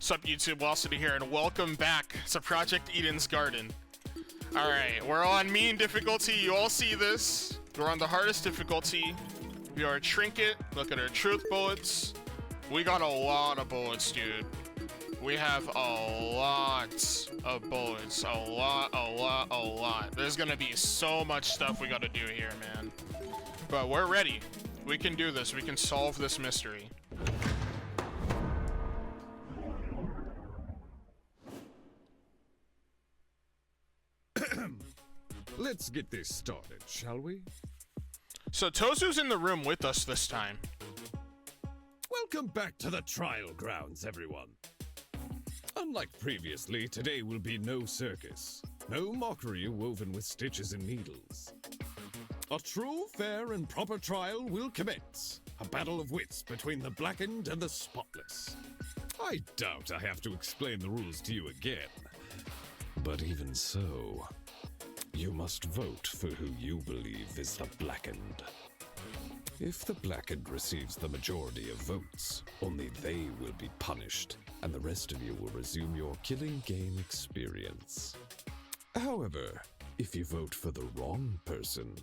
Sup YouTube, Velocity here, and welcome back to Project Eden's Garden. Alright, we're on mean difficulty, you all see this. We're on the hardest difficulty. We are a trinket, look at our truth bullets. We got a lot of bullets, dude. We have a lot of bullets, a lot. There's gonna be so much stuff we gotta do here, man. But we're ready. We can do this, we can solve this mystery. Let's get this started, shall we? So Tozu's in the room with us this time. Welcome back to the trial grounds, everyone. Unlike previously, today will be no circus. No mockery woven with stitches and needles. A true, fair, and proper trial will commence. A battle of wits between the blackened and the spotless. I doubt I have to explain the rules to you again. But even so, you must vote for who you believe is the blackened. If the blackened receives the majority of votes, only they will be punished, and the rest of you will resume your killing game experience. However, if you vote for the wrong person,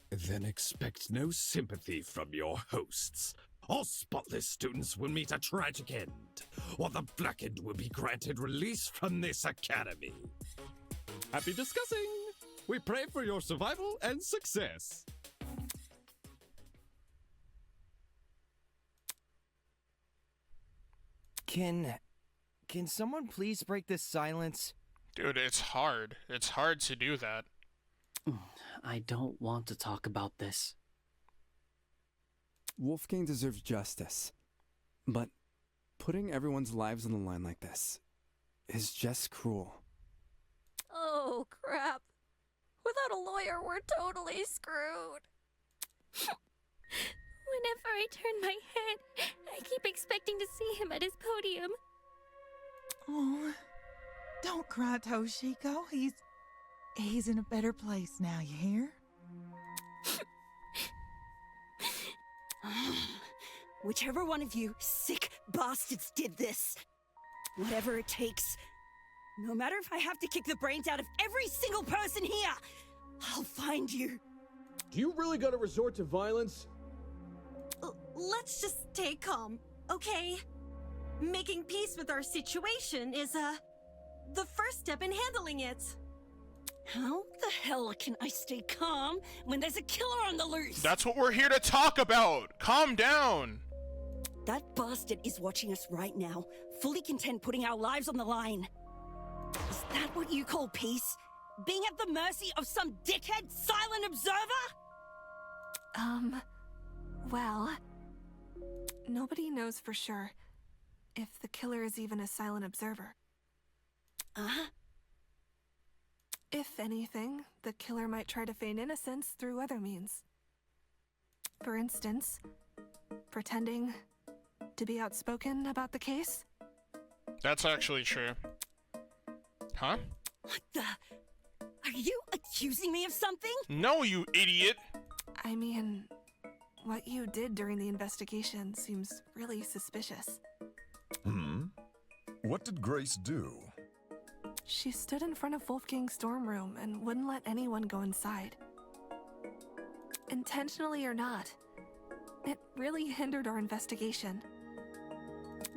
then expect no sympathy from your hosts. All spotless students will meet a tragic end, or the blackened will be granted release from this academy. Happy discussing! We pray for your survival and success! Can someone please break this silence? Dude, it's hard. It's hard to do that. I don't want to talk about this. Wolfgang deserves justice. But putting everyone's lives on the line like this is just cruel. Oh, crap. Without a lawyer, we're totally screwed. Whenever I turn my head, I keep expecting to see him at his podium. Oh, don't cry, Toshiko. He's in a better place now, you hear? Whichever one of you sick bastards did this, whatever it takes, no matter if I have to kick the brains out of every single person here, I'll find you. Do you really gotta resort to violence? Let's just stay calm, okay? Making peace with our situation is, the first step in handling it. How the hell can I stay calm when there's a killer on the loose? That's what we're here to talk about! Calm down! That bastard is watching us right now, fully content putting our lives on the line. Is that what you call peace? Being at the mercy of some dickhead silent observer? Well, nobody knows for sure if the killer is even a silent observer. If anything, the killer might try to feign innocence through other means. For instance, pretending to be outspoken about the case. That's actually true. Huh? What the? Are you accusing me of something? No, you idiot! I mean, what you did during the investigation seems really suspicious. What did Grace do? She stood in front of Wolfgang's dorm room and wouldn't let anyone go inside. Intentionally or not, it really hindered our investigation.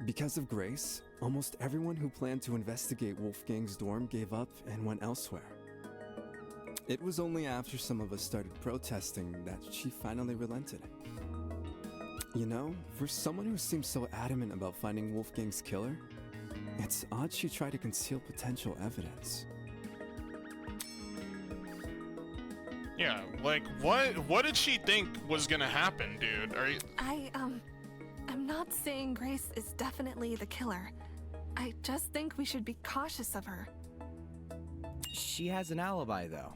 Because of Grace, almost everyone who planned to investigate Wolfgang's dorm gave up and went elsewhere. It was only after some of us started protesting that she finally relented. You know, for someone who seems so adamant about finding Wolfgang's killer, it's odd she tried to conceal potential evidence. Yeah, like, what did she think was gonna happen, dude? Are you... I'm not saying Grace is definitely the killer. I just think we should be cautious of her. She has an alibi, though.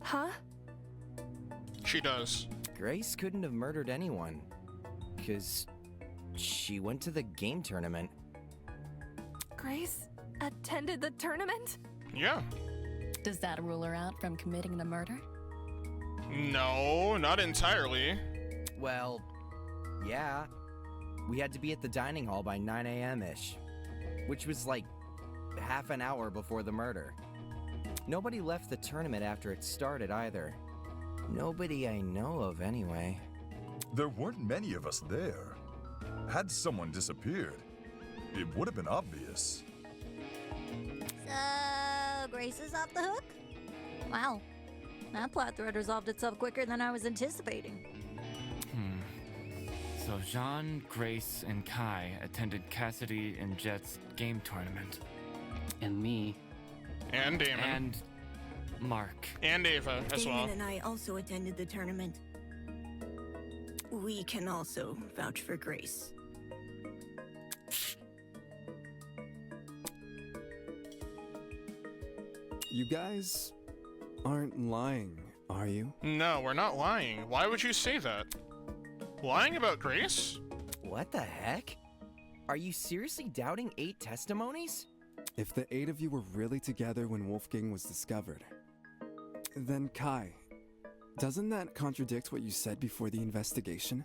Huh? She does. Grace couldn't have murdered anyone, 'cause she went to the game tournament. Grace attended the tournament? Yeah. Does that rule her out from committing the murder? No, not entirely. Well, yeah. We had to be at the dining hall by 9 a.m.-ish, which was like half an hour before the murder. Nobody left the tournament after it started either. Nobody I know of, anyway. There weren't many of us there. Had someone disappeared, it would have been obvious. So, Grace is off the hook? Wow. That plot thread resolved itself quicker than I was anticipating. So Jean, Grace, and Kai attended Cassidy and Jet's game tournament. And me. And Damon. And Mark. And Ava as well. Damon and I also attended the tournament. We can also vouch for Grace. You guys aren't lying, are you? No, we're not lying. Why would you say that? Lying about Grace? What the heck? Are you seriously doubting 8 testimonies? If the 8 of you were really together when Wolfgang was discovered, then Kai, doesn't that contradict what you said before the investigation?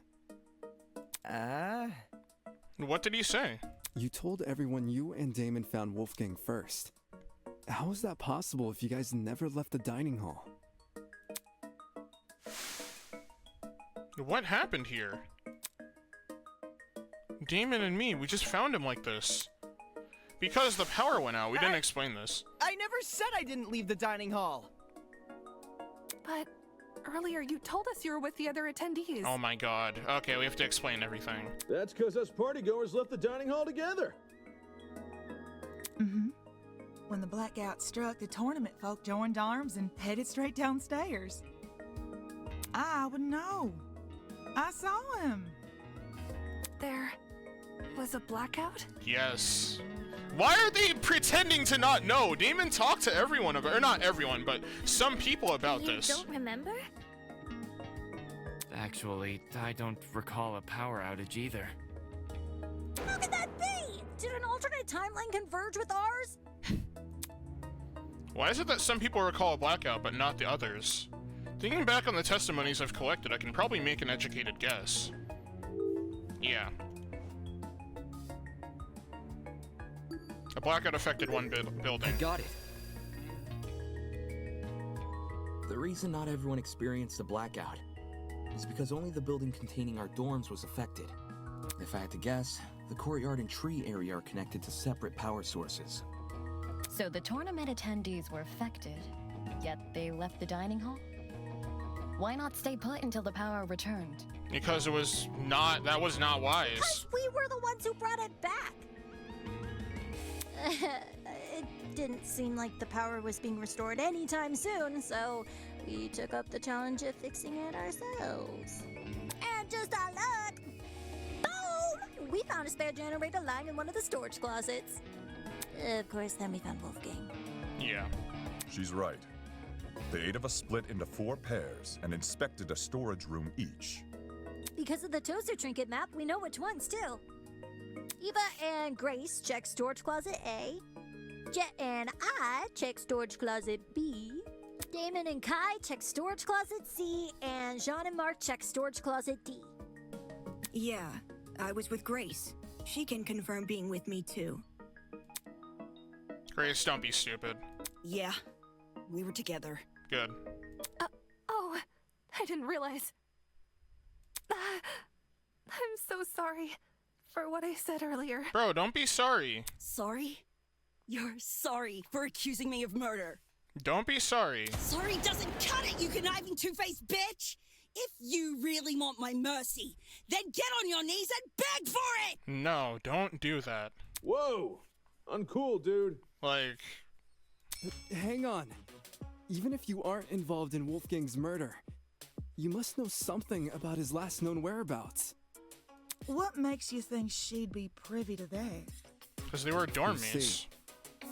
What did he say? You told everyone you and Damon found Wolfgang first. How is that possible if you guys never left the dining hall? What happened here? Damon and me, we just found him like this. Because the power went out, we didn't explain this. I never said I didn't leave the dining hall! But earlier you told us you were with the other attendees. Oh my god. Okay, we have to explain everything. That's because us partygoers left the dining hall together. Mm-hmm. When the blackout struck, the tournament folk joined arms and headed straight downstairs. I would know. I saw him. There was a blackout? Yes. Why are they pretending to not know? Damon talked to everyone about, or not everyone, but some people about this. You don't remember? Actually, I don't recall a power outage either. How could that be? Did an alternate timeline converge with ours? Why is it that some people recall a blackout, but not the others? Thinking back on the testimonies I've collected, I can probably make an educated guess. Yeah. A blackout affected one building. I got it. The reason not everyone experienced a blackout is because only the building containing our dorms was affected. If I had to guess, the courtyard and tree area are connected to separate power sources. So the tournament attendees were affected, yet they left the dining hall? Why not stay put until the power returned? Because that was not wise. Because we were the ones who brought it back. It didn't seem like the power was being restored anytime soon, so we took up the challenge of fixing it ourselves. And just our luck, boom! We found a spare generator lying in one of the storage closets. Of course, then we found Wolfgang. Yeah. She's right. The 8 of us split into 4 pairs and inspected a storage room each. Because of the Tosu trinket map, we know which ones, too. Eva and Grace check storage closet A. Jet and I check storage closet B. Damon and Kai check storage closet C. And Jean and Mark check storage closet D. Yeah, I was with Grace. She can confirm being with me, too. Grace, don't be stupid. Yeah, we were together. Good. Oh, I didn't realize. I'm so sorry for what I said earlier. Bro, don't be sorry. Sorry? You're sorry for accusing me of murder. Don't be sorry. Sorry doesn't cut it, you conniving two-faced bitch! If you really want my mercy, then get on your knees and beg for it! No, don't do that. Whoa! Uncool, dude. Like... Hang on. Even if you aren't involved in Wolfgang's murder, you must know something about his last known whereabouts. What makes you think she'd be privy to that? Because they were dorm You mates. see,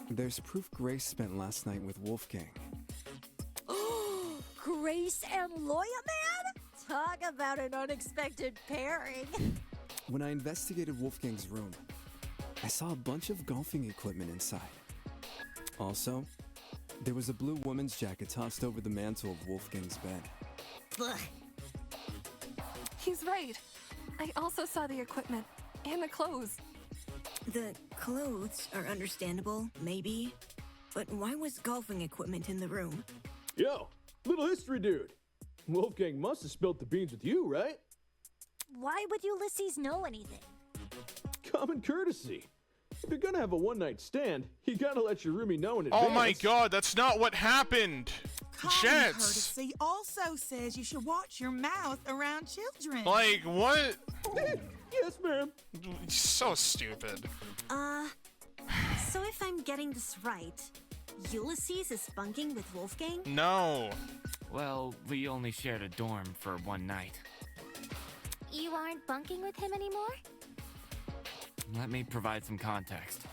there's proof Grace spent last night with Wolfgang. Grace and Loya Man? Talk about an unexpected pairing. When I investigated Wolfgang's room, I saw a bunch of golfing equipment inside. Also, there was a blue woman's jacket tossed over the mantle of Wolfgang's bed. He's right. I also saw the equipment, And the clothes. The clothes are understandable, maybe. But why was golfing equipment in the room? Yo, little history dude. Wolfgang must have spilt the beans with you, right? Why would Ulysses know anything? Common courtesy. If you're gonna have a one-night stand, you gotta let your roomie know in advance. Oh my god, that's not what happened! Common Jets! courtesy also says you should watch your mouth around children. Like, what? Yes, ma'am. So stupid. So if I'm getting this right, Ulysses is bunking with Wolfgang? No. Well, we only shared a dorm for one night. You aren't bunking with him anymore? Let me provide some context.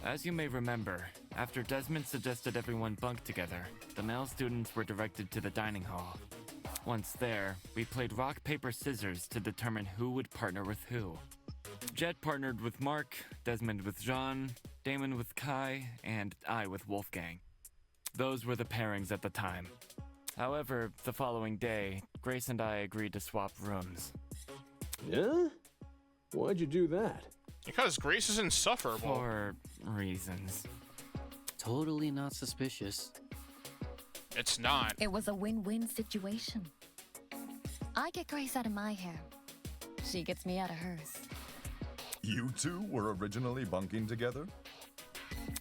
As you may remember, after Desmond suggested everyone bunk together, the male students were directed to the dining hall. Once there, we played rock, paper, scissors to determine who would partner with who. Jet partnered with Mark, Desmond with Jean, Damon with Kai, and I with Wolfgang. Those were the pairings at the time. However, the following day, Grace and I agreed to swap rooms. Yeah? Why'd you do that? Because Grace is insufferable. For reasons. Totally not suspicious. It's not. It was a win-win situation. I get Grace out of my hair. She gets me out of hers. You two were originally bunking together?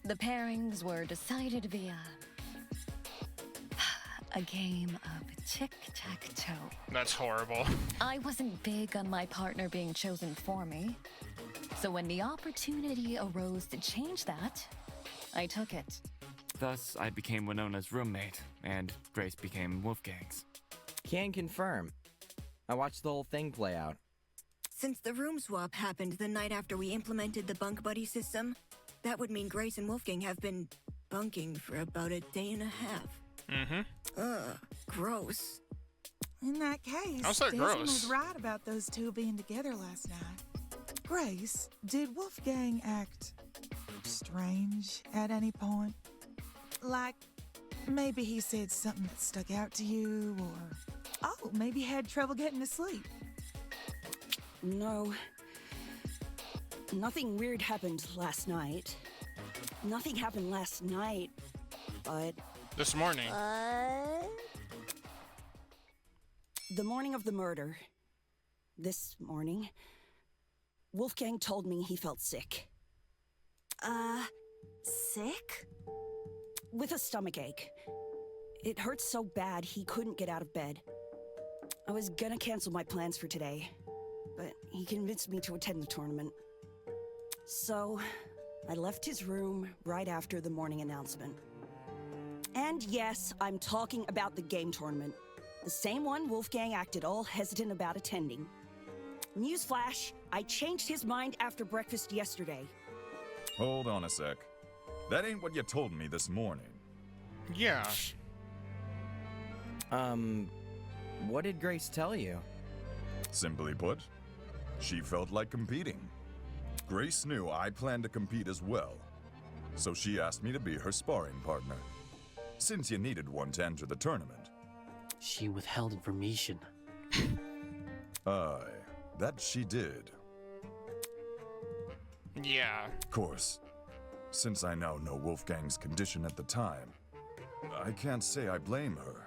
The pairings were decided via a game of tic-tac-toe. That's horrible. I wasn't big on my partner being chosen for me. So when the opportunity arose to change that, I took it. Thus, I became Winona's roommate, and Grace became Wolfgang's. Can confirm. I watched the whole thing play out. Since the room swap happened the night after we implemented the bunk buddy system, that would mean Grace and Wolfgang have been bunking for about a day and a half. Mm-hmm. Ugh, gross. In that case, How's that Desmond gross? was right about those two being together last night. Grace, did Wolfgang act strange at any point? Like, maybe he said something that stuck out to you, or, oh, maybe had trouble getting to sleep. No. Nothing weird happened last night. Nothing happened last night, but... This morning. The morning of the murder. This morning. Wolfgang told me he felt sick. Sick? With a stomachache. It hurt so bad he couldn't get out of bed. I was gonna cancel my plans for today, but he convinced me to attend the tournament. So, I left his room right after the morning announcement. And yes, I'm talking about the game tournament. The same one Wolfgang acted all hesitant about attending. Newsflash, I changed his mind after breakfast yesterday. Hold on a sec. That ain't what you told me this morning. Yeah. What did Grace tell you? Simply put, she felt like competing. Grace knew I planned to compete as well, so she asked me to be her sparring partner, since you needed one to enter the tournament. She withheld information. Aye, that she did. Yeah. Of course, since I now know Wolfgang's condition at the time, I can't say I blame her.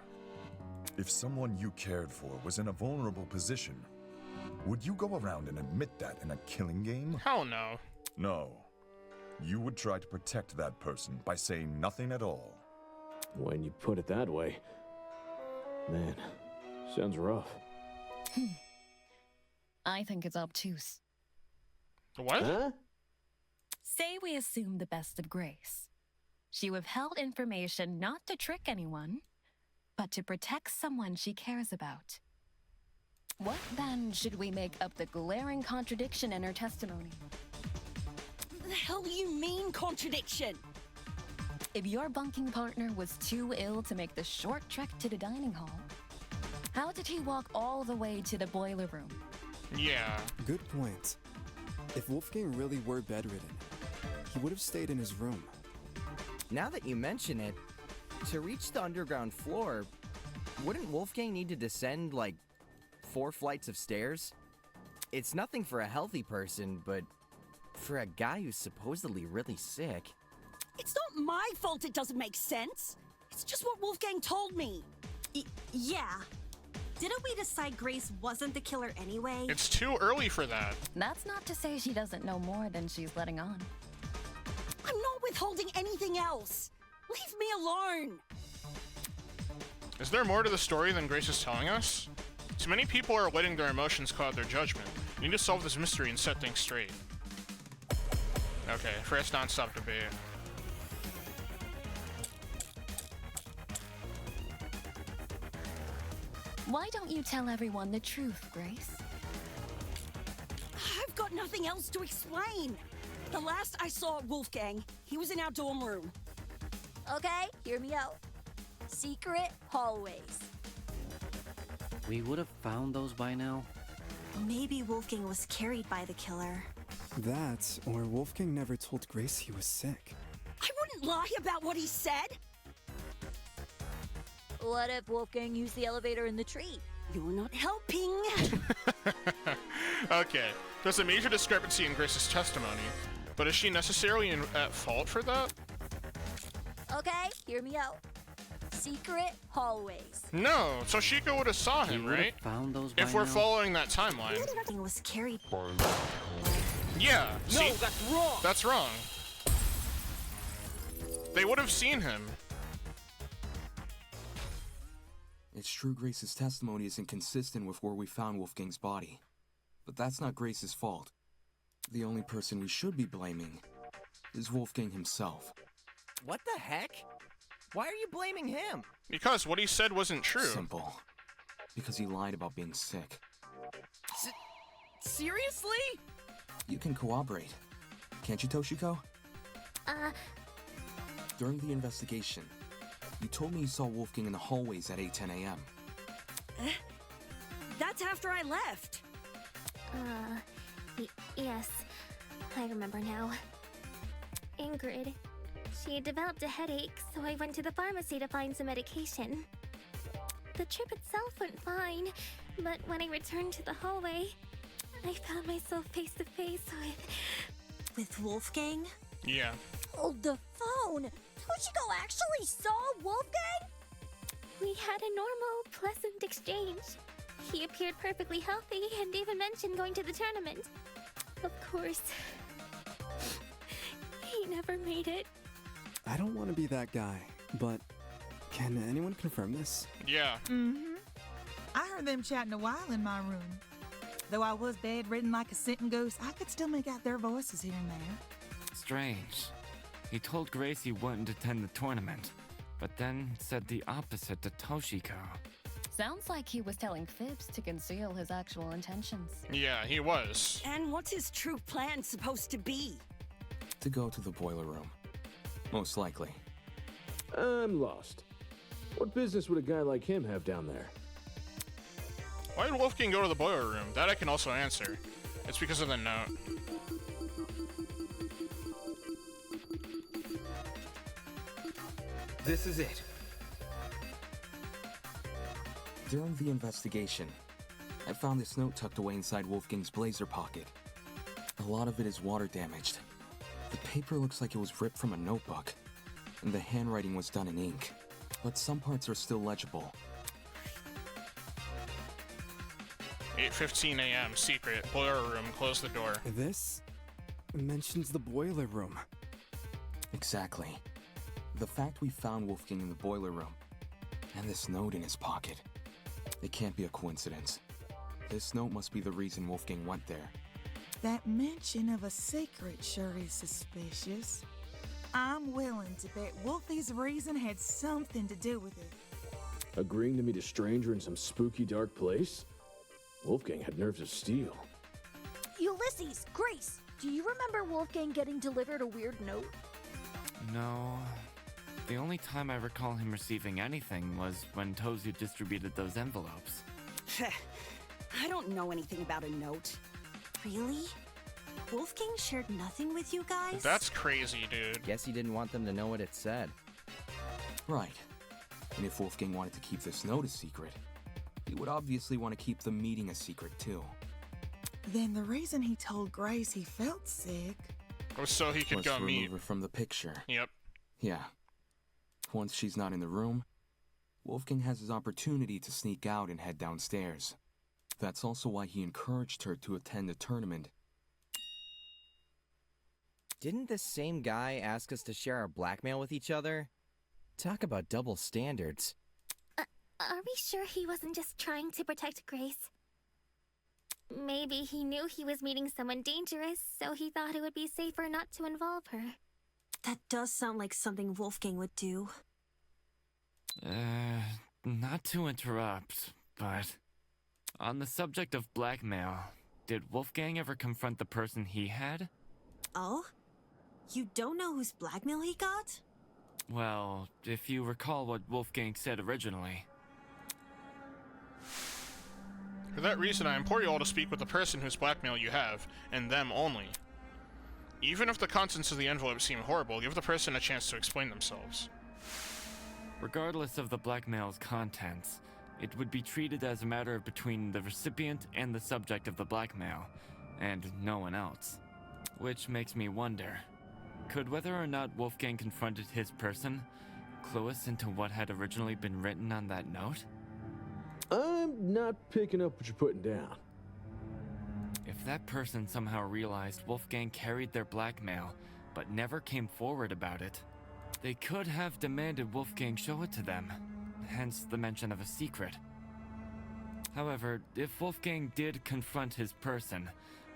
If someone you cared for was in a vulnerable position, would you go around and admit that in a killing game? Hell no. No. You would try to protect that person by saying nothing at all. When you put it that way, man, sounds rough. I think it's obtuse. What? Huh? Say we assume the best of Grace. She withheld information not to trick anyone, but to protect someone she cares about. What then should we make up the glaring contradiction in her testimony? What the hell do you mean, contradiction? If your bunking partner was too ill to make the short trek to the dining hall, how did he walk all the way to the boiler room? Yeah. Good point. If Wolfgang really were bedridden, he would have stayed in his room. Now that you mention it, to reach the underground floor, wouldn't Wolfgang need to descend, like, 4 flights of stairs? It's nothing for a healthy person, but for a guy who's supposedly really sick... It's not my fault it doesn't make sense. It's just what Wolfgang told me. Yeah. Didn't we decide Grace wasn't the killer anyway? It's too early for that. That's not to say she doesn't know more than she's letting on. I'm not withholding anything else. Leave me alone. Is there more to the story than Grace is telling us? Too many people are letting their emotions cloud their judgment. We need to solve this mystery and set things straight. Okay, first non-stop debate. Why don't you tell everyone the truth, Grace? I've got nothing else to explain. The last I saw Wolfgang, he was in our dorm room. Okay, hear me out. Secret hallways. We would have found those by now. Maybe Wolfgang was carried by the killer. That, or Wolfgang never told Grace he was sick. I wouldn't lie about what he said. What if Wolfgang used the elevator in the tree? You're not helping. Okay, there's a major discrepancy in Grace's testimony, but is she necessarily at fault for that? Okay, hear me out. Secret hallways. No, Toshiko would have saw him, right? Found those if by we're now. following that timeline. Wolfgang was carried. Yeah, see? No, that's wrong. That's wrong. They would have seen him. It's true Grace's testimony isn't consistent with where we found Wolfgang's body. But that's not Grace's fault. The only person we should be blaming is Wolfgang himself. What the heck? Why are you blaming him? Because what he said wasn't true. Simple. Because he lied about being sick. Seriously? You can cooperate. Can't you, Toshiko? During the investigation, you told me you saw Wolfgang in the hallways at 8:10 a.m. That's after I left. Yes. I remember now. Ingrid. She had developed a headache, so I went to the pharmacy to find some medication. The trip itself went fine, but when I returned to the hallway, I found myself face to face with Wolfgang? Yeah. Hold the phone! Toshiko actually saw Wolfgang? We had a normal, pleasant exchange. He appeared perfectly healthy and even mentioned going to the tournament. Of course, he never made it. I don't want to be that guy, but can anyone confirm this? Yeah. Mm-hmm. I heard them chatting a while in my room. Though I was bedridden like a sitting ghost, I could still make out their voices here and there. Strange. He told Grace he wouldn't attend the tournament, but then said the opposite to Toshiko. Sounds like he was telling fibs to conceal his actual intentions. Yeah, he was. And what's his true plan supposed to be? To go to the boiler room. Most likely. I'm lost. What business would a guy like him have down there? Why did Wolfgang go to the boiler room? That I can also answer. It's because of the note. This is it. During the investigation, I found this note tucked away inside Wolfgang's blazer pocket. A lot of it is water damaged. The paper looks like it was ripped from a notebook, and the handwriting was done in ink, but some parts are still legible. 8:15 a.m. Secret. Boiler room. Close the door. This mentions the boiler room. Exactly. The fact we found Wolfgang in the boiler room, and this note in his pocket. It can't be a coincidence. This note must be the reason Wolfgang went there. That mention of a secret sure is suspicious. I'm willing to bet Wolfie's reason had something to do with it. Agreeing to meet a stranger in some spooky dark place? Wolfgang had nerves of steel. Ulysses, Grace, do you remember Wolfgang getting delivered a weird note? No. The only time I recall him receiving anything was when Tozu distributed those envelopes. I don't know anything about a note. Really? Wolfgang shared nothing with you guys? That's crazy, dude. Guess he didn't want them to know what it said. Right. And if Wolfgang wanted to keep this note a secret, he would obviously want to keep the meeting a secret too. Then the reason he told Grace he felt sick was so he could was go to meet. remove her from the picture. Yep. Yeah. Once she's not in the room, Wolfgang has his opportunity to sneak out and head downstairs. That's also why he encouraged her to attend the tournament. Didn't this same guy ask us to share our blackmail with each other? Talk about double standards. Are we sure he wasn't just trying to protect Grace? Maybe he knew he was meeting someone dangerous, so he thought it would be safer not to involve her. That does sound like something Wolfgang would do. Not to interrupt, but on the subject of blackmail, did Wolfgang ever confront the person he had? Oh? You don't know whose blackmail he got? Well, if you recall what Wolfgang said originally. For that reason, I implore you all to speak with the person whose blackmail you have, and them only. Even if the contents of the envelope seem horrible, give the person a chance to explain themselves. Regardless of the blackmail's contents, it would be treated as a matter between the recipient and the subject of the blackmail, and no one else. Which makes me wonder, could whether or not Wolfgang confronted his person clue us into what had originally been written on that note? I'm not picking up what you're putting down. If that person somehow realized Wolfgang carried their blackmail, but never came forward about it, they could have demanded Wolfgang show it to them, hence the mention of a secret. However, if Wolfgang did confront his person,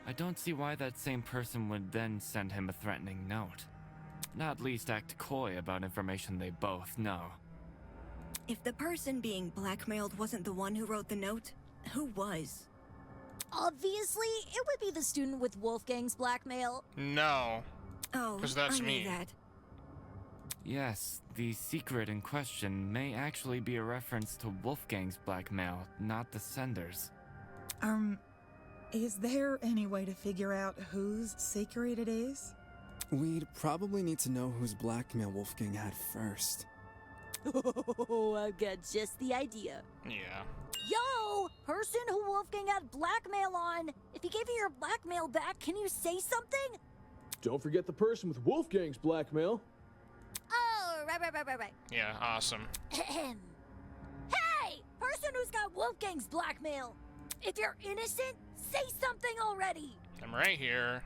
I don't see why that same person would then send him a threatening note. Not least act coy about information they both know. If the person being blackmailed wasn't the one who wrote the note, who was? Obviously, it would be the student with Wolfgang's blackmail. No. Oh, because that's I knew me. That. Yes, the secret in question may actually be a reference to Wolfgang's blackmail, not the sender's. Is there any way to figure out whose secret it is? We'd probably need to know whose blackmail Wolfgang had first. Oh, I've got just the idea. Yeah. Yo! Person who Wolfgang had blackmail on! If he gave you your blackmail back, can you say something? Don't forget the person with Wolfgang's blackmail. Oh, right. Yeah, awesome. Hey! Person who's got Wolfgang's blackmail! If you're innocent, say something already! I'm right here.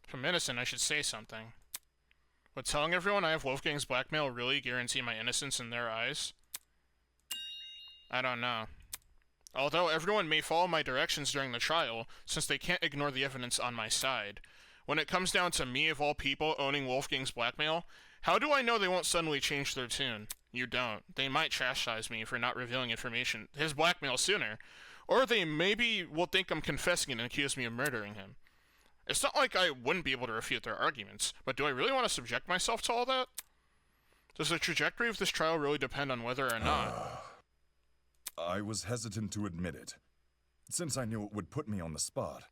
If I'm innocent, I should say something. Would telling everyone I have Wolfgang's blackmail really guarantee my innocence in their eyes? I don't know. Although everyone may follow my directions during the trial, since they can't ignore the evidence on my side. When it comes down to me, of all people, owning Wolfgang's blackmail, how do I know they won't suddenly change their tune? You don't. They might chastise me for not revealing information, his blackmail, sooner. Or they maybe will think I'm confessing and accuse me of murdering him. It's not like I wouldn't be able to refute their arguments, but do I really want to subject myself to all that? Does the trajectory of this trial really depend on whether or not? I was hesitant to admit it, since I knew it would put me on the spot.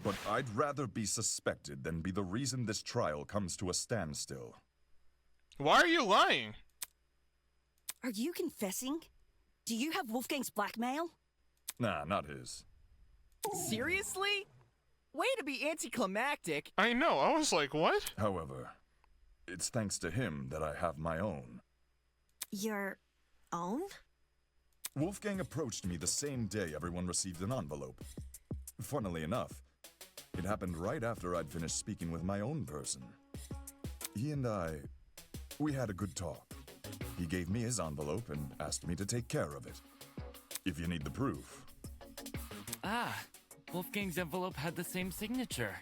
But I'd rather be suspected than be the reason this trial comes to a standstill. Why are you lying? Are you confessing? Do you have Wolfgang's blackmail? Nah, not his. Seriously? Way to be anticlimactic. I know, I was like, what? However, it's thanks to him that I have my own. Your own? Wolfgang approached me the same day everyone received an envelope. Funnily enough, it happened right after I'd finished speaking with my own person. He and we had a good talk. He gave me his envelope and asked me to take care of it. If you need the proof. Ah, Wolfgang's envelope had the same signature.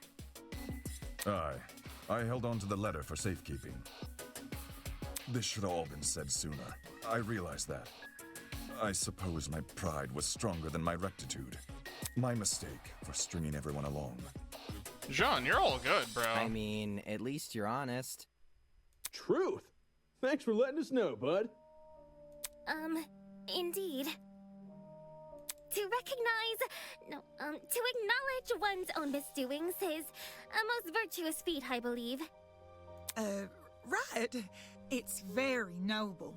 Aye, I held on to the letter for safekeeping. This should have all been said sooner. I realize that. I suppose my pride was stronger than my rectitude. My mistake for stringing everyone along. John, you're all good, bro. I mean, at least you're honest. Truth. Thanks for letting us know, bud. Indeed. To acknowledge one's own misdoings is a most virtuous feat, I believe. Right. It's very noble.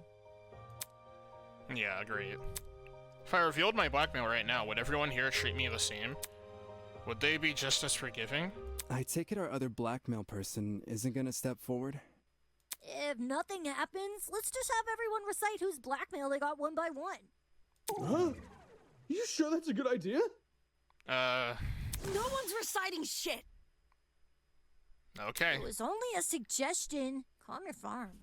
Yeah, agreed. If I revealed my blackmail right now, would everyone here treat me the same? Would they be just as forgiving? I take it our other blackmail person isn't gonna step forward? If nothing happens, let's just have everyone recite whose blackmail they got one by one. Huh? You sure that's a good idea? No one's reciting shit. Okay. It was only a suggestion. Calm your farm.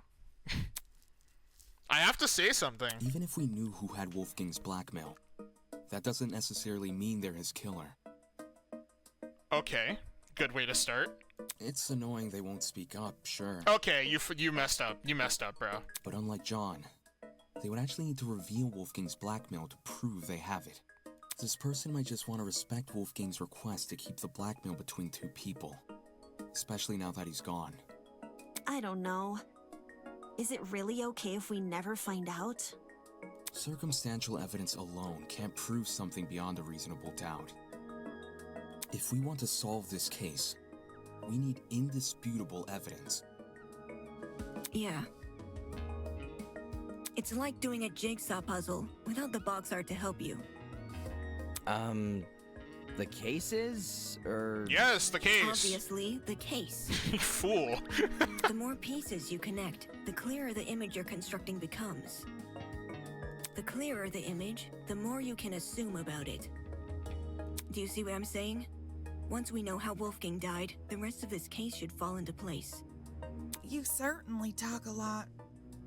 I have to say something. Even if we knew who had Wolfgang's blackmail, that doesn't necessarily mean they're his killer. Okay. Good way to start. It's annoying they won't speak up, sure. Okay, you messed up. You messed up, bro. But unlike John, they would actually need to reveal Wolfgang's blackmail to prove they have it. This person might just want to respect Wolfgang's request to keep the blackmail between two people. Especially now that he's gone. I don't know. Is it really okay if we never find out? Circumstantial evidence alone can't prove something beyond a reasonable doubt. If we want to solve this case, we need indisputable evidence. Yeah. It's like doing a jigsaw puzzle without the box art to help you. The cases? Or... Yes, the case. Obviously, the case. You fool. The more pieces you connect, the clearer the image you're constructing becomes. The clearer the image, the more you can assume about it. Do you see what I'm saying? Once we know how Wolfgang died, the rest of this case should fall into place. You certainly talk a lot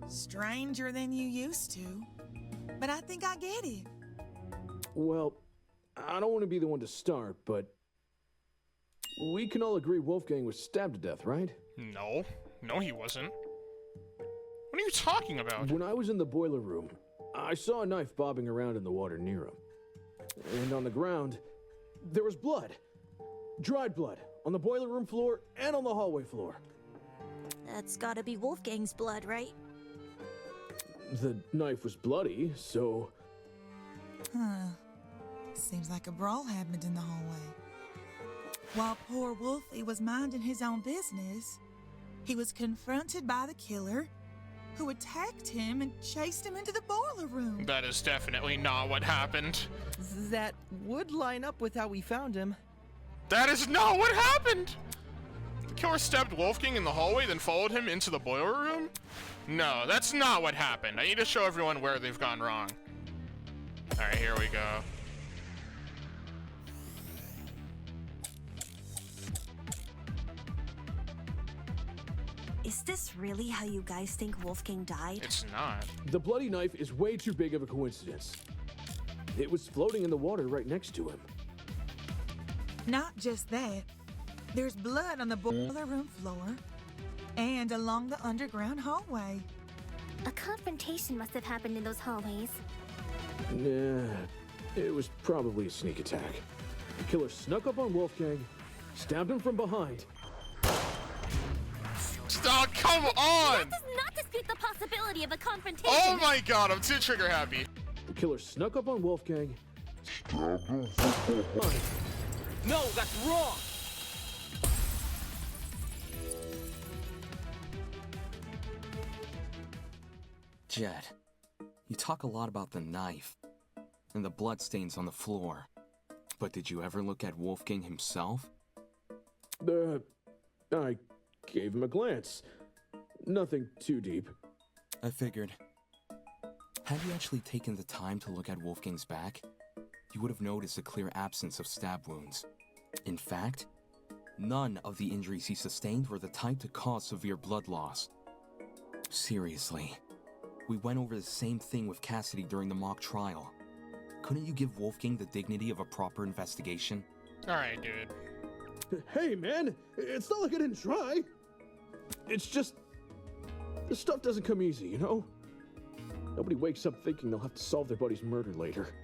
stranger than you used to. But I think I get it. Well, I don't want to be the one to start, but we can all agree Wolfgang was stabbed to death, right? No. No, he wasn't. What are you talking about? When I was in the boiler room, I saw a knife bobbing around in the water near him. And on the ground, there was blood. Dried blood. On the boiler room floor and on the hallway floor. That's gotta be Wolfgang's blood, right? The knife was bloody, so... Huh. Seems like a brawl happened in the hallway. While poor Wolfie was minding his own business, he was confronted by the killer, who attacked him and chased him into the boiler room. That is definitely not what happened. That would line up with how we found him. That is not what happened! The killer stabbed Wolfgang in the hallway, then followed him into the boiler room? No, that's not what happened. I need to show everyone where they've gone wrong. Alright, here we go. Is this really how you guys think Wolfgang died? It's not. The bloody knife is way too big of a coincidence. It was floating in the water right next to him. Not just that. There's blood on the boiler room floor and along the underground hallway. A confrontation must have happened in those hallways. Nah, it was probably a sneak attack. The killer snuck up on Wolfgang, stabbed him from behind. Oh, come on! That does not dispute the possibility of a confrontation. Oh my god, I'm too trigger happy. The killer snuck up on Wolfgang, stabbed him from behind. No, that's wrong! Jed, you talk a lot about the knife and the bloodstains on the floor. But did you ever look at Wolfgang himself? I gave him a glance. Nothing too deep. I figured. Had you actually taken the time to look at Wolfgang's back, you would have noticed a clear absence of stab wounds. In fact, none of the injuries he sustained were the type to cause severe blood loss. Seriously, we went over the same thing with Cassidy during the mock trial. Couldn't you give Wolfgang the dignity of a proper investigation? Alright, dude. Hey, man! It's not like I didn't try! It's just... this stuff doesn't come easy, you know? Nobody wakes up thinking they'll have to solve their buddy's murder later.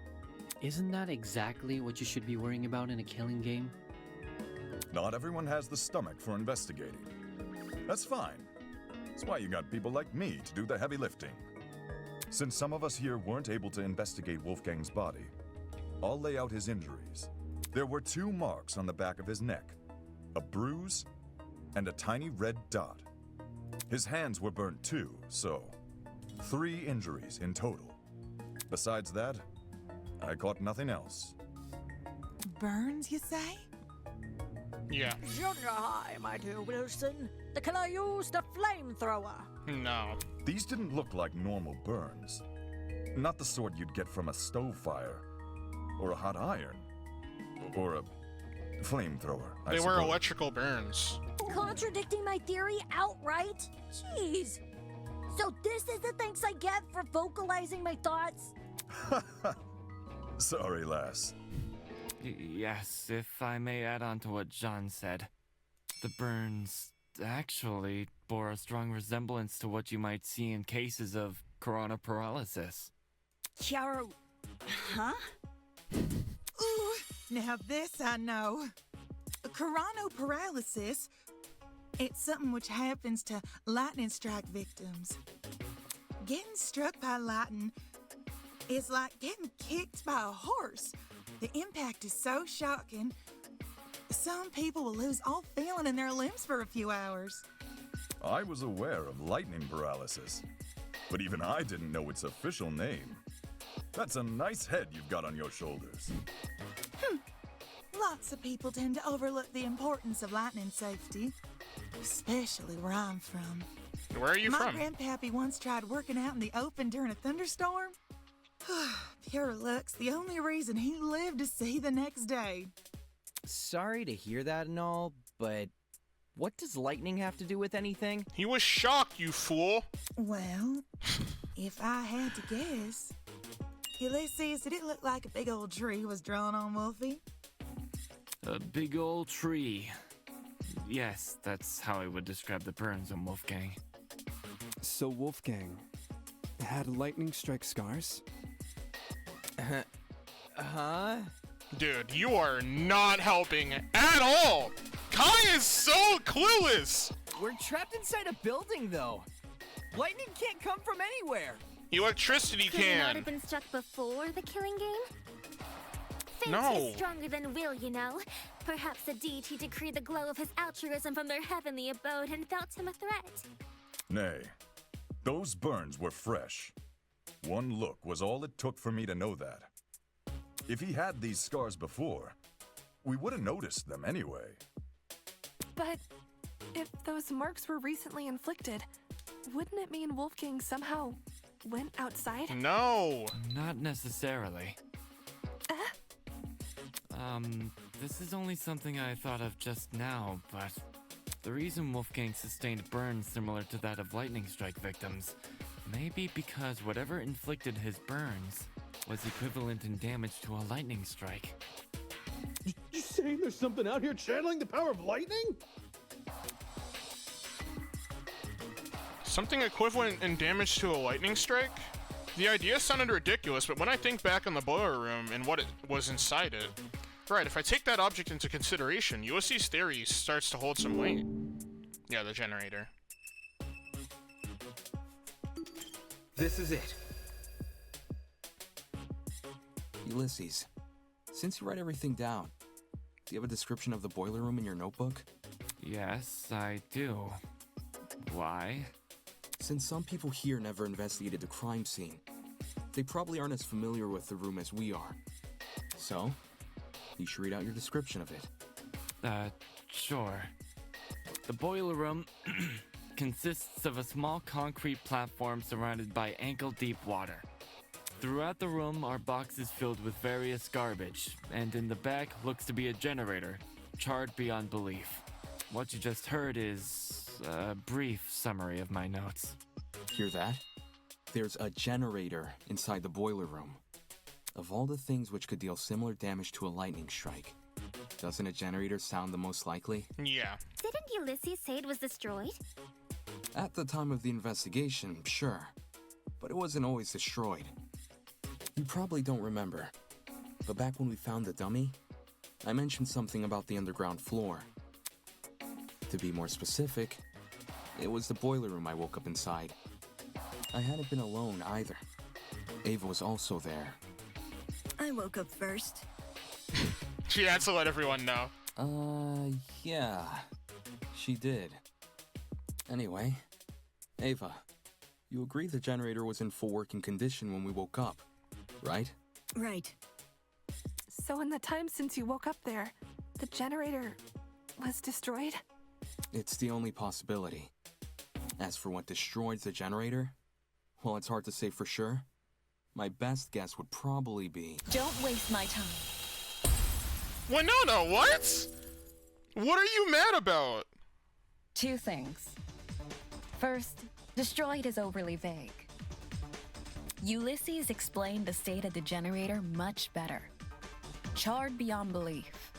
Isn't that exactly what you should be worrying about in a killing game? Not everyone has the stomach for investigating. That's fine. That's why you got people like me to do the heavy lifting. Since some of us here weren't able to investigate Wolfgang's body, I'll lay out his injuries. There were 2 marks on the back of his neck, a bruise and a tiny red dot. His hands were burnt too, so 3 injuries in total. Besides that, I caught nothing else. Burns, you say? Yeah. Junior high, my dear Wilson. The killer used a flamethrower. No. These didn't look like normal burns. Not the sort you'd get from a stove fire, or a hot iron, or a flamethrower. They were electrical burns. Contradicting my theory outright? Jeez. So this is the thanks I get for vocalizing my thoughts? Sorry, lass. Yes, if I may add on to what John said. The burns actually bore a strong resemblance to what you might see in cases of corona paralysis. Chiaro... Huh? Ooh, now this I know. Coronoparalysis. It's something which happens to lightning strike victims. Getting struck by lightning is like getting kicked by a horse. The impact is so shocking, some people will lose all feeling in their limbs for a few hours. I was aware of lightning paralysis, but even I didn't know its official name. That's a nice head you've got on your shoulders. Lots of people tend to overlook the importance of lightning safety, especially where I'm from. Where are you My from? grandpappy once tried working out in the open during a thunderstorm. Pure luck's the only reason he lived to see the next day. Sorry to hear that and all, but what does lightning have to do with anything? He was shocked, you fool. Well, if I had to guess, Ulysses, did it look like a big old tree was drawn on Wolfie? A big old tree. Yes, that's how I would describe the burns on Wolfgang. So Wolfgang had lightning strike scars? Huh? Dude, you are not helping at all. Kai is so clueless. We're trapped inside a building, though. Lightning can't come from anywhere. Electricity Could he not can. have been struck before the killing game? Fate No. is stronger than will, you know. Perhaps the deity decreed the glow of his altruism from their heavenly abode and felt him a threat. Nay, those burns were fresh. One look was all it took for me to know that. If he had these scars before, we would have noticed them anyway. But if those marks were recently inflicted, wouldn't it mean Wolfgang somehow went outside? No. Not necessarily. This is only something I thought of just now, but the reason Wolfgang sustained burns similar to that of lightning strike victims may be because whatever inflicted his burns was equivalent in damage to a lightning strike. You saying there's something out here channeling the power of lightning? Something equivalent in damage to a lightning strike? The idea sounded ridiculous, but when I think back on the boiler room and what it was inside it, right, if I take that object into consideration, USC's theory starts to hold some weight. Yeah, the generator. This is it. Ulysses, since you write everything down, do you have a description of the boiler room in your notebook? Yes, I do. Why? Since some people here never investigated the crime scene, they probably aren't as familiar with the room as we are. So, you should read out your description of it. Sure. The boiler room consists of a small concrete platform surrounded by ankle-deep water. Throughout the room are boxes filled with various garbage, and in the back looks to be a generator, charred beyond belief. What you just heard is a brief summary of my notes. Hear that? There's a generator inside the boiler room. Of all the things which could deal similar damage to a lightning strike, doesn't a generator sound the most likely? Yeah. Didn't Ulysses say it was destroyed? At the time of the investigation, sure. But it wasn't always destroyed. You probably don't remember, but back when we found the dummy, I mentioned something about the underground floor. To be more specific, it was the boiler room I woke up inside. I hadn't been alone either. Ava was also there. I woke up first. She had to let everyone know. Yeah. She did. Anyway, Ava, you agree the generator was in full working condition when we woke up, right? Right. So in the time since you woke up there, the generator was destroyed? It's the only possibility. As for what destroyed the generator, well, it's hard to say for sure. My best guess would probably be... Don't waste my time. Winona, what? What are you mad about? Two things. First, destroyed is overly vague. Ulysses explained the state of the generator much better. Charred beyond belief.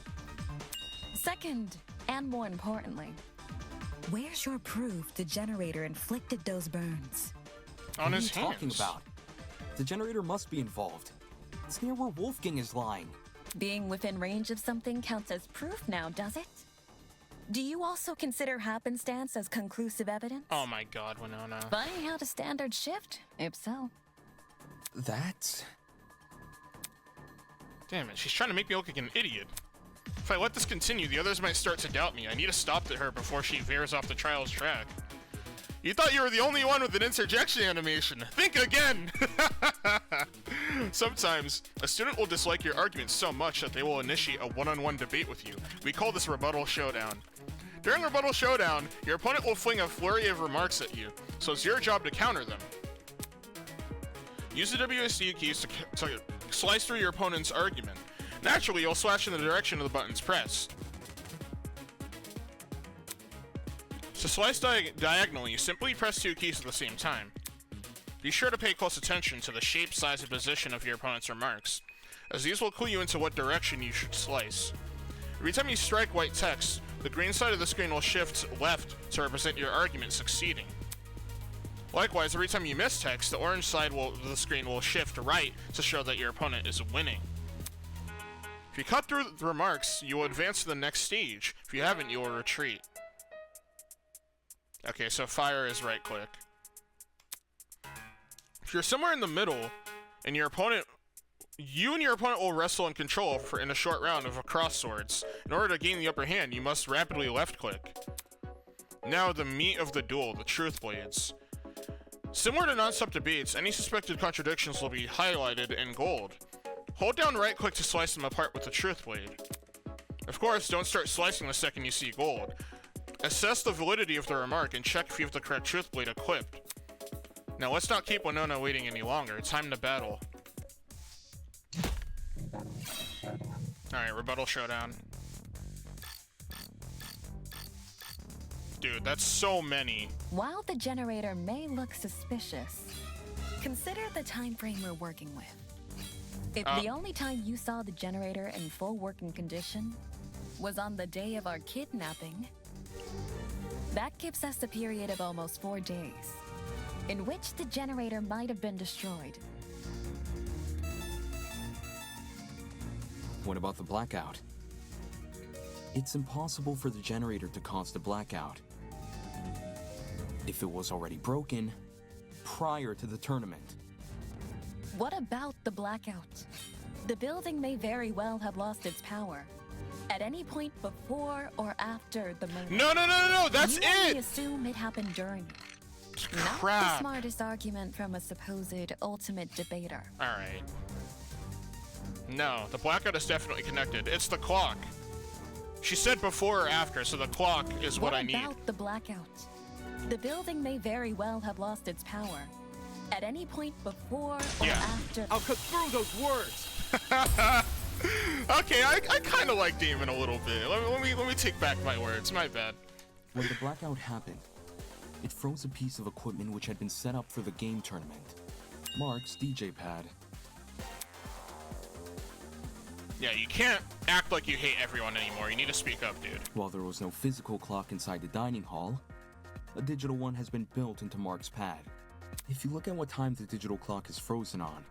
Second, and more importantly, where's your proof the generator inflicted those burns? On his hands. What are you talking about? The generator must be involved. It's near where Wolfgang is lying. Being within range of something counts as proof now, does it? Do you also consider happenstance as conclusive evidence? Oh my god, Winona. Funny how the standards shift, if so. That? Damn it, she's trying to make me look like an idiot. If I let this continue, the others might start to doubt me. I need to stop her before she veers off the trial's track. You thought you were the only one with an interjection animation. Think again! Sometimes, a student will dislike your argument so much that they will initiate a one-on-one debate with you. We call this rebuttal showdown. During rebuttal showdown, your opponent will fling a flurry of remarks at you, so it's your job to counter them. Use the WSD keys to slice through your opponent's argument. Naturally, you'll slash in the direction of the buttons pressed. To slice diagonally, you simply press two keys at the same time. Be sure to pay close attention to the shape, size, and position of your opponent's remarks, as these will clue you into what direction you should slice. Every time you strike white text, the green side of the screen will shift left to represent your argument succeeding. Likewise, every time you miss text, the orange side of the screen will shift right to show that your opponent is winning. If you cut through the remarks, you will advance to the next stage. If you haven't, you will retreat. Okay, so fire is right click. If you're somewhere in the middle, and you and your opponent will wrestle and control in a short round of cross swords. In order to gain the upper hand, you must rapidly left click. Now the meat of the duel, the truth blades. Similar to non-stop debates, any suspected contradictions will be highlighted in gold. Hold down right click to slice them apart with the truth blade. Of course, don't start slicing the second you see gold. Assess the validity of the remark and check if you have the correct truth blade equipped. Now let's not keep Winona waiting any longer. Time to battle. Alright, rebuttal showdown. Dude, that's so many. While the generator may look suspicious, consider the time frame we're working with. If the only time you saw the generator in full working condition was on the day of our kidnapping, that gives us a period of almost 4 days, in which the generator might have been destroyed. What about the blackout? It's impossible for the generator to cause the blackout if it was already broken prior to the tournament. What about the blackout? The building may very well have lost its power at any point before or after the murder. No, that's you it! only assume it happened during. Not the smartest argument from a supposed ultimate debater. Alright. No, the blackout is definitely connected. It's the clock. She said before or after, so the clock is what I need. What about the blackout? The building may very well have lost its power at any point before or after. I'll cut through those words. Okay, I kind of like Damon a little bit. Let me take back my words. My bad. When the blackout happened, it froze a piece of equipment which had been set up for the game tournament. Mark's DJ pad. Yeah, you can't act like you hate everyone anymore. You need to speak up, dude. While there was no physical clock inside the dining hall, a digital one has been built into Mark's pad. If you look at what time the digital clock is frozen on,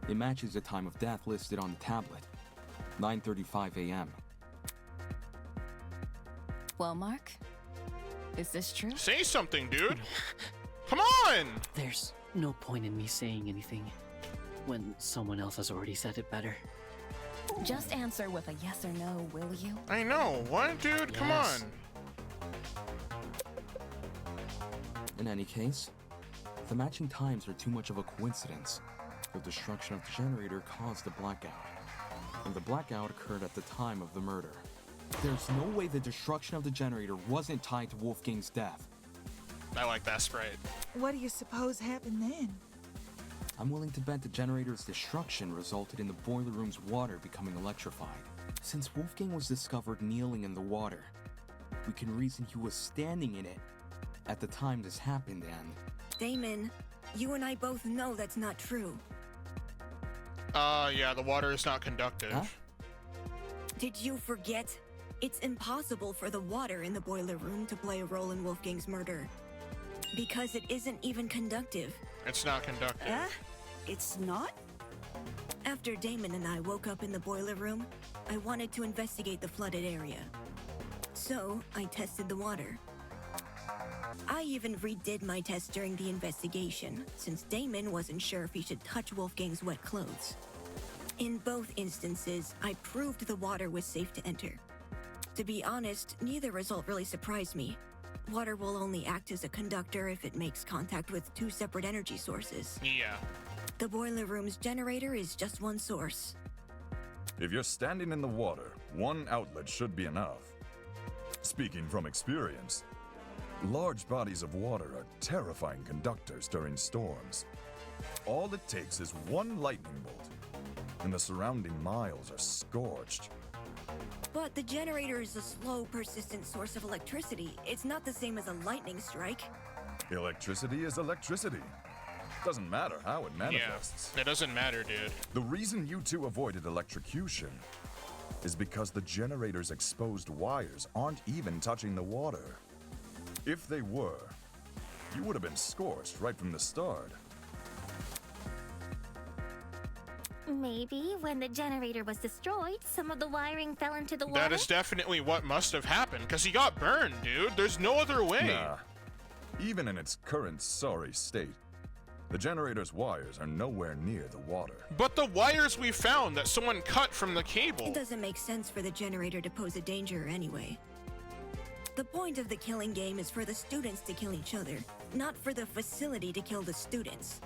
it matches the time of death listed on the tablet, 9:35 a.m. Well, Mark, is this true? Say something, dude. Come on! There's no point in me saying anything when someone else has already said it better. Just answer with a yes or no, will you? I know. What, dude? Yes. Come on. In any case, the matching times are too much of a coincidence. The destruction of the generator caused the blackout, and the blackout occurred at the time of the murder. There's no way the destruction of the generator wasn't tied to Wolfgang's death. I like that sprite. What do you suppose happened then? I'm willing to bet the generator's destruction resulted in the boiler room's water becoming electrified. Since Wolfgang was discovered kneeling in the water, we can reason he was standing in it at the time this happened, and... Damon, you and I both know that's not true. Yeah, the water is not conductive. Huh? Did you forget? It's impossible for the water in the boiler room to play a role in Wolfgang's murder. Because it isn't even conductive. It's not conductive. It's not? After Damon and I woke up in the boiler room, I wanted to investigate the flooded area. So, I tested the water. I even redid my test during the investigation, since Damon wasn't sure if he should touch Wolfgang's wet clothes. In both instances, I proved the water was safe to enter. To be honest, neither result really surprised me. Water will only act as a conductor if it makes contact with two separate energy sources. Yeah. The boiler room's generator is just one source. If you're standing in the water, one outlet should be enough. Speaking from experience, large bodies of water are terrifying conductors during storms. All it takes is one lightning bolt, and the surrounding miles are scorched. But the generator is a slow, persistent source of electricity. It's not the same as a lightning strike. Electricity is electricity. Doesn't matter how it manifests. Yeah, it doesn't matter, dude. The reason you two avoided electrocution is because the generator's exposed wires aren't even touching the water. If they were, you would have been scorched right from the start. Maybe when the generator was destroyed, some of the wiring fell into the water? That is definitely what must have happened, because he got burned, dude. There's no other way. Nah. Even in its current sorry state, the generator's wires are nowhere near the water. But the wires we found that someone cut from the cable. It doesn't make sense for the generator to pose a danger anyway. The point of the killing game is for the students to kill each other, not for the facility to kill the students.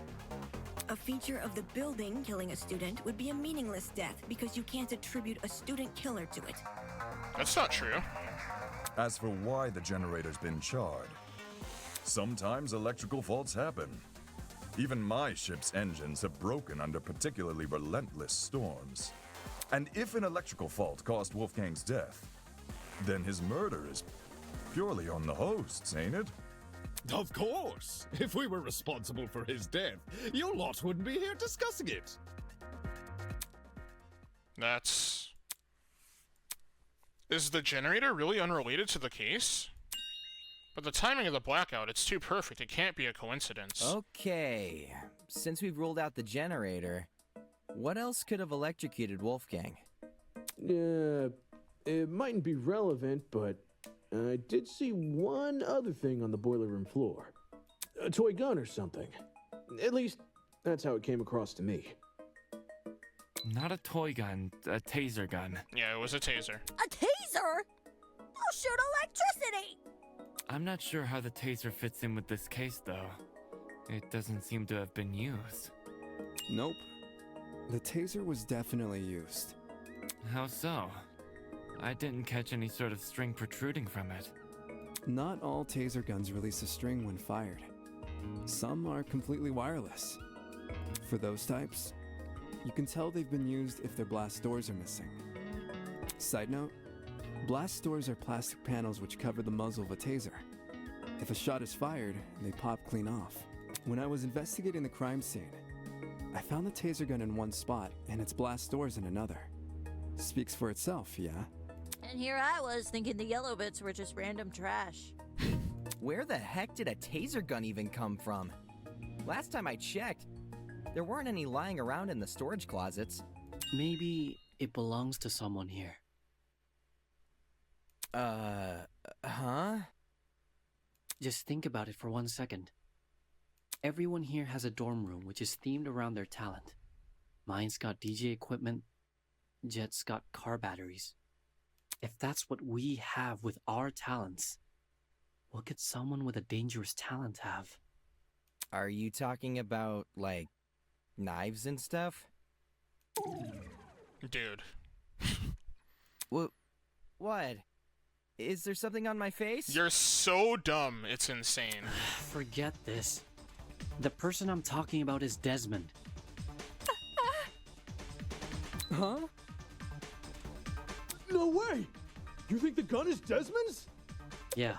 A feature of the building killing a student would be a meaningless death because you can't attribute a student killer to it. That's not true. As for why the generator's been charred, sometimes electrical faults happen. Even my ship's engines have broken under particularly relentless storms. And if an electrical fault caused Wolfgang's death, then his murder is purely on the hosts, ain't it? Of course! If we were responsible for his death, you lot wouldn't be here discussing it. That's... Is the generator really unrelated to the case? But the timing of the blackout, it's too perfect. It can't be a coincidence. Okay, since we've ruled out the generator, what else could have electrocuted Wolfgang? It mightn't be relevant, but I did see one other thing on the boiler room floor. A toy gun or something. At least, that's how it came across to me. Not a toy gun, a taser gun. Yeah, it was a taser. A taser? I'll shoot electricity! I'm not sure how the taser fits in with this case, though. It doesn't seem to have been used. Nope. The taser was definitely used. How so? I didn't catch any sort of string protruding from it. Not all taser guns release a string when fired. Some are completely wireless. For those types, you can tell they've been used if their blast doors are missing. Side note, blast doors are plastic panels which cover the muzzle of a taser. If a shot is fired, they pop clean off. When I was investigating the crime scene, I found the taser gun in one spot and its blast doors in another. Speaks for itself, yeah? And here I was thinking the yellow bits were just random trash. Where the heck did a taser gun even come from? Last time I checked, there weren't any lying around in the storage closets. Maybe it belongs to someone here. Huh? Just think about it for 1 second. Everyone here has a dorm room which is themed around their talent. Mine's got DJ equipment, Jet's got car batteries. If that's what we have with our talents, what could someone with a dangerous talent have? Are you talking about, like, knives and stuff? Dude. What? Is there something on my face? You're so dumb, it's insane. Forget this. The person I'm talking about is Desmond. Huh? No way! You think the gun is Desmond's? Yeah.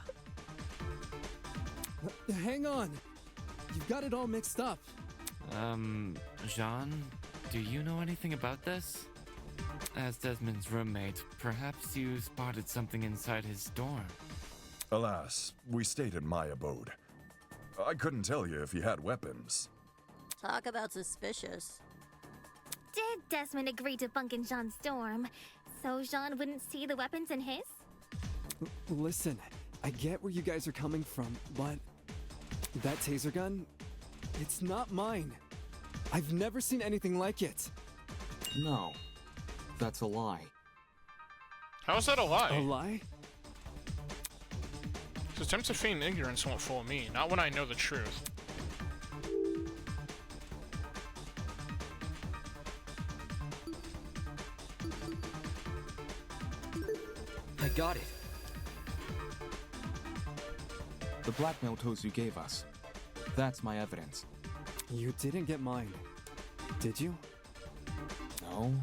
Hang on. You've got it all mixed up. Jean, do you know anything about this? As Desmond's roommate, perhaps you spotted something inside his dorm. Alas, we stayed in my abode. I couldn't tell you if he had weapons. Talk about suspicious. Did Desmond agree to bunk in Jean's dorm so Jean wouldn't see the weapons in his? Listen, I get where you guys are coming from, but that taser gun, it's not mine. I've never seen anything like it. No, that's a lie. How is that a lie? A lie? His attempts to feign ignorance won't fool me, not when I know the truth. I got it. The blackmail tools you gave us. That's my evidence. You didn't get mine, did you? No.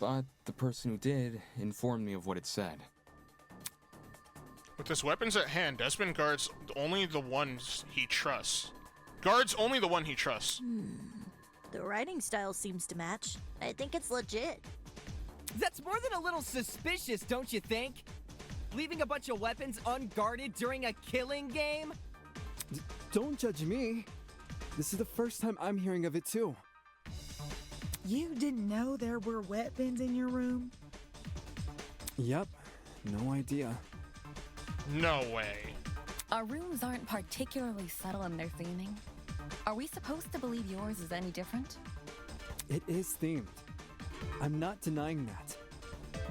But the person who did informed me of what it said. With his weapons at hand, Desmond guards only the ones he trusts. Guards only the one he trusts. The writing style seems to match. I think it's legit. That's more than a little suspicious, don't you think? Leaving a bunch of weapons unguarded during a killing game? Don't judge me. This is the first time I'm hearing of it too. You didn't know there were weapons in your room? Yep, no idea. No way. Our rooms aren't particularly subtle in their theming. Are we supposed to believe yours is any different? It is themed. I'm not denying that.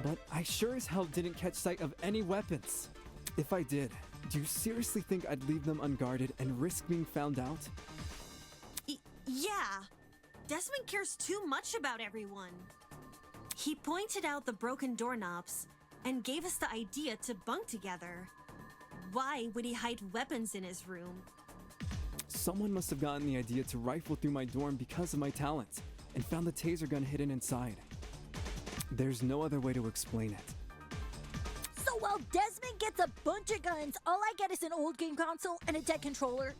But I sure as hell didn't catch sight of any weapons. If I did, do you seriously think I'd leave them unguarded and risk being found out? Yeah. Desmond cares too much about everyone. He pointed out the broken doorknobs and gave us the idea to bunk together. Why would he hide weapons in his room? Someone must have gotten the idea to rifle through my dorm because of my talent, and found the taser gun hidden inside. There's no other way to explain it. So while Desmond gets a bunch of guns, all I get is an old game console and a dead controller.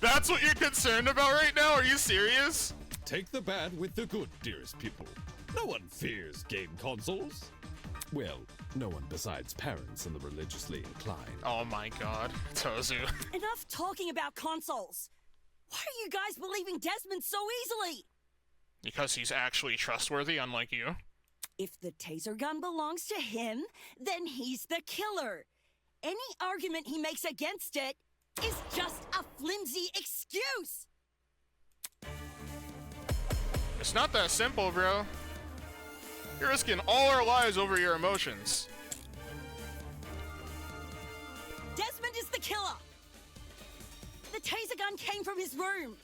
That's what you're concerned about right now? Are you serious? Take the bad with the good, dearest people. No one fears game consoles. Well, no one besides parents and the religiously inclined. Oh my god, Tozu. Enough talking about consoles. Why are you guys believing Desmond so easily? Because he's actually trustworthy, unlike you. If the taser gun belongs to him, then he's the killer. Any argument he makes against it is just a flimsy excuse. It's not that simple, bro. You're risking all our lives over your emotions. Desmond is the killer. The taser gun came from his room.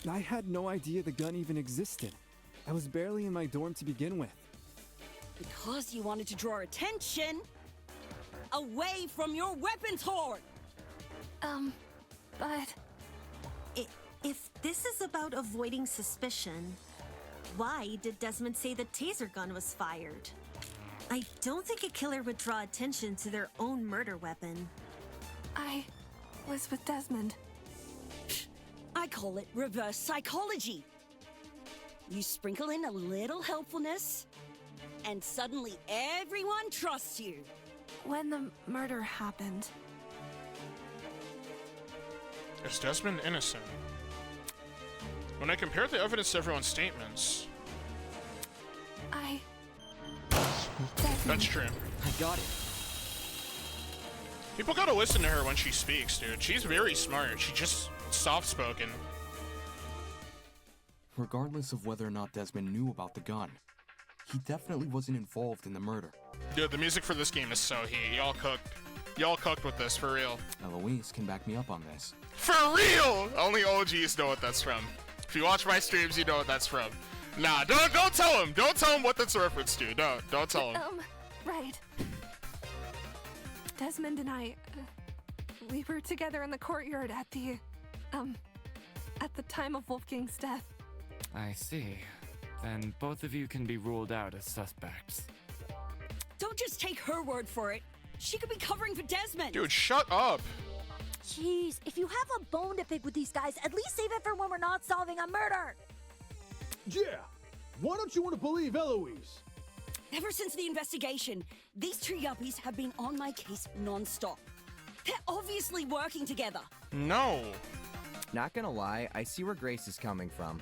I had no idea the gun even existed. I was barely in my dorm to begin with. Because you wanted to draw attention away from your weapons hoard. But if this is about avoiding suspicion, why did Desmond say the taser gun was fired? I don't think a killer would draw attention to their own murder weapon. I was with Desmond. I call it reverse psychology. You sprinkle in a little helpfulness, and suddenly everyone trusts you. When the murder happened, Is Desmond innocent? When I compare the evidence to everyone's statements... That's true. I got it. People gotta listen to her when she speaks, dude. She's very smart. She's just soft-spoken. Regardless of whether or not Desmond knew about the gun, he definitely wasn't involved in the murder. Dude, the music for this game is so heat. Y'all cooked. Y'all cooked with this, for real. Eloise can back me up on this. For real! Only OGs know what that's from. If you watch my streams, you know what that's from. Nah, don't tell him. Don't tell him what that's a reference to. No, don't tell him. Right. Desmond and I, we were together in the courtyard at the time of Wolfgang's death. I see. Then both of you can be ruled out as suspects. Don't just take her word for it. She could be covering for Desmond. Dude, shut up. Jeez, if you have a bone to pick with these guys, at least save it for when we're not solving a murder. Yeah! Why don't you want to believe Eloise? Ever since the investigation, these two yuppies have been on my case non-stop. They're obviously working together. No. Not gonna lie, I see where Grace is coming from.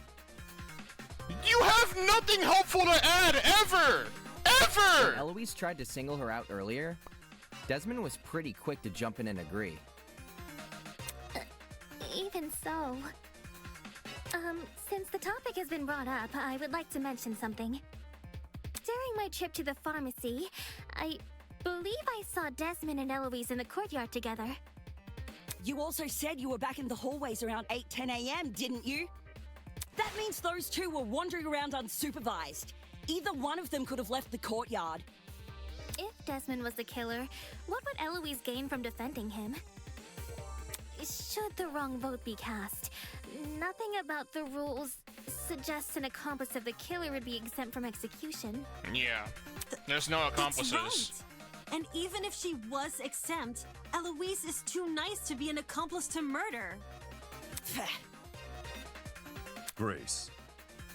You have nothing helpful to add, ever! Ever! When Eloise tried to single her out earlier, Desmond was pretty quick to jump in and agree. Even so, since the topic has been brought up, I would like to mention something. During my trip to the pharmacy, I believe I saw Desmond and Eloise in the courtyard together. You also said you were back in the hallways around 8-10 a.m., didn't you? That means those two were wandering around unsupervised. Either one of them could have left the courtyard. If Desmond was the killer, what would Eloise gain from defending him? Should the wrong vote be cast, nothing about the rules suggests an accomplice of the killer would be exempt from execution. Yeah. There's no accomplices. That's right. And even if she was exempt, Eloise is too nice to be an accomplice to murder. Grace,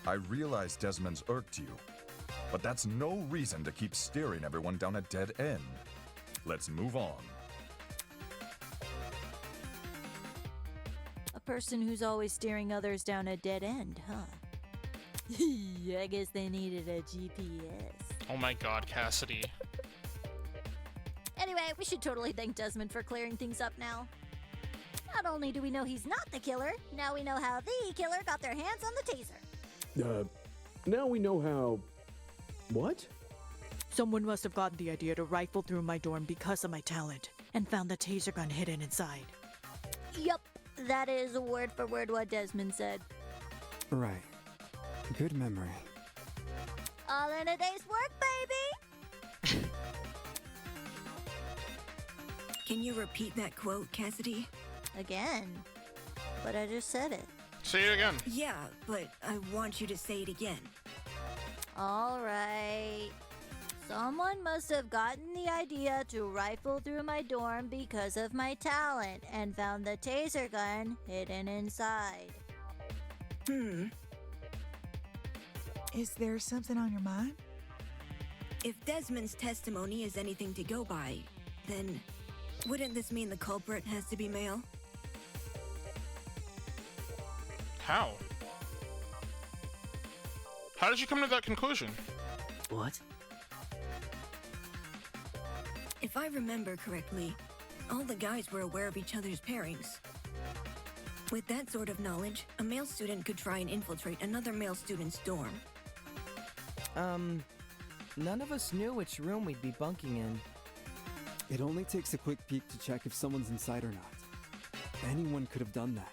I realize Desmond's irked you, but that's no reason to keep steering everyone down a dead end. Let's move on. A person who's always steering others down a dead end, huh? I guess they needed a GPS. Oh my god, Cassidy. Anyway, we should totally thank Desmond for clearing things up now. Not only do we know he's not the killer, now we know how the killer got their hands on the taser. Now we know how... What? Someone must have gotten the idea to rifle through my dorm because of my talent, and found the taser gun hidden inside. Yup, that is word for word what Desmond said. Right. Good memory. All in a day's work, baby! Can you repeat that quote, Cassidy? Again. But I just said it. Say it again. Yeah, but I want you to say it again. Alright. Someone must have gotten the idea to rifle through my dorm because of my talent and found the taser gun hidden inside. Is there something on your mind? If Desmond's testimony is anything to go by, then wouldn't this mean the culprit has to be male? How? How did you come to that conclusion? What? If I remember correctly, all the guys were aware of each other's pairings. With that sort of knowledge, a male student could try and infiltrate another male student's dorm. None of us knew which room we'd be bunking in. It only takes a quick peek to check if someone's inside or not. Anyone could have done that.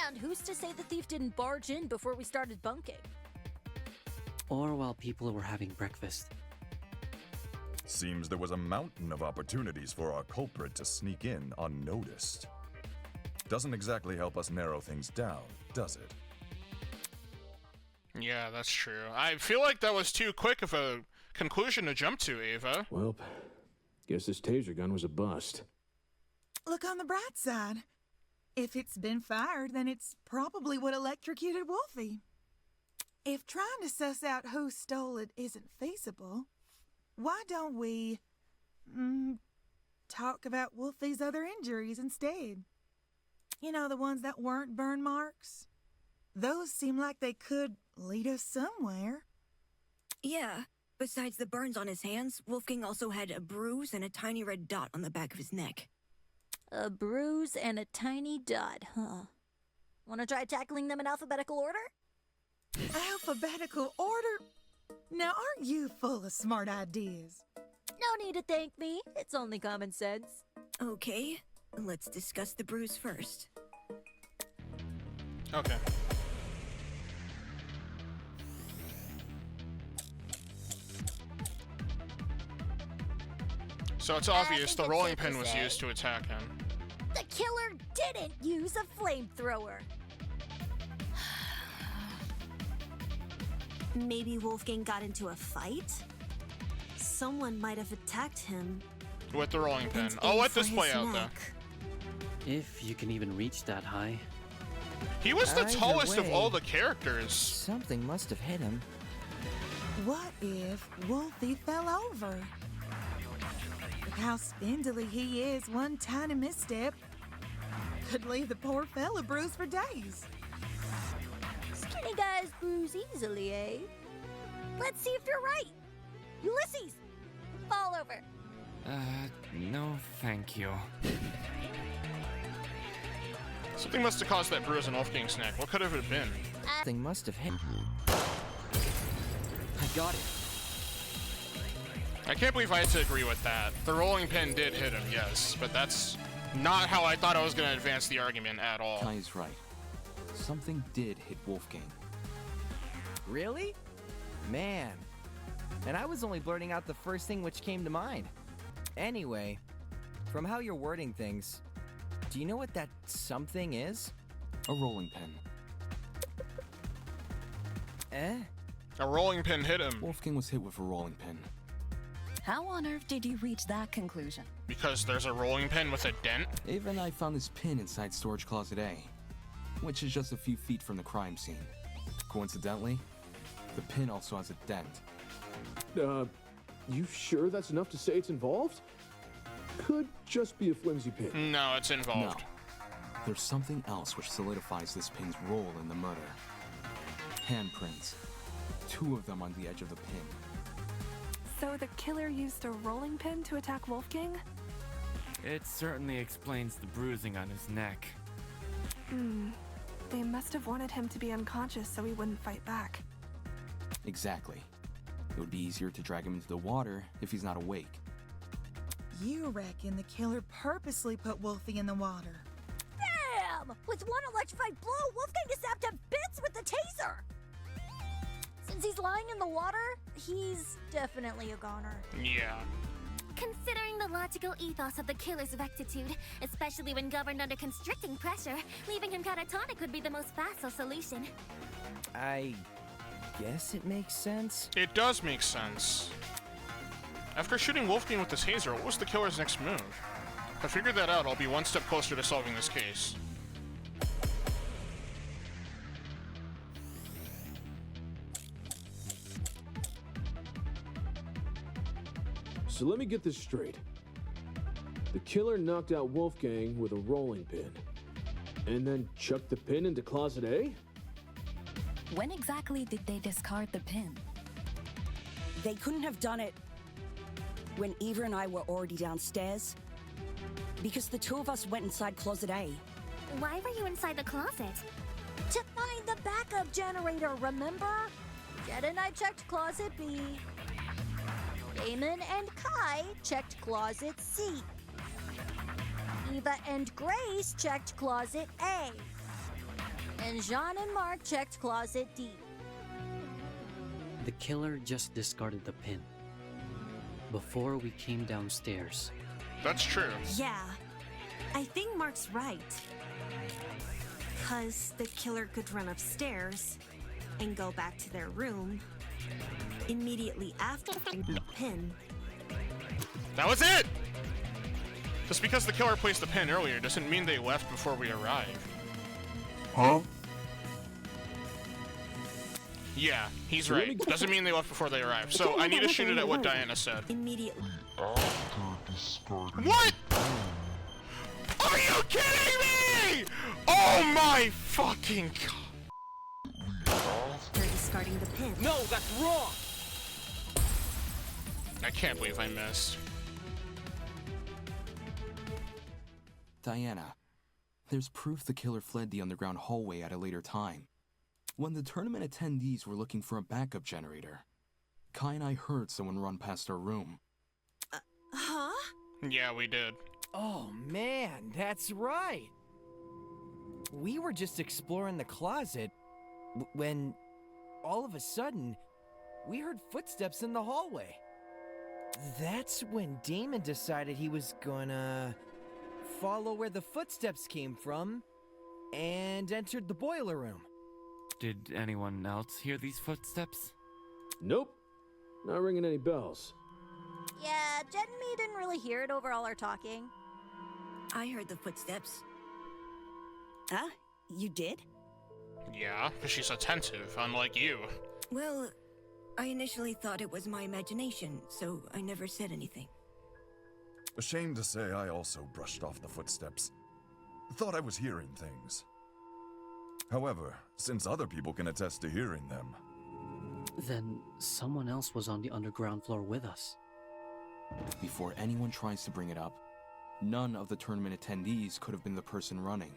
And who's to say the thief didn't barge in before we started bunking? Or while people were having breakfast. Seems there was a mountain of opportunities for our culprit to sneak in unnoticed. Doesn't exactly help us narrow things down, does it? Yeah, that's true. I feel like that was too quick of a conclusion to jump to, Ava. Well, guess this taser gun was a bust. Look on the bright side. If it's been fired, then it's probably what electrocuted Wolfie. If trying to suss out who stole it isn't feasible, why don't we talk about Wolfie's other injuries instead? You know, the ones that weren't burn marks? Those seem like they could lead us somewhere. Yeah. Besides the burns on his hands, Wolfgang also had a bruise and a tiny red dot on the back of his neck. A bruise and a tiny dot, huh? Want to try tackling them in alphabetical order? Alphabetical order? Now, aren't you full of smart ideas? No need to thank me. It's only common sense. Okay, let's discuss the bruise first. Okay. So it's obvious think the it's rolling safe to pin was say used to attack him. The killer didn't use a flamethrower. Maybe Wolfgang got into a fight? Someone might have attacked him. With the rolling pin. And I'll let aimed for this play his out, though. neck. If you can even reach that high. He was the Either tallest of way, all the characters. Something must have hit him. What if Wolfie fell over? With how spindly he is, one tiny misstep could leave the poor fella bruised for days. Skinny guys bruise easily, eh? Let's see if you're right. Ulysses, fall over. No, thank you. Something must have caused that bruise on Wolfgang's neck. What could have it been? Something must have hit. I got it. I can't believe I had to agree with that. The rolling pin did hit him, yes, but that's not how I thought I was going to advance the argument at all. Kai's right. Something did hit Wolfgang. Really? Man. And I was only blurting out the first thing which came to mind. Anyway, from how you're wording things, do you know what that something is? A rolling pin. Eh? A rolling pin hit him. Wolfgang was hit with a rolling pin. How on earth did you reach that conclusion? Because there's a rolling pin with a dent? Ava and I found this pin inside storage closet A, which is just a few feet from the crime scene. Coincidentally, the pin also has a dent. You sure that's enough to say it's involved? Could just be a flimsy pin. No, it's No. involved. There's something else which solidifies this pin's role in the murder. Handprints. 2 of them on the edge of the pin. So the killer used a rolling pin to attack Wolfgang? It certainly explains the bruising on his neck. They must have wanted him to be unconscious so he wouldn't fight back. Exactly. It would be easier to drag him into the water if he's not awake. You reckon the killer purposely put Wolfie in the water? Damn! With one electrified blow, Wolfgang is zapped to bits with the taser! Since he's lying in the water, he's definitely a goner. Yeah. Considering the logical ethos of the killer's rectitude, especially when governed under constricting pressure, leaving him catatonic would be the most facile solution. I guess it makes sense. It does make sense. After shooting Wolfgang with the taser, what was the killer's next move? If I figure that out, I'll be one step closer to solving this case. So let me get this straight. The killer knocked out Wolfgang with a rolling pin, and then chucked the pin into Closet A? When exactly did they discard the pin? They couldn't have done it when Eva and I were already downstairs. Because the 2 of us went inside Closet A. Why were you inside the closet? To find the backup generator, remember? Jed and I checked Closet B. Damon and Kai checked Closet C. Eva and Grace checked Closet A. And Jean and Mark checked Closet D. The killer just discarded the pin before we came downstairs. That's true. Yeah, I think Mark's right. Because the killer could run upstairs and go back to their room immediately after the pin. That was it! Just because the killer placed the pin earlier doesn't mean they left before we arrived. Huh? Yeah, he's right. Doesn't mean they left before they arrived. So I need to shoot it at what Diana said. Immediately. What? Are you kidding me? Oh my fucking god. They're discarding the pin. No, that's wrong! I can't believe I missed. Diana, there's proof the killer fled the underground hallway at a later time. When the tournament attendees were looking for a backup generator, Kai and I heard someone run past our room. Huh? Yeah, we did. Oh man, that's right. We were just exploring the closet when all of a sudden we heard footsteps in the hallway. That's when Damon decided he was gonna follow where the footsteps came from and entered the boiler room. Did anyone else hear these footsteps? Nope. Not ringing any bells. Yeah, Jen and me didn't really hear it over all our talking. I heard the footsteps. Huh? You did? Yeah, because she's attentive, unlike you. Well, I initially thought it was my imagination, so I never said anything. Ashamed to say, I also brushed off the footsteps. Thought I was hearing things. However, since other people can attest to hearing them... Then someone else was on the underground floor with us. Before anyone tries to bring it up, none of the tournament attendees could have been the person running.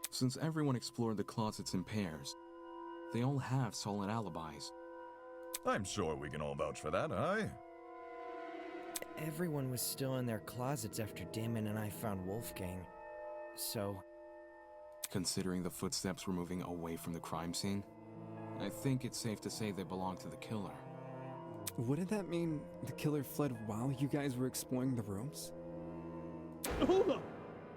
Since everyone explored the closets in pairs, they all have solid alibis. I'm sure we can all vouch for that, aye? Everyone was still in their closets after Damon and I found Wolfgang, so... Considering the footsteps were moving away from the crime scene, I think it's safe to say they belong to the killer. Wouldn't that mean the killer fled while you guys were exploring the rooms? Hold up!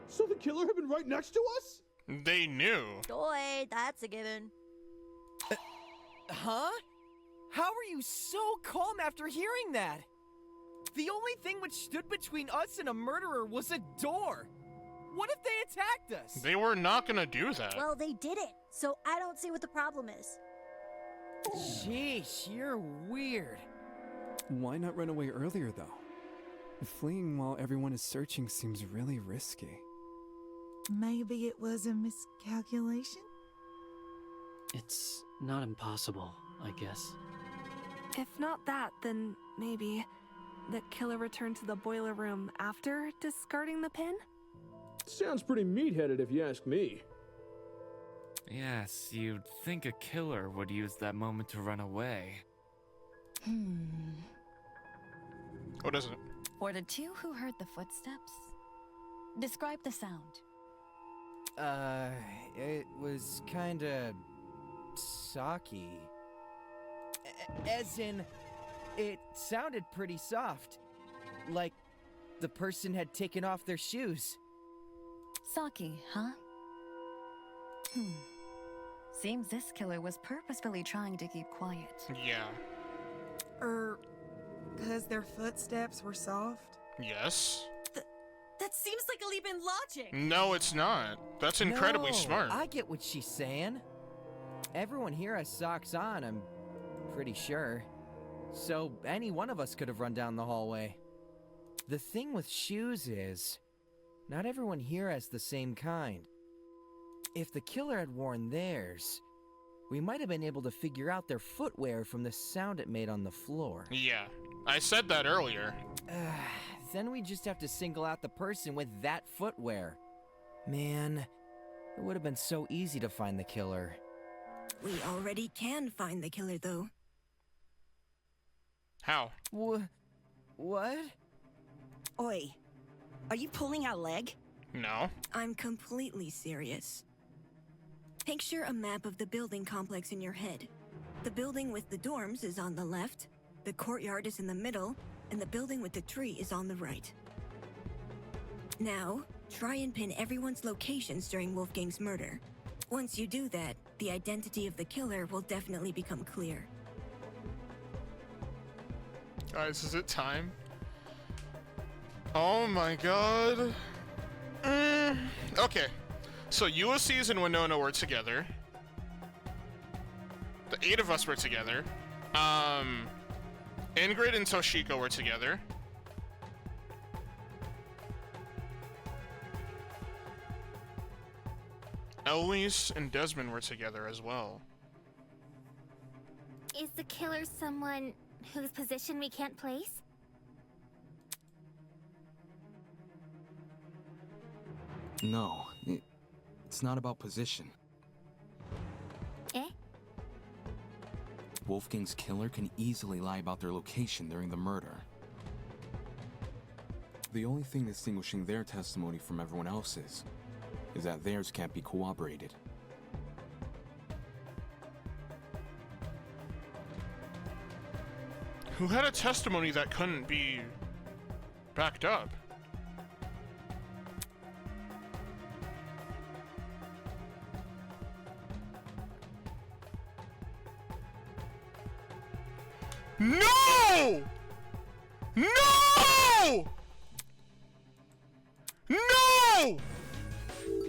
So the killer had been right next to us? They knew. Joy, that's a given. Huh? How are you so calm after hearing that? The only thing which stood between us and a murderer was a door. What if they attacked us? They were not gonna do that. Well, they did it, so I don't see what the problem is. Sheesh, you're weird. Why not run away earlier, though? Fleeing while everyone is searching seems really risky. Maybe it was a miscalculation? It's not impossible, I guess. If not that, then maybe the killer returned to the boiler room after discarding the pin? Sounds pretty meat-headed if you ask me. Yes, you'd think a killer would use that moment to run away. What is it? For the two who heard the footsteps, describe the sound. It was kinda... socky. As in, it sounded pretty soft. Like the person had taken off their shoes. Saki, huh? Seems this killer was purposefully trying to keep quiet. Yeah. Because their footsteps were soft? Yes. That seems like a leap in logic. No, it's not. That's incredibly No, smart. I get what she's saying. Everyone here has socks on, I'm pretty sure. So any one of us could have run down the hallway. The thing with shoes is, not everyone here has the same kind. If the killer had worn theirs, we might have been able to figure out their footwear from the sound it made on the floor. Yeah, I said that earlier. Then we just have to single out the person with that footwear. Man, it would have been so easy to find the killer. We already can find the killer, though. How? What? Oi, are you pulling out leg? No. I'm completely serious. Picture a map of the building complex in your head. The building with the dorms is on the left, the courtyard is in the middle, and the building with the tree is on the right. Now, try and pin everyone's locations during Wolfgang's murder. Once you do that, the identity of the killer will definitely become clear. Guys, is it time? Oh my god. Okay. So Ulysses and Winona were together. The 8 of us were together. Ingrid and Toshiko were together. Eloise and Desmond were together as well. Is the killer someone whose position we can't place? No, it's not about position. Eh? Wolfgang's killer can easily lie about their location during the murder. The only thing distinguishing their testimony from everyone else's is that theirs can't be corroborated. Who had a testimony that couldn't be backed up? No! No! No! No!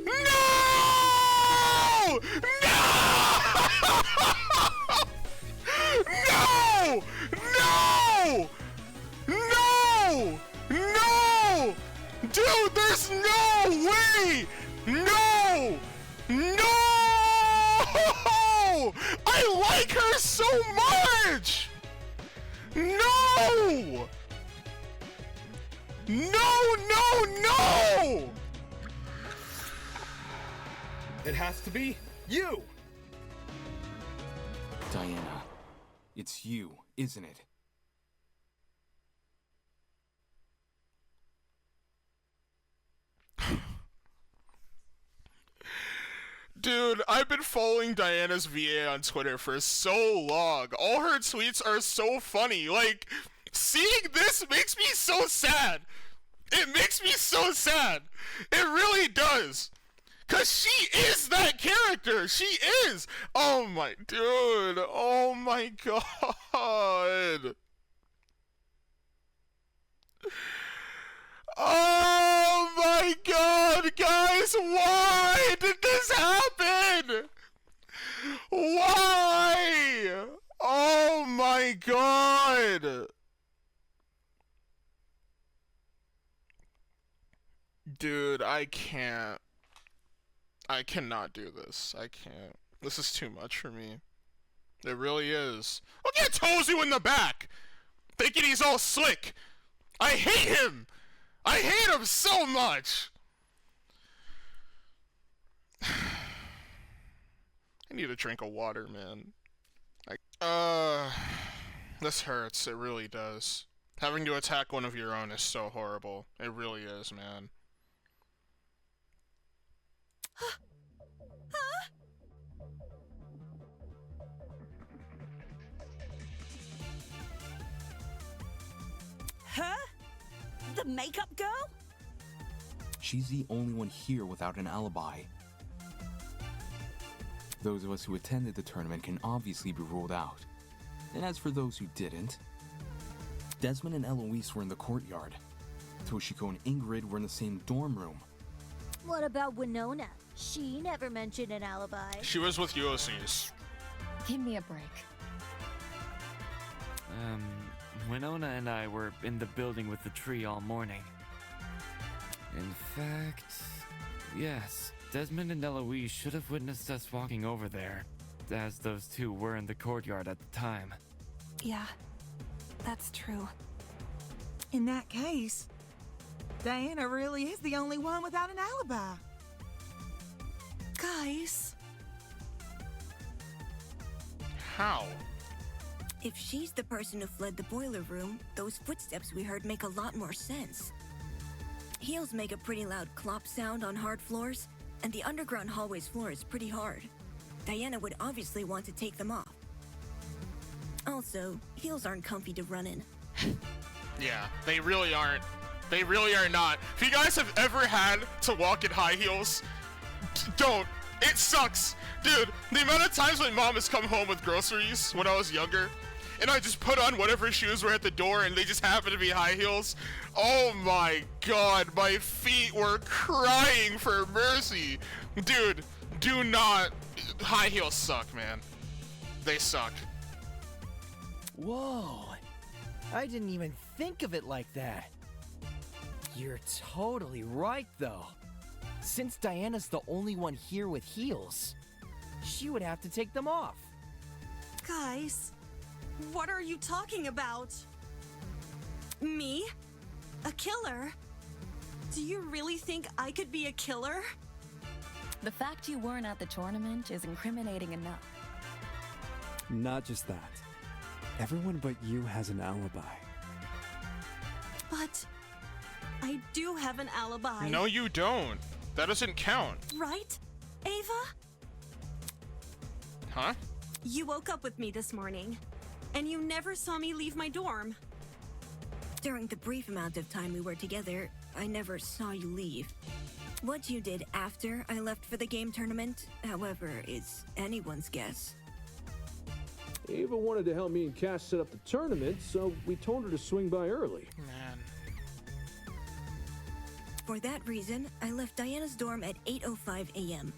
No! No! No! No! No! Dude, there's no way! No! No! I like her so much! No! No, no, no! It has to be you! Diana, it's you, isn't it? Dude, I've been following Diana's VA on Twitter for so long. All her tweets are so funny. Like, seeing this makes me so sad. It makes me so sad. It really does. Cause she is that character. She is. Oh my dude. Oh my god. Oh my god, guys, why did this happen? Why? Oh my god. Dude, I can't. I cannot do this. I can't. This is too much for me. It really is. Look at Tozu in the back! Thinking he's all slick! I hate him! I hate him so much! I need a drink of water, man. This hurts. It really does. Having to attack one of your own is so horrible. It really is, man. Her? The makeup girl? She's the only one here without an alibi. Those of us who attended the tournament can obviously be ruled out. And as for those who didn't, Desmond and Eloise were in the courtyard. Toshiko and Ingrid were in the same dorm room. What about Winona? She never mentioned an alibi. She was with Ulysses. Give me a break. Winona and I were in the building with the tree all morning. In fact, yes, Desmond and Eloise should have witnessed us walking over there, as those two were in the courtyard at the time. Yeah, that's true. In that case, Diana really is the only one without an alibi. Guys. How? If she's the person who fled the boiler room, those footsteps we heard make a lot more sense. Heels make a pretty loud clop sound on hard floors, and the underground hallway's floor is pretty hard. Diana would obviously want to take them off. Also, heels aren't comfy to run in. Yeah, they really aren't. They really are not. If you guys have ever had to walk in high heels, don't. It sucks. Dude, the amount of times my mom has come home with groceries when I was younger, and I just put on whatever shoes were at the door and they just happen to be high heels. Oh my god, my feet were crying for mercy. Dude, do not. High heels suck, man. They suck. Whoa. I didn't even think of it like that. You're totally right, though. Since Diana's the only one here with heels, she would have to take them off. Guys, what are you talking about? Me? A killer? Do you really think I could be a killer? The fact you weren't at the tournament is incriminating enough. Not just that. Everyone but you has an alibi. But I do have an alibi. No, you don't. That doesn't count. Right, Ava? Huh? You woke up with me this morning, And you never saw me leave my dorm. During the brief amount of time we were together, I never saw you leave. What you did after I left for the game tournament, however, is anyone's guess. Ava wanted to help me and Cass set up the tournament, so we told her to swing by early. Man. For that reason, I left Diana's dorm at 8:05 a.m.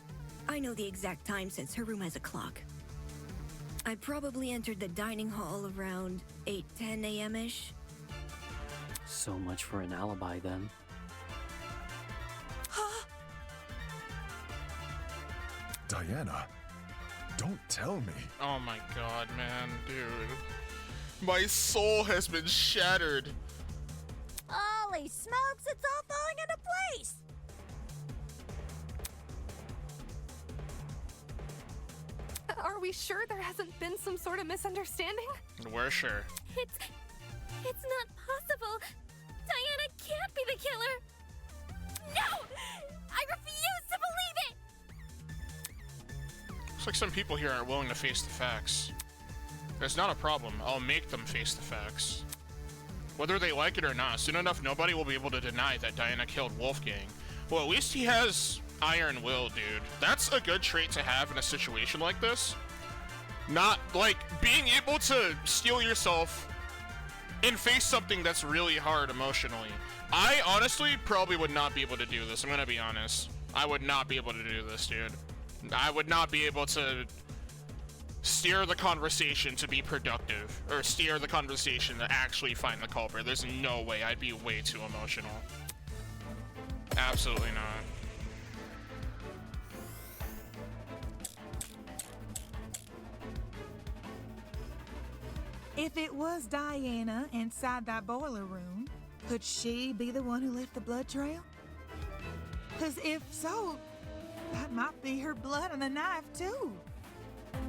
I know the exact time since her room has a clock. I probably entered the dining hall around 8:10 a.m.-ish. So much for an alibi then. Diana, don't tell me. Oh my god, man, dude. My soul has been shattered. Holy smokes, it's all falling into place! Are we sure there hasn't been some sort of misunderstanding? We're sure. It's not possible. Diana can't be the killer. No! I refuse to believe it! Looks like some people here aren't willing to face the facts. That's not a problem. I'll make them face the facts. Whether they like it or not, soon enough nobody will be able to deny that Diana killed Wolfgang. Well, at least he has iron will, dude. That's a good trait to have in a situation like this. Not, like, being able to steel yourself and face something that's really hard emotionally. I honestly probably would not be able to do this. I'm gonna be honest. I would not be able to do this, dude. I would not be able to steer the conversation to be productive, or steer the conversation to actually find the culprit. There's no way. I'd be way too emotional. Absolutely not. If it was Diana inside that boiler room, could she be the one who left the blood trail? Because if so, that might be her blood on the knife, too.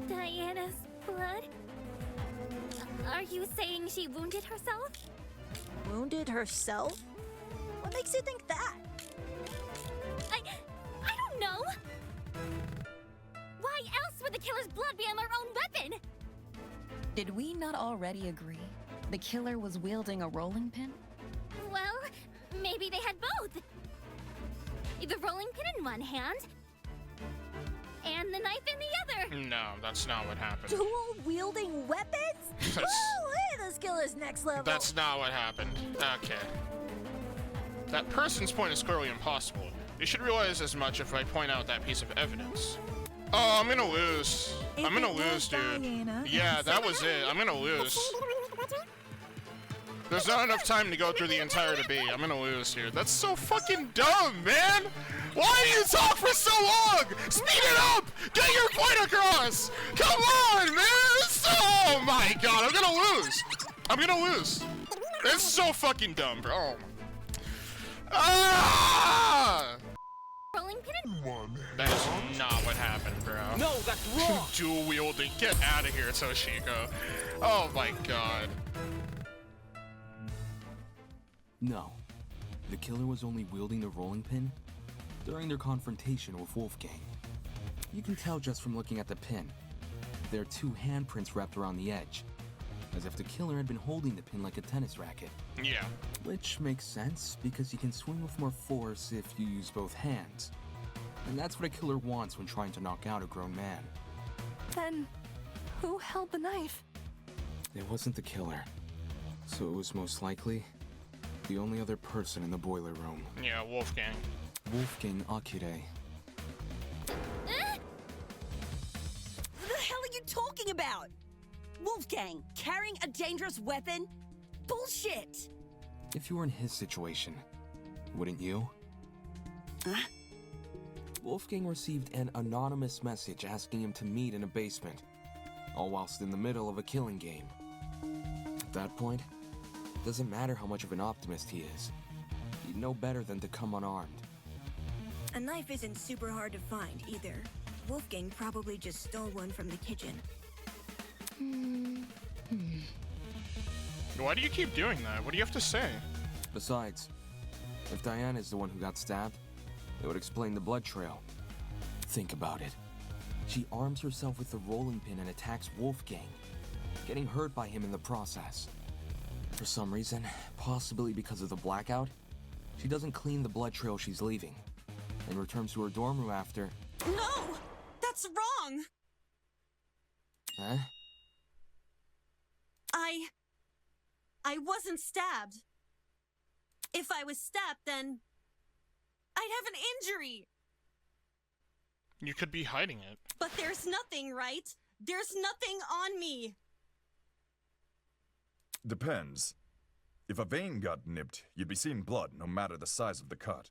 Diana's blood? Are you saying she wounded herself? Wounded herself? What makes you think that? I don't know! Why else would the killer's blood be on their own weapon? Did we not already agree the killer was wielding a rolling pin? Well, maybe they had both. The rolling pin in one hand, and the knife in the other. No, that's not what happened. Dual-wielding weapons? Woo, this killer's next level. That's not what happened. Okay. That person's point is clearly impossible. You should realize as much if I point out that piece of evidence. Oh, I'm gonna lose. I'm gonna lose, dude. Yeah, that was it. I'm gonna lose. There's not enough time to go through the entire debate. I'm gonna lose, dude. That's so fucking dumb, man! Why do you talk for so long? Speed it up! Get your point across! Come on, man! Oh my god, I'm gonna lose! I'm gonna lose. It's so fucking dumb, bro. Oh. Ah! Rolling pin in That is not what happened, bro. No, that's wrong! Dual wielding. Get out of here, Toshiko. Oh my god. No. The killer was only wielding the rolling pin during their confrontation with Wolfgang. You can tell just from looking at the pin. There are two handprints wrapped around the edge, as if the killer had been holding the pin like a tennis racket. Yeah. Which makes sense, because you can swing with more force if you use both hands. And that's what a killer wants when trying to knock out a grown man. Then, who held the knife? It wasn't the killer, so it was most likely the only other person in the boiler room. Yeah, Wolfgang. Wolfgang Akire. What the hell are you talking about? Wolfgang, carrying a dangerous weapon? Bullshit! If you were in his situation, wouldn't you? Wolfgang received an anonymous message asking him to meet in a basement, all whilst in the middle of a killing game. At that point, it doesn't matter how much of an optimist he is. He'd know better than to come unarmed. A knife isn't super hard to find, either. Wolfgang probably just stole one from the kitchen. Why do you keep doing that? What do you have to say? Besides, if Diana is the one who got stabbed, it would explain the blood trail. Think about it. She arms herself with the rolling pin and attacks Wolfgang. getting hurt by him in the process. For some reason, possibly because of the blackout, she doesn't clean the blood trail she's leaving, and returns to her dorm room after. No! That's wrong! Huh? I wasn't stabbed. If I was stabbed, then I'd have an injury. You could be hiding it. But there's nothing, right? There's nothing on me. Depends. If a vein got nipped, you'd be seeing blood no matter the size of the cut.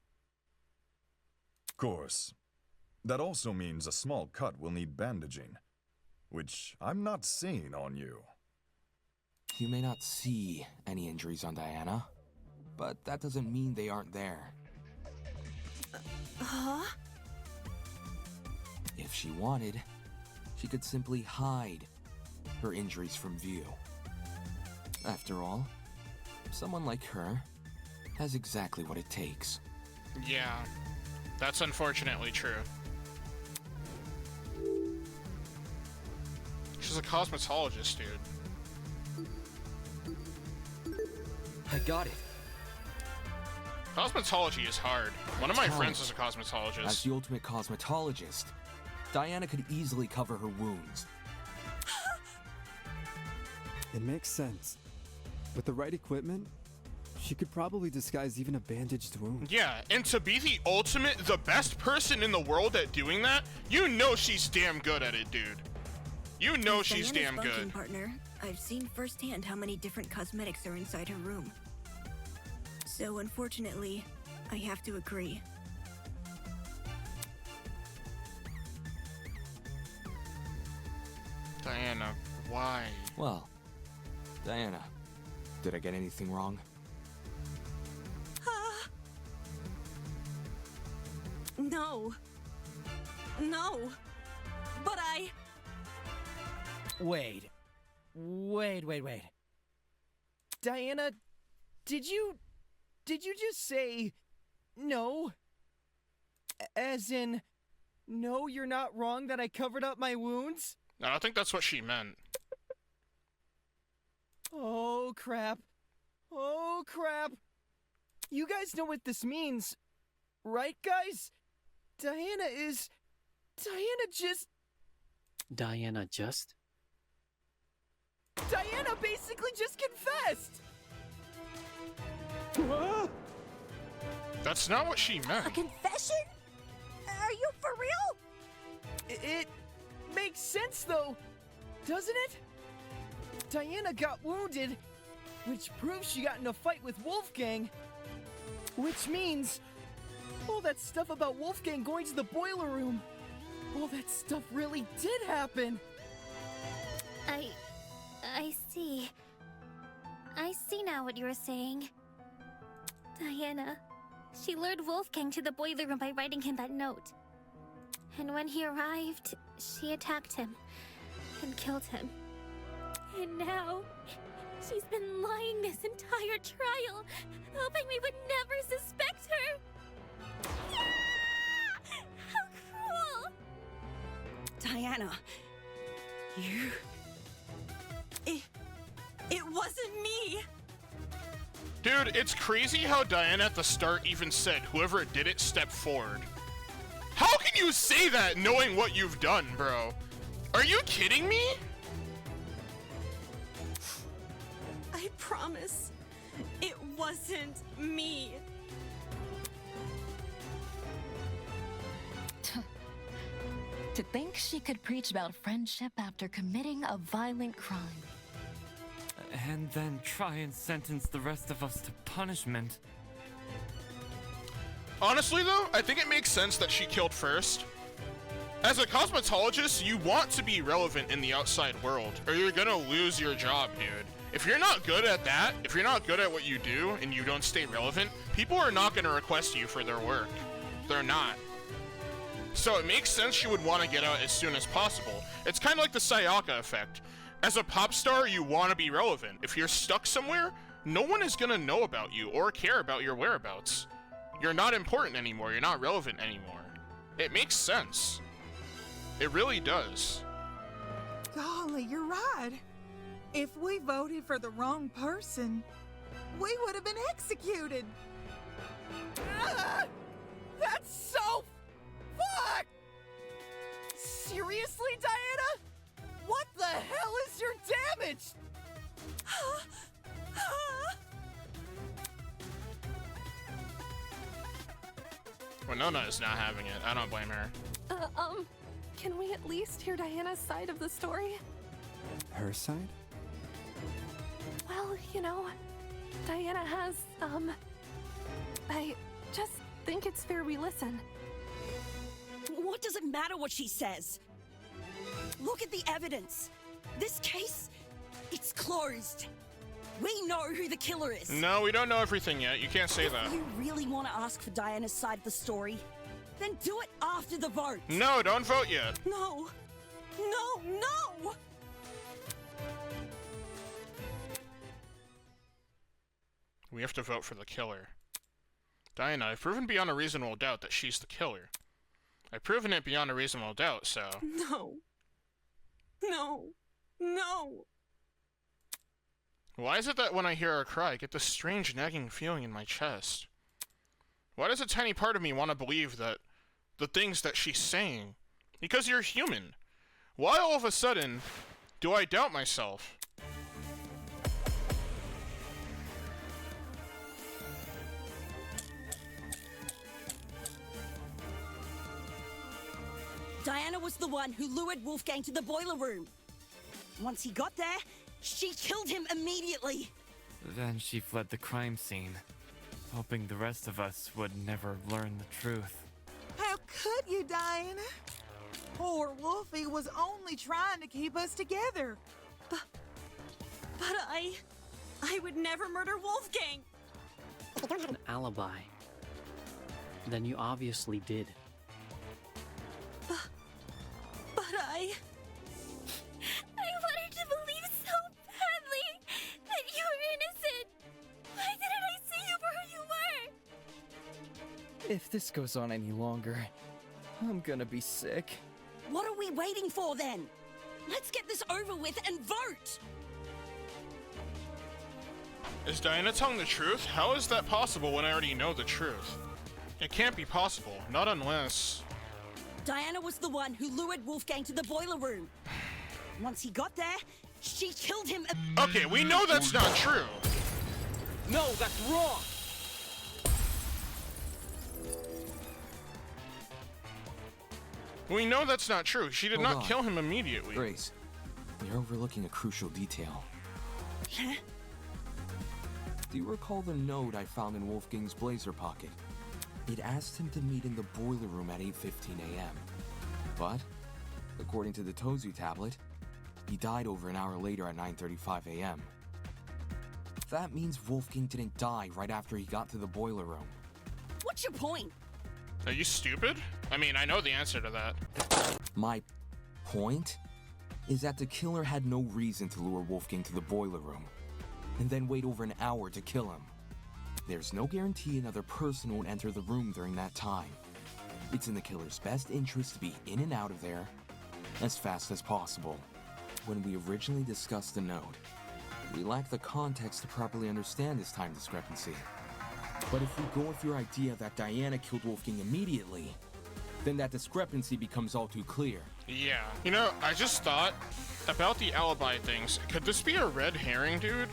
Of course, that also means a small cut will need bandaging, which I'm not seeing on you. You may not see any injuries on Diana, but that doesn't mean they aren't there. Huh? If she wanted, she could simply hide her injuries from view. After all, someone like her has exactly what it takes. Yeah, that's unfortunately true. She's a cosmetologist, dude. I got it. Cosmetology is hard. One of my friends is a cosmetologist. As the ultimate cosmetologist, Diana could easily cover her wounds. It makes sense. With the right equipment, she could probably disguise even a bandaged wound. Yeah, and to be the ultimate, the best person in the world at doing that, you know she's damn good at it, dude. You know she's damn Diana's bunking good. Partner, I've seen firsthand how many different cosmetics are inside her room. So unfortunately, I have to agree. Diana, why? Well, Diana, did I get anything wrong? No. No. But Wait. Diana, did you just say no? As in, no, you're not wrong that I covered up my wounds? I don't think that's what she meant. Oh, crap. Oh, crap. You guys know what this means, right, guys? Diana basically just confessed! That's not what she meant. A confession? Are you for real? It makes sense, though, doesn't it? Diana got wounded, which proves she got in a fight with Wolfgang. Which means all that stuff about Wolfgang going to the boiler room, all that stuff really did happen. I see. I see now what you were saying. Diana, she lured Wolfgang to the boiler room by writing him that note. And when he arrived, she attacked him and killed him. And now, she's been lying this entire trial, hoping we would never suspect her. Yeah! How cruel! Diana, It wasn't me! Dude, it's crazy how Diana at the start even said, whoever did it, step forward. How can you say that knowing what you've done, bro? Are you kidding me? I promise, it wasn't me. To think she could preach about friendship after committing a violent crime. And then try and sentence the rest of us to punishment. Honestly though, I think it makes sense that she killed first. As a cosmetologist, you want to be relevant in the outside world, or you're gonna lose your job, dude. If you're not good at that, if you're not good at what you do, and you don't stay relevant, people are not gonna request you for their work. They're not. So it makes sense she would want to get out as soon as possible. It's kind of like the Sayaka effect. As a pop star, you want to be relevant. If you're stuck somewhere, no one is gonna know about you or care about your whereabouts. You're not important anymore, you're not relevant anymore. It makes sense. It really does. Golly, you're right. If we voted for the wrong person, we would have been executed. Ah! That's so fucked! Seriously, Diana? What the hell is your damage? Winona is not having it. I don't blame her. Can we at least hear Diana's side of the story? Her side? Well, you know, Diana has, I just think it's fair we listen. What does it matter what she says? Look at the evidence. This case, it's closed. We know who the killer is. No, we don't know everything yet. You can't say If that. you really want to ask for Diana's side of the story, then do it after the vote. No, don't vote yet. No. No, no! We have to vote for the killer. Diana, I've proven beyond a reasonable doubt that she's the killer. I've proven it beyond a reasonable doubt, so... No. No. No. Why is it that when I hear her cry, I get this strange nagging feeling in my chest? Why does a tiny part of me want to believe that the things that she's saying? Because you're human. Why all of a sudden do I doubt myself? Diana was the one who lured Wolfgang to the boiler room. Once he got there, she killed him immediately. Then she fled the crime scene, hoping the rest of us would never learn the truth. How could you, Diana? Poor Wolfie was only trying to keep us together. But I would never murder Wolfgang. An alibi. Then you obviously did. But I wanted to believe so badly that you were innocent. Why didn't I see you for who you were? If this goes on any longer, I'm gonna be sick. What are we waiting for then? Let's get this over with and vote! Is Diana telling the truth? How is that possible when I already know the truth? It can't be possible, not unless... Diana was the one who lured Wolfgang to the boiler room. Once he got there, she killed him. Okay, we know that's not true. No, that's wrong! We know that's not true. She did Hold not on. kill him immediately. Grace, you're overlooking a crucial detail. Huh? Do you recall the note I found in Wolfgang's blazer pocket? It asked him to meet in the boiler room at 8:15 a.m. But, according to the Tozu tablet, he died over an hour later at 9:35 a.m. That means Wolfgang didn't die right after he got to the boiler room. What's your point? Are you stupid? I mean, I know the answer to that. My point is that the killer had no reason to lure Wolfgang to the boiler room, and then wait over an hour to kill him. There's no guarantee another person won't enter the room during that time. It's in the killer's best interest to be in and out of there as fast as possible. When we originally discussed the note, we lacked the context to properly understand this time discrepancy. But if we go with your idea that Diana killed Wolfgang immediately, then that discrepancy becomes all too clear. Yeah. You know, I just thought about the alibi things. Could this be a red herring, dude?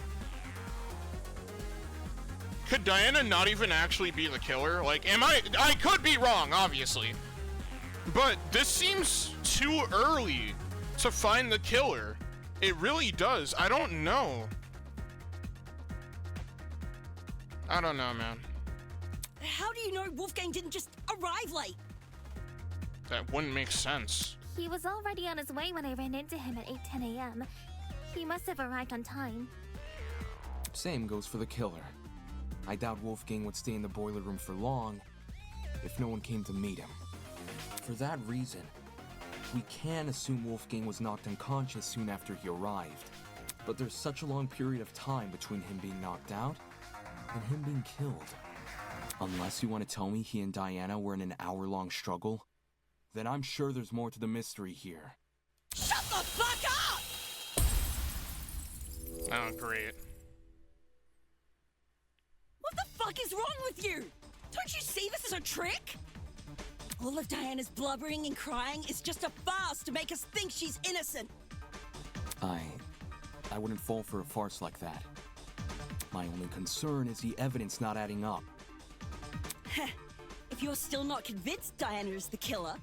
Could Diana not even actually be the killer? Like, I could be wrong, obviously. But this seems too early to find the killer. It really does. I don't know. I don't know, man. How do you know Wolfgang didn't just arrive late? That wouldn't make sense. He was already on his way when I ran into him at 8:10 a.m. He must have arrived on time. Same goes for the killer. I doubt Wolfgang would stay in the boiler room for long if no one came to meet him. For that reason, we can assume Wolfgang was knocked unconscious soon after he arrived. But there's such a long period of time between him being knocked out and him being killed. Unless you want to tell me he and Diana were in an hour-long struggle, then I'm sure there's more to the mystery here. Shut the fuck up! Oh, great. What the fuck is wrong with you? Don't you see this is a trick? All of Diana's blubbering and crying is just a farce to make us think she's innocent. I wouldn't fall for a farce like that. My only concern is the evidence not adding up. If you're still not convinced Diana is the killer,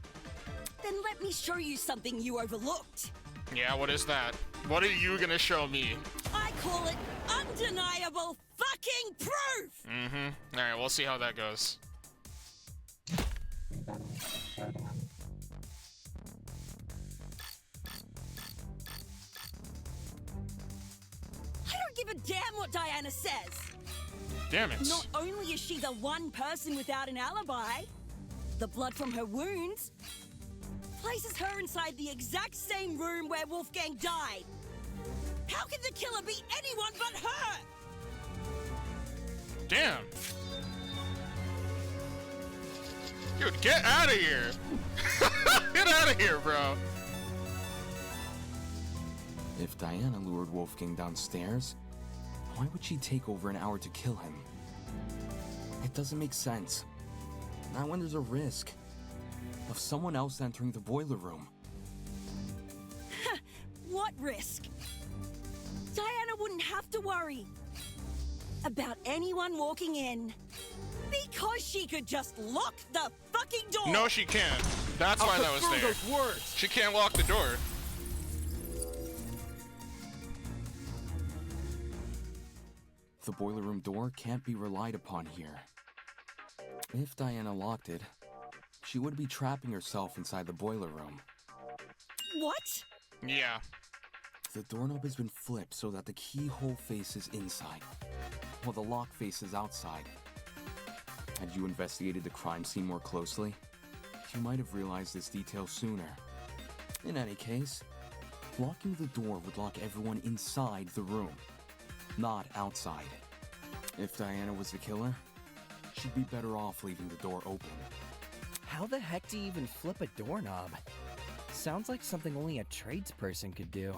then let me show you something you overlooked. Yeah, what is that? What are you gonna show me? I call it undeniable fucking proof! Mm-hmm. Alright, we'll see how that goes. I don't give a damn what Diana says! Damn it. Not only is she the one person without an alibi, the blood from her wounds places her inside the exact same room where Wolfgang died. How can the killer be anyone but her? Damn. Dude, get out of here. Get out of here, bro. If Diana lured Wolfgang downstairs, why would she take over an hour to kill him? It doesn't make sense. Not when there's a risk of someone else entering the boiler room. What risk? Diana wouldn't have to worry about anyone walking in because she could just lock the fucking door. No, she can't. That's why that was there. Those words. She can't lock the door. The boiler room door can't be relied upon here. If Diana locked it, she would be trapping herself inside the boiler room. What? Yeah. The doorknob has been flipped so that the keyhole faces inside, while the lock faces outside. Had you investigated the crime scene more closely, you might have realized this detail sooner. In any case, locking the door would lock everyone inside the room, not outside. If Diana was the killer, she'd be better off leaving the door open. How the heck do you even flip a doorknob? Sounds like something only a tradesperson could do.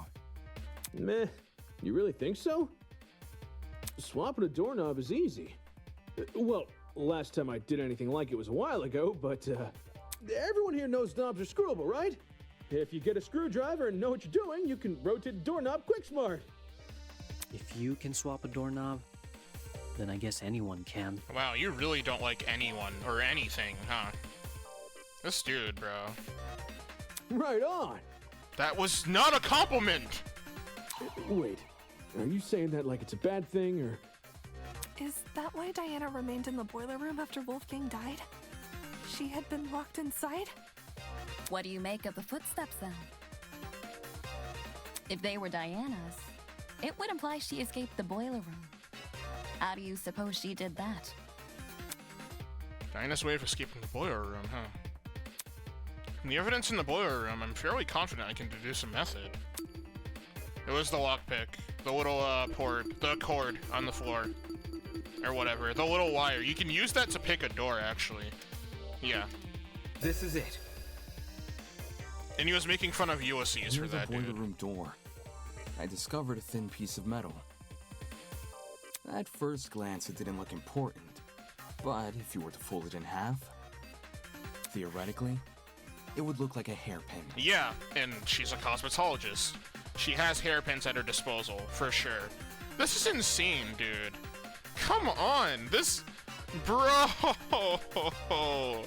Meh. You really think so? Swapping a doorknob is easy. Well, last time I did anything like it was a while ago, but everyone here knows knobs are screwable, right? If you get a screwdriver and know what you're doing, you can rotate the doorknob quick smart. If you can swap a doorknob, then I guess anyone can. Wow, you really don't like anyone or anything, huh? This dude, bro. Right on. That was not a compliment. Wait, are you saying that like it's a bad thing, or? Is that why Diana remained in the boiler room after Wolfgang died? She had been locked inside? What do you make of the footsteps then? If they were Diana's, it would imply she escaped the boiler room. How do you suppose she did that? Diana's way of escaping the boiler room, huh? From the evidence in the boiler room, I'm fairly confident I can deduce a method. It was the lockpick, the little the cord on the floor, or whatever, the little wire. You can use that to pick a door, actually. Yeah. This is it. And he was making fun of Ulysses for that, Near the dude. boiler room door, I discovered a thin piece of metal. At first glance, it didn't look important, but if you were to fold it in half, theoretically, it would look like a hairpin. Yeah, and she's a cosmetologist. She has hairpins at her disposal, for sure. This is insane, dude. Come on, this... Bro! Oh,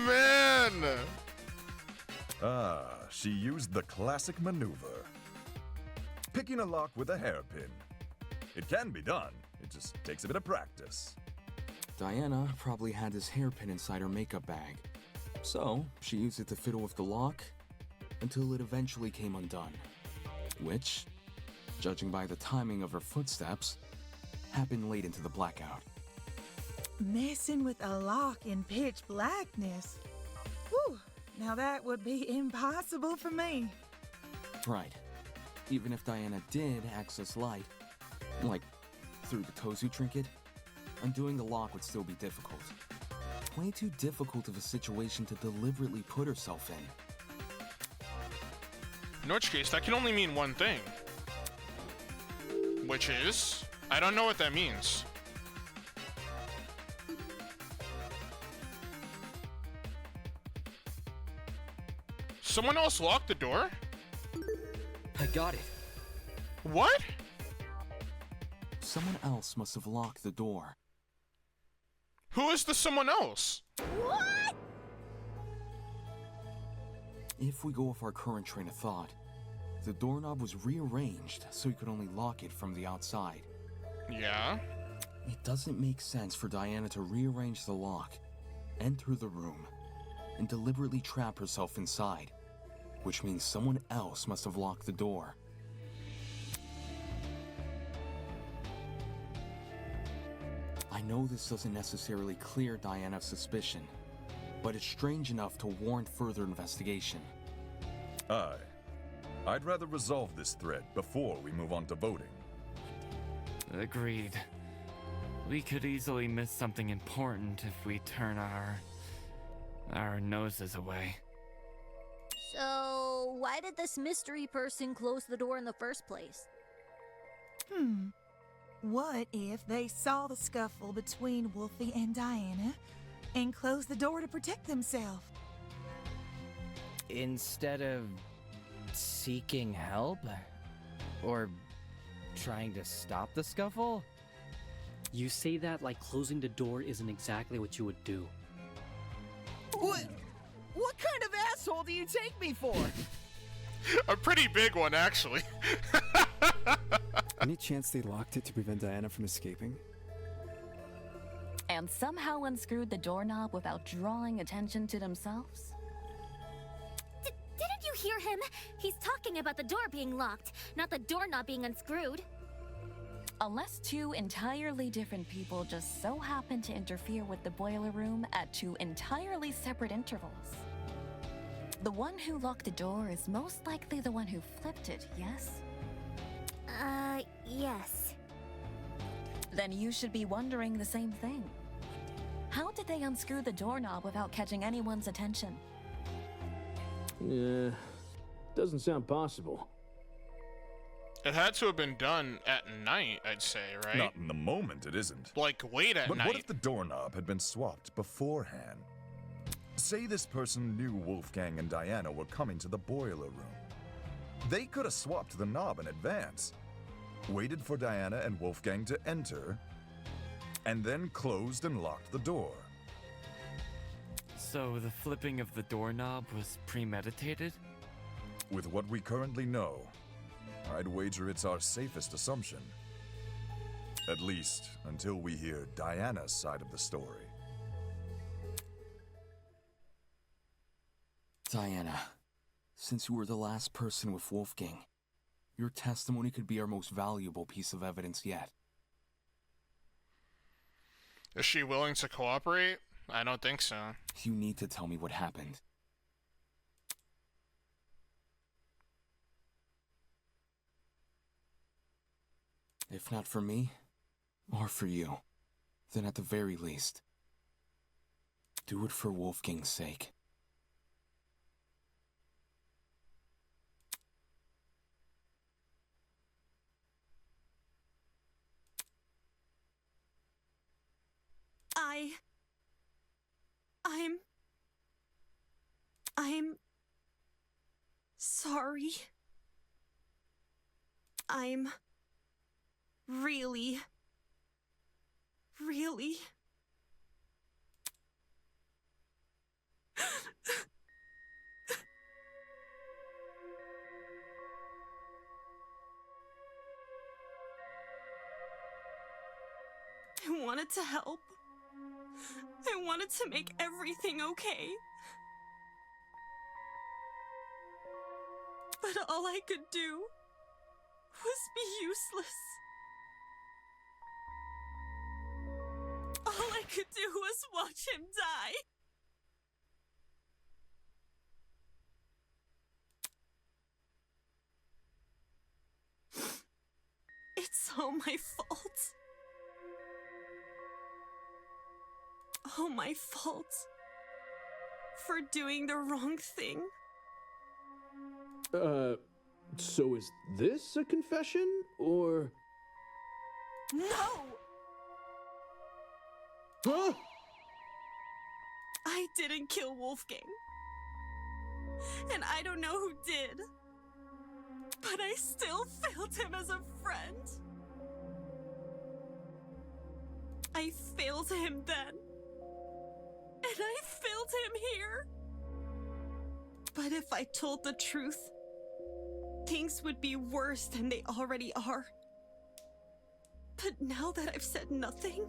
man! Ah, she used the classic maneuver. Picking a lock with a hairpin. It can be done, it just takes a bit of practice. Diana probably had this hairpin inside her makeup bag, so she used it to fiddle with the lock until it eventually came undone, which, judging by the timing of her footsteps, happened late into the blackout. Messing with a lock in pitch blackness. Whew, now that would be impossible for me. Right. Even if Diana did access light, like through the Tozu trinket, undoing the lock would still be difficult. Way too difficult of a situation to deliberately put herself in. In which case, that can only mean one thing. Which is? I don't know what that means. Someone else locked the door? I got it. What? Someone else must have locked the door. Who is the someone else? What? If we go off our current train of thought, the doorknob was rearranged so you could only lock it from the outside. Yeah? It doesn't make sense for Diana to rearrange the lock, enter the room, and deliberately trap herself inside, which means someone else must have locked the door. I know this doesn't necessarily clear Diana's suspicion, but it's strange enough to warrant further investigation. I'd rather resolve this thread before we move on to voting. Agreed. We could easily miss something important if we turn our noses away. So, why did this mystery person close the door in the first place? What if they saw the scuffle between Wolfie and Diana and closed the door to protect themselves? Instead of seeking help? Or trying to stop the scuffle? You say that like closing the door isn't exactly what you would do. What kind of asshole do you take me for? A pretty big one, actually. Any chance they locked it to prevent Diana from escaping? And somehow unscrewed the doorknob without drawing attention to themselves? Didn't you hear him? He's talking about the door being locked, not the doorknob being unscrewed. Unless two entirely different people just so happen to interfere with the boiler room at two entirely separate intervals. The one who locked the door is most likely the one who flipped it, yes? Yes. Then you should be wondering the same thing. How did they unscrew the doorknob without catching anyone's attention? Yeah, doesn't sound possible. It had to have been done at night, I'd say, right? Not in the moment, it isn't. Like, late at But night. what if the doorknob had been swapped beforehand? Say this person knew Wolfgang and Diana were coming to the boiler room. They could have swapped the knob in advance, waited for Diana and Wolfgang to enter, and then closed and locked the door. So the flipping of the doorknob was premeditated? With what we currently know, I'd wager it's our safest assumption. At least, until we hear Diana's side of the story. Diana, since you were the last person with Wolfgang, your testimony could be our most valuable piece of evidence yet. Is she willing to cooperate? I don't think so. You need to tell me what happened. If not for me, or for you, then at the very least, do it for Wolfgang's sake. I'm sorry. I'm really I wanted to help. I wanted to make everything okay. But all I could do was be useless. All I could do was watch him die. It's all my fault. All my fault. For doing the wrong thing. So is this a confession, or... No! Huh? I didn't kill Wolfgang. And I don't know who did. But I still failed him as a friend. I failed him then. And I failed him here. But if I told the truth, things would be worse than they already are. But now that I've said nothing...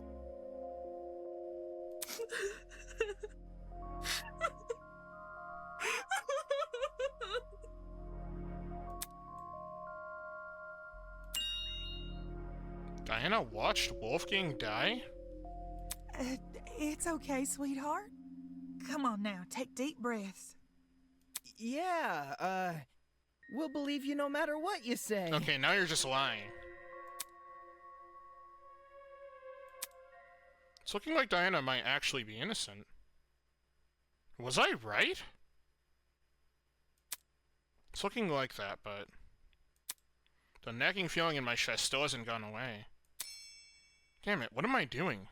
Diana watched Wolfgang die? It's okay, sweetheart. Come on now, take deep breaths. Yeah, we'll believe you no matter what you say. Okay, now you're just lying. It's looking like Diana might actually be innocent. Was I right? It's looking like that, but... the nagging feeling in my chest still hasn't gone away. Damn it, what am I doing?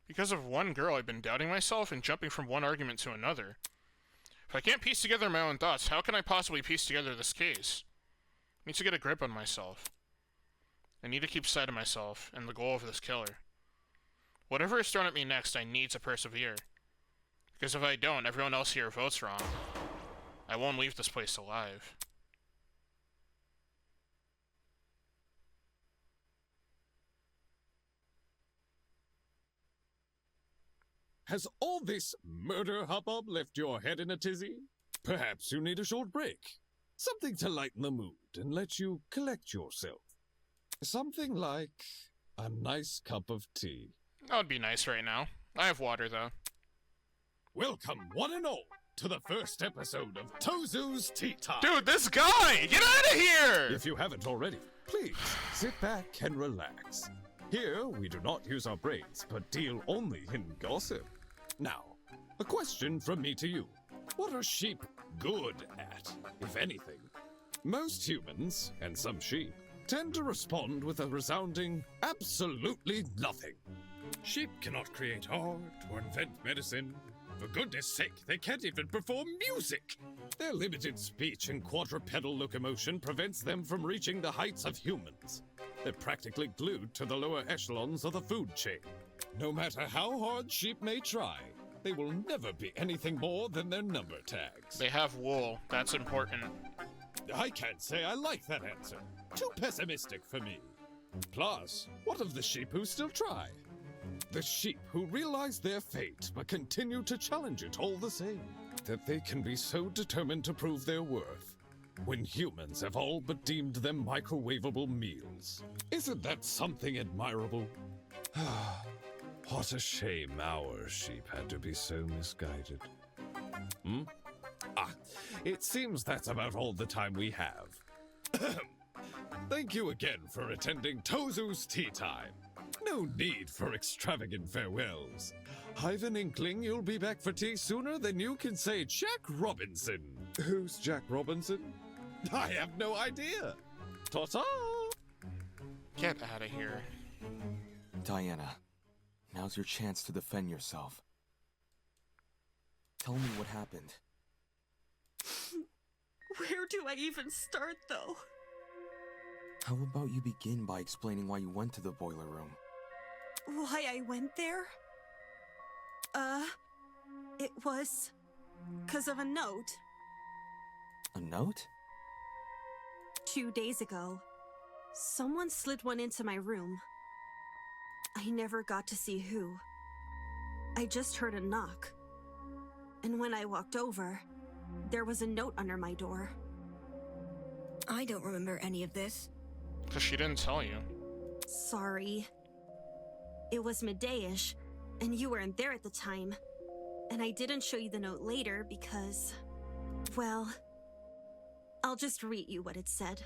Because of one girl, I've been doubting myself and jumping from one argument to another. If I can't piece together my own thoughts, how can I possibly piece together this case? I need to get a grip on myself. I need to keep sight of myself and the goal of this killer. Whatever is thrown at me next, I need to persevere. Because if I don't, everyone else here votes wrong. I won't leave this place alive. Has all this murder hubbub left your head in a tizzy? Perhaps you need a short break. Something to lighten the mood and let you collect yourself. Something like a nice cup of tea. That would be nice right now. I have water, though. Welcome, one and all, to the first episode of Tozu's Tea Time. Dude, this guy! Get out of here! If you haven't already, please sit back and relax. Here, we do not use our brains, but deal only in gossip. Now, a question from me to you. What are sheep good at, if anything? Most humans, and some sheep, tend to respond with a resounding absolutely nothing. Sheep cannot create art or invent medicine. For goodness sake, they can't even perform music! Their limited speech and quadrupedal locomotion prevents them from reaching the heights of humans. They're practically glued to the lower echelons of the food chain. No matter how hard sheep may try, they will never be anything more than their number tags. They have wool. That's important. I can't say I like that answer. Too pessimistic for me. Plus, what of the sheep who still try? The sheep who realize their fate but continue to challenge it all the same. That they can be so determined to prove their worth when humans have all but deemed them microwavable meals. Isn't that something admirable? What a shame our sheep had to be so misguided. It seems that's about all the time we have. Thank you again for attending Tozu's Tea Time. No need for extravagant farewells. I've an inkling you'll be back for tea sooner than you can say Jack Robinson. Who's Jack Robinson? I have no idea. Ta-ta! Get out of here. Diana, now's your chance to defend yourself. Tell me what happened. Where do I even start, though? How about you begin by explaining why you went to the boiler room? Why I went there? It was... 'cause of a note. A note? 2 days ago, someone slid one into my room. I never got to see who. I just heard a knock. And when I walked over, there was a note under my door. I don't remember any of this. 'Cause she didn't tell you. Sorry. It was midday-ish, and you weren't there at the time. And I didn't show you the note later because... well... I'll just read you what it said.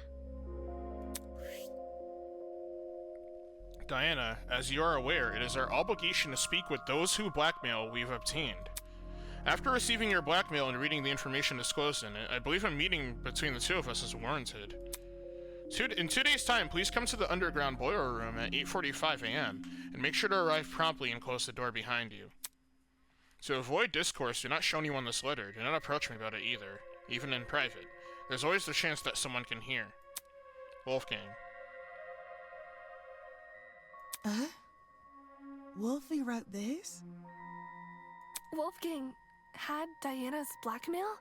Diana, as you are aware, it is our obligation to speak with those who blackmail we've obtained. After receiving your blackmail and reading the information disclosed in it, I believe a meeting between the two of us is warranted. In 2 days' time, please come to the underground boiler room at 8:45 a.m. and make sure to arrive promptly and close the door behind you. To avoid discourse, do not show anyone this letter. Do not approach me about it either, even in private. There's always the chance that someone can hear. Wolfgang. Wolfie wrote this? Wolfgang had Diana's blackmail?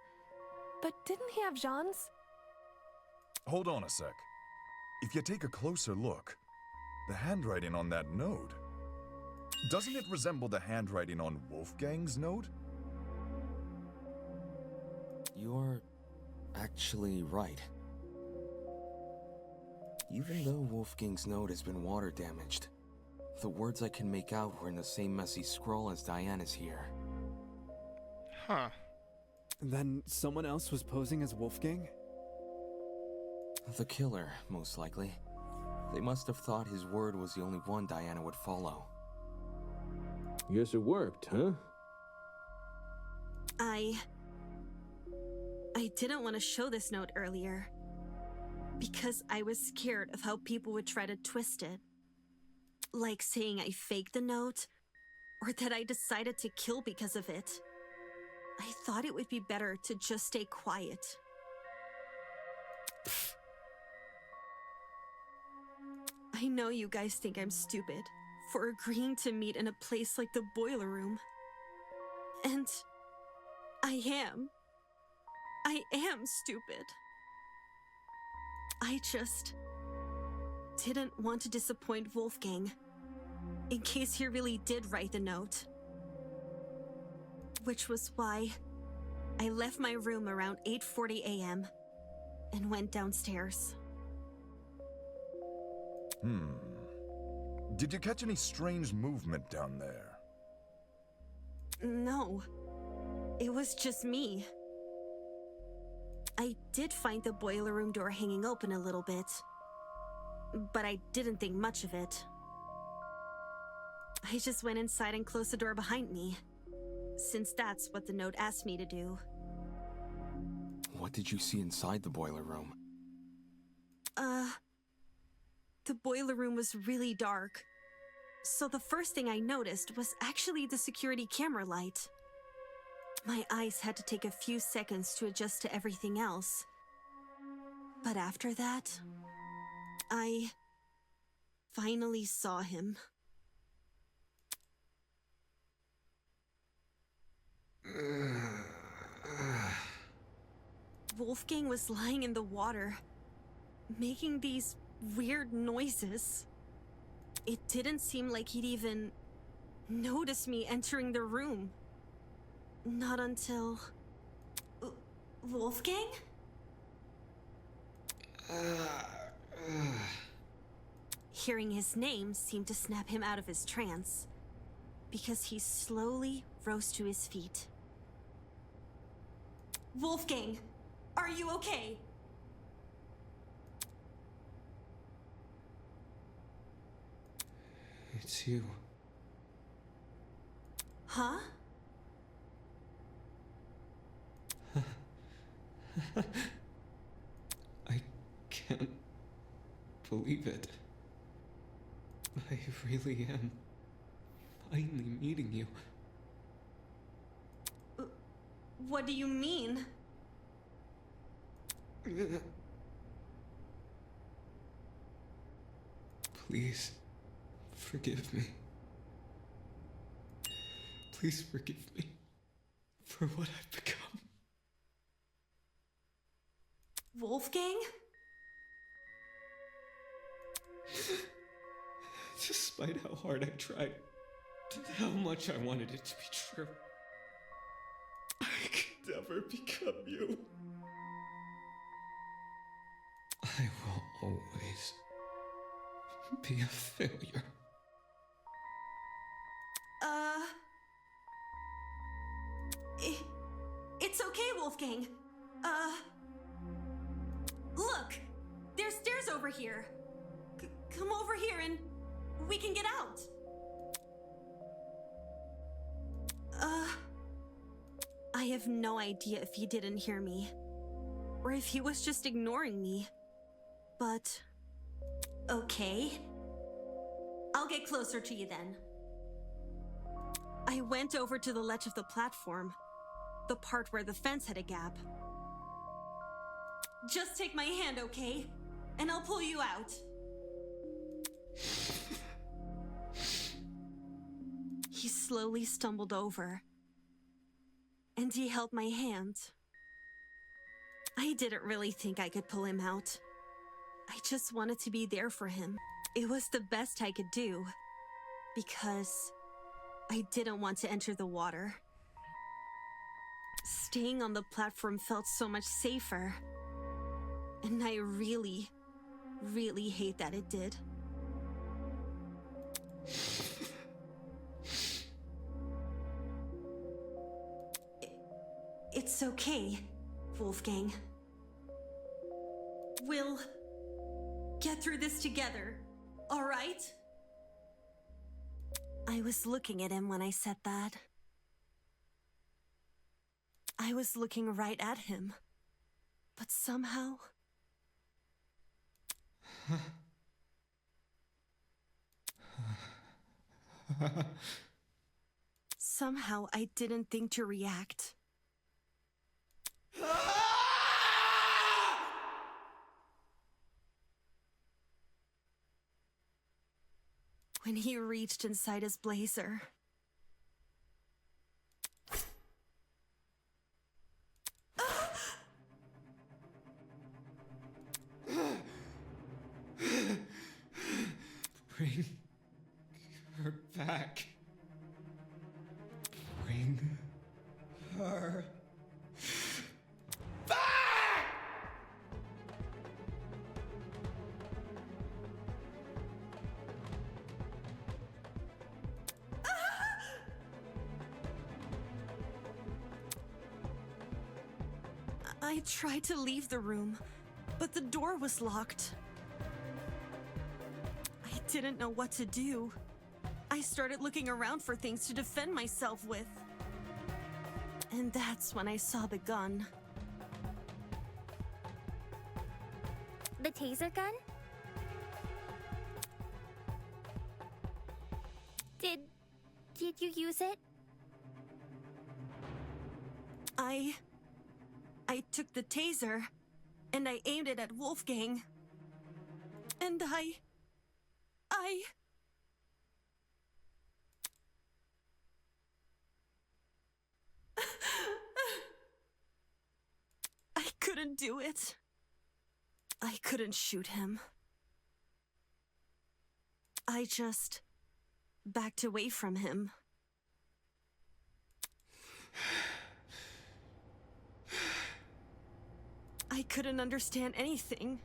But didn't he have Jean's? Hold on a sec. If you take a closer look, the handwriting on that note, doesn't it resemble the handwriting on Wolfgang's note? You're actually right. Even though Wolfgang's note has been water damaged, the words I can make out were in the same messy scroll as Diana's here. Huh. Then someone else was posing as Wolfgang? The killer, most likely. They must have thought his word was the only one Diana would follow. Guess it worked, huh? I didn't want to show this note earlier because I was scared of how people would try to twist it. Like saying I faked the note, or that I decided to kill because of it. I thought it would be better to just stay quiet. I know you guys think I'm stupid for agreeing to meet in a place like the boiler room. And I am. I am stupid. I just didn't want to disappoint Wolfgang, in case he really did write the note. Which was why I left my room around 8:40 a.m. and went downstairs. Did you catch any strange movement down there? No, it was just me. I did find the boiler room door hanging open a little bit, but I didn't think much of it. I just went inside and closed the door behind me, since that's what the note asked me to do. What did you see inside the boiler room? The boiler room was really dark, so the first thing I noticed was actually the security camera light. My eyes had to take a few seconds to adjust to everything else. But after that, I finally saw him. Wolfgang was lying in the water, making these weird noises. It didn't seem like he'd even noticed me entering the room. Not until... Wolfgang? Hearing his name seemed to snap him out of his trance, because he slowly rose to his feet. Wolfgang, are you okay? It's you. Huh? I can't believe it. I really am finally meeting you. What do you mean? Please, forgive me. Please forgive me for what I've become. Wolfgang? Despite how hard I tried, how much I wanted it to be true, I could never become you. I will always be a failure. It's okay, Wolfgang. Look! There's stairs over here. Come over here and we can get out. I have no idea if he didn't hear me, or if he was just ignoring me. But... okay. I'll get closer to you then. I went over to the ledge of the platform, the part where the fence had a gap. Just take my hand, okay? And I'll pull you out. He slowly stumbled over, and he held my hand. I didn't really think I could pull him out. I just wanted to be there for him. It was the best I could do, because I didn't want to enter the water. Staying on the platform felt so much safer, and I really, really hate that it did. It's okay, Wolfgang. We'll get through this together, all right? I was looking at him when I said that. I was looking right at him, but somehow... somehow I didn't think to react. When he reached inside his blazer, Bring her back. Bring her back! I tried to leave the room, but the door was locked. I didn't know what to do. I started looking around for things to defend myself with. And that's when I saw the gun. The taser gun? Did you use it? I took the taser, and I aimed it at Wolfgang. And I couldn't do it. I couldn't shoot him. I just backed away from him. I couldn't understand anything.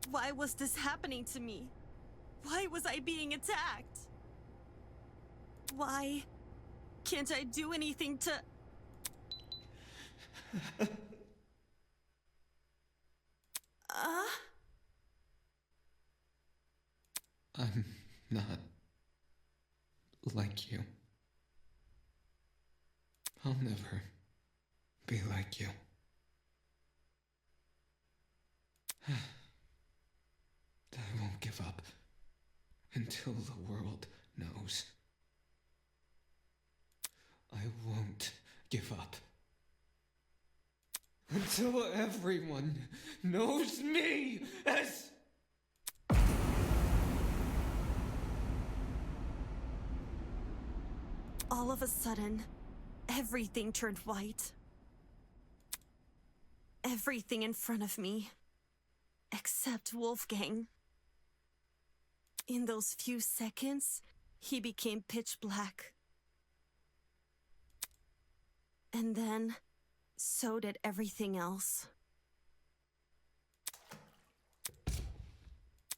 Why was this happening to me? Why was I being attacked? Why can't I do anything to... I'm not like you. I'll never be like you. I won't give up until the world knows. I won't give up until everyone knows me as... All of a sudden, everything turned white. Everything in front of me, except Wolfgang. In those few seconds, he became pitch black. And then, so did everything else.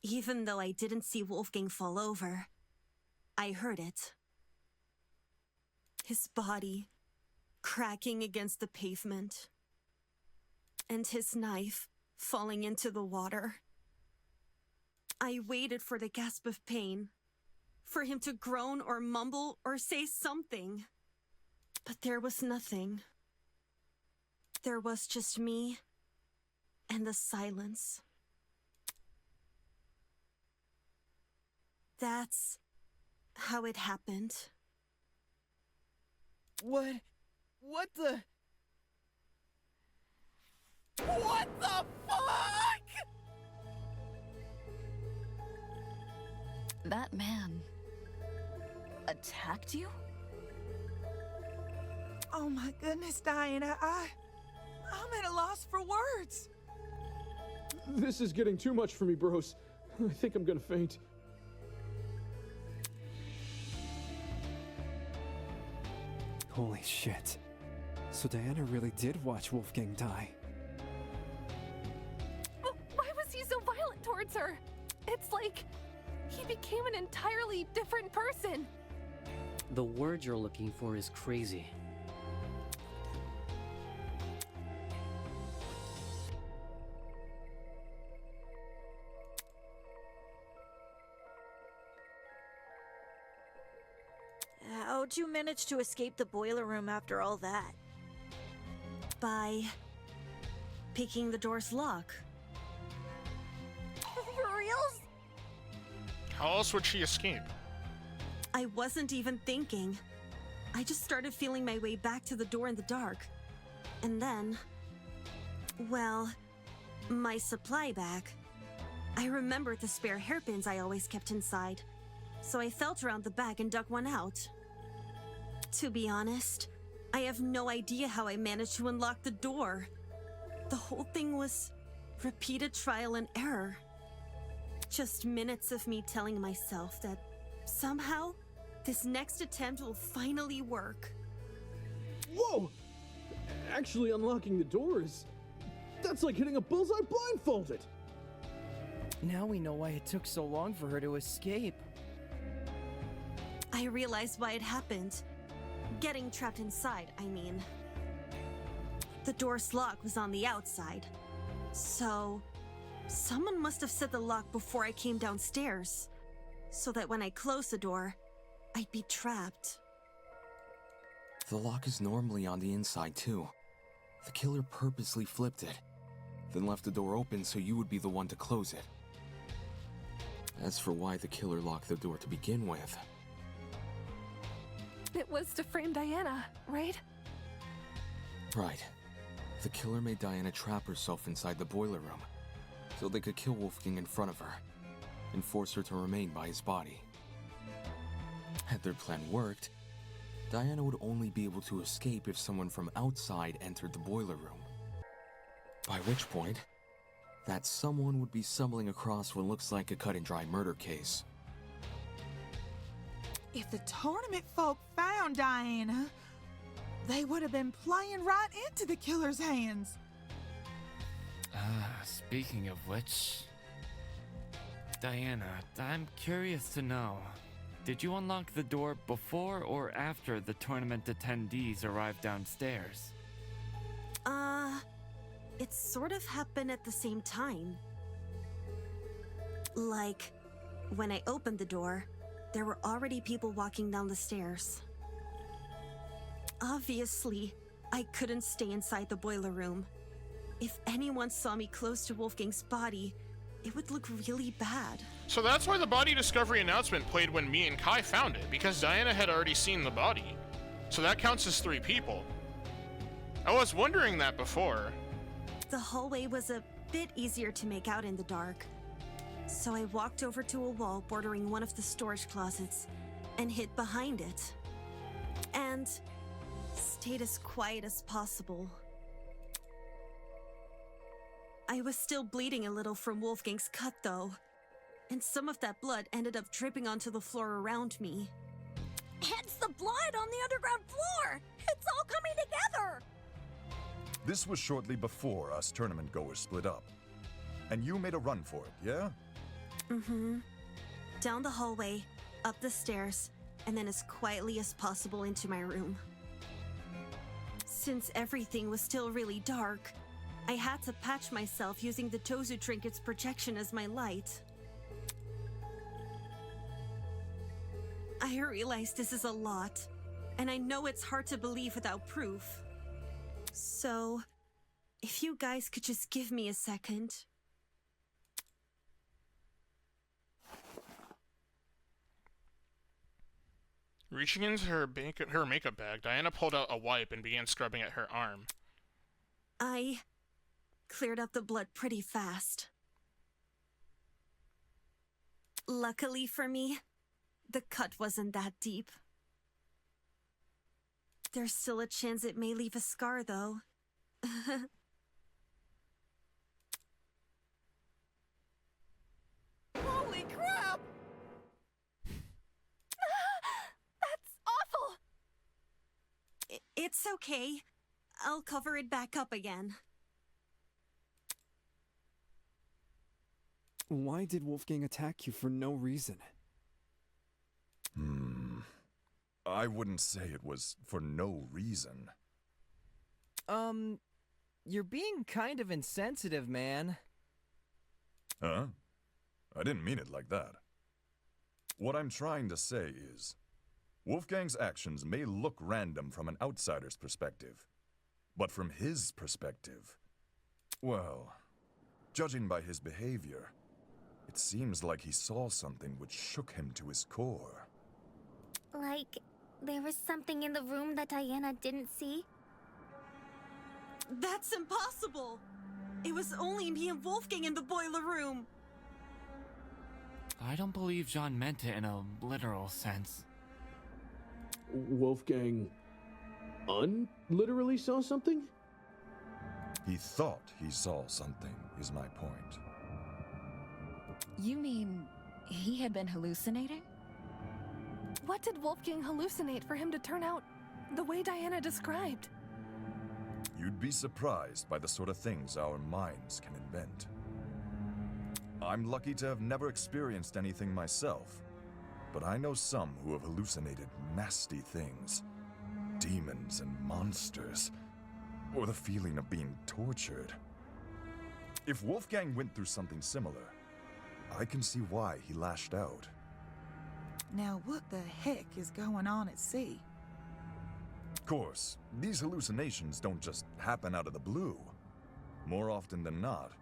Even though I didn't see Wolfgang fall over, I heard it. His body cracking against the pavement, and his knife falling into the water. I waited for the gasp of pain, for him to groan or mumble or say something. But there was nothing. There was just me and the silence. That's how it happened. What the... What the fuck?! That man attacked you? Oh my goodness, Diana, I'm at a loss for words. This is getting too much for me, bros. I think I'm gonna faint. Holy shit. So Diana really did watch Wolfgang die. But why was he so violent towards her? It's like he became an entirely different person. The word you're looking for is crazy. How'd you manage to escape the boiler room after all that? By picking the door's lock. For reals? How else would she escape? I wasn't even thinking. I just started feeling my way back to the door in the dark. And then... well, my supply bag. I remembered the spare hairpins I always kept inside. So I felt around the bag and dug one out. To be honest, I have no idea how I managed to unlock the door. The whole thing was repeated trial and error. Just minutes of me telling myself that somehow this next attempt will finally work. Whoa! Actually unlocking the doors. That's like hitting a bullseye blindfolded. Now we know why it took so long for her to escape. I realized why it happened. Getting trapped inside, I mean. The door's lock was on the outside. So, someone must have set the lock before I came downstairs. So that when I closed the door, I'd be trapped. The lock is normally on the inside too. The killer purposely flipped it, then left the door open so you would be the one to close it. As for why the killer locked the door to begin with... It was to frame Diana, right? Right. The killer made Diana trap herself inside the boiler room, so they could kill Wolfgang in front of her, and force her to remain by his body. Had their plan worked, Diana would only be able to escape if someone from outside entered the boiler room. By which point, that someone would be stumbling across what looks like a cut-and-dry murder case. If the tournament folk found Diana, they would have been playing right into the killer's hands. Speaking of which... Diana, I'm curious to know, did you unlock the door before or after the tournament attendees arrived downstairs? It sort of happened at the same time. Like, when I opened the door, there were already people walking down the stairs. Obviously, I couldn't stay inside the boiler room. If anyone saw me close to Wolfgang's body, it would look really bad. So that's why the body discovery announcement played when me and Kai found it, because Diana had already seen the body. So that counts as 3 people. I was wondering that before. The hallway was a bit easier to make out in the dark. So I walked over to a wall bordering one of the storage closets and hid behind it. And stayed as quiet as possible. I was still bleeding a little from Wolfgang's cut though, and some of that blood ended up dripping onto the floor around me. It's the blood on the underground floor! It's all coming together! This was shortly before us tournament goers split up. And you made a run for it, yeah? Mm-hmm. Down the hallway, up the stairs, and then as quietly as possible into my room. Since everything was still really dark, I had to patch myself using the Tozu Trinket's projection as my light. I realize this is a lot, and I know it's hard to believe without proof. So, If you guys could just give me a second. Reaching into her makeup bag, Diana pulled out a wipe and began scrubbing at her arm. I cleared up the blood pretty fast. Luckily for me, the cut wasn't that deep. There's still a chance it may leave a scar, though. Holy crap! That's awful! It's okay. I'll cover it back up again. Why did Wolfgang attack you for no reason? I wouldn't say it was for no reason. You're being kind of insensitive, man. Huh? I didn't mean it like that. What I'm trying to say is, Wolfgang's actions may look random from an outsider's perspective, but from his perspective, well, judging by his behavior, it seems like he saw something which shook him to his core. Like, there was something in the room that Diana didn't see? That's impossible! It was only me and Wolfgang in the boiler room! I don't believe Jean meant it in a literal sense. Wolfgang literally saw something? He thought he saw something, is my point. You mean he had been hallucinating? What did Wolfgang hallucinate for him to turn out the way Diana described? You'd be surprised by the sort of things our minds can invent. I'm lucky to have never experienced anything myself, but I know some who have hallucinated nasty things. Demons and monsters, or the feeling of being tortured. If Wolfgang went through something similar, I can see why he lashed out. Now, what the heck is going on at sea? Of course, these hallucinations don't just happen out of the blue. More often than not,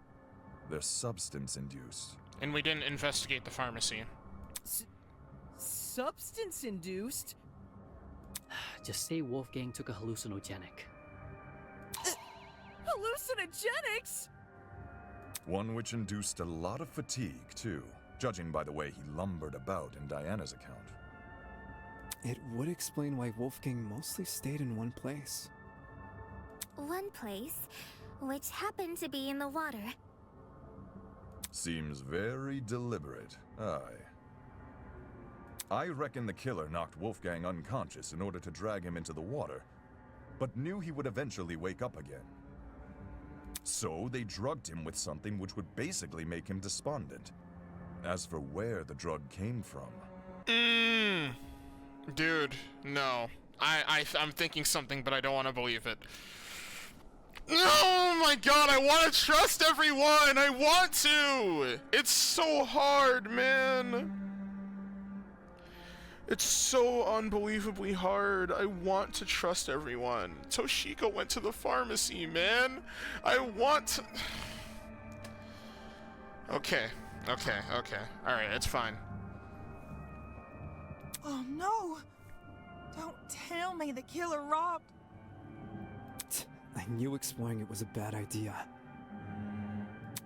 they're substance-induced. And we didn't investigate the pharmacy. Substance-induced? Just say Wolfgang took a hallucinogenic. Hallucinogenics? One which induced a lot of fatigue, too, judging by the way he lumbered about in Diana's account. It would explain why Wolfgang mostly stayed in one place. One place, which happened to be in the water. Seems very deliberate, aye. I reckon the killer knocked Wolfgang unconscious in order to drag him into the water, but knew he would eventually wake up again. So they drugged him with something which would basically make him despondent. As for where the drug came from... Dude, no. I'm thinking something, but I don't want to believe it. Oh my god, I want to trust everyone! I want to! It's so hard, man! It's so unbelievably hard. I want to trust everyone. Toshiko went to the pharmacy, man. I want to... Okay. Alright, it's fine. Oh no! Don't tell me the killer robbed... I knew exploring it was a bad idea.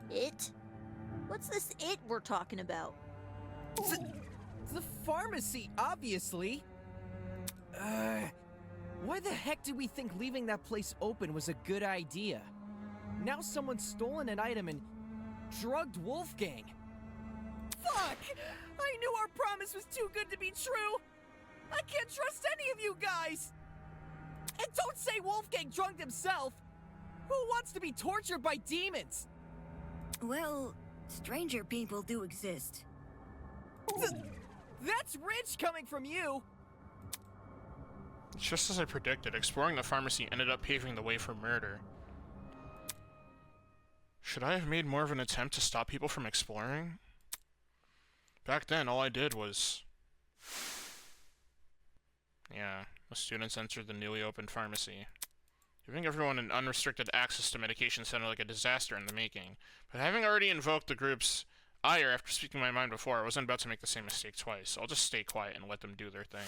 It? What's this it we're talking about? The pharmacy, obviously. Why the heck did we think leaving that place open was a good idea? Now someone's stolen an item and drugged Wolfgang. Fuck! I knew our promise was too good to be true! I can't trust any of you guys! And don't say Wolfgang drugged himself! Who wants to be tortured by demons? Well, stranger people do exist. That's rich coming from you! Just as I predicted, exploring the pharmacy ended up paving the way for murder. Should I have made more of an attempt to stop people from exploring? Back then, all I did was... Yeah, the students entered the newly opened pharmacy. Giving everyone an unrestricted access to medication sounded like a disaster in the making, but having already invoked the group's ire after speaking my mind before, I wasn't about to make the same mistake twice, so I'll just stay quiet and let them do their thing.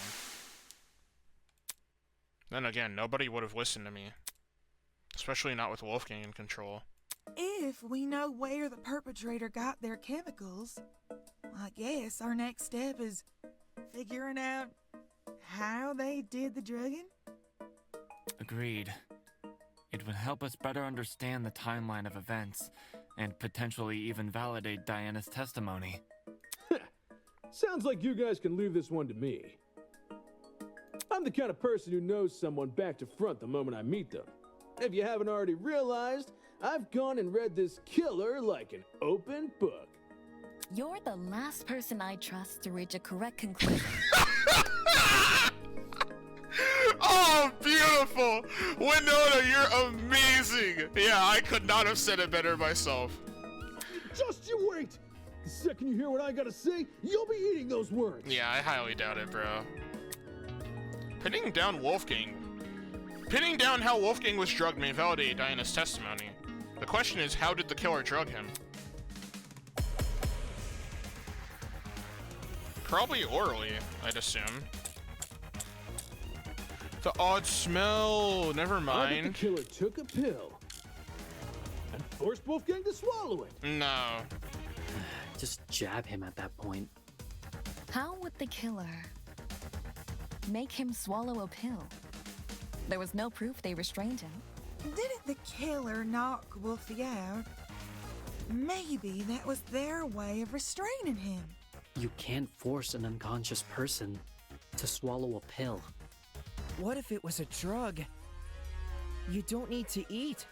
Then again, nobody would have listened to me. Especially not with Wolfgang in control. If we know where the perpetrator got their chemicals, I guess our next step is figuring out how they did the drugging. Agreed. It would help us better understand the timeline of events, and potentially even validate Diana's testimony. Sounds like you guys can leave this one to me. I'm the kind of person who knows someone back to front the moment I meet them. If you haven't already realized, I've gone and read this killer like an open book. You're the last person I trust to reach a correct conclusion. Oh, beautiful! Winona, you're amazing! Yeah, I could not have said it better myself. Just you wait! The second you hear what I gotta say, you'll be eating those words! Yeah, I highly doubt it, bro. Pinning down how Wolfgang was drugged may validate Diana's testimony. The question is, how did the killer drug him? Probably orally, I'd assume. The odd smell, never mind. The killer took a pill and forced Wolfgang to swallow it. No. Just jab him at that point. How would the killer make him swallow a pill? There was no proof they restrained him. Didn't the killer knock Wolfie out? Maybe that was their way of restraining him. You can't force an unconscious person to swallow a pill. What if it was a drug you don't need to eat?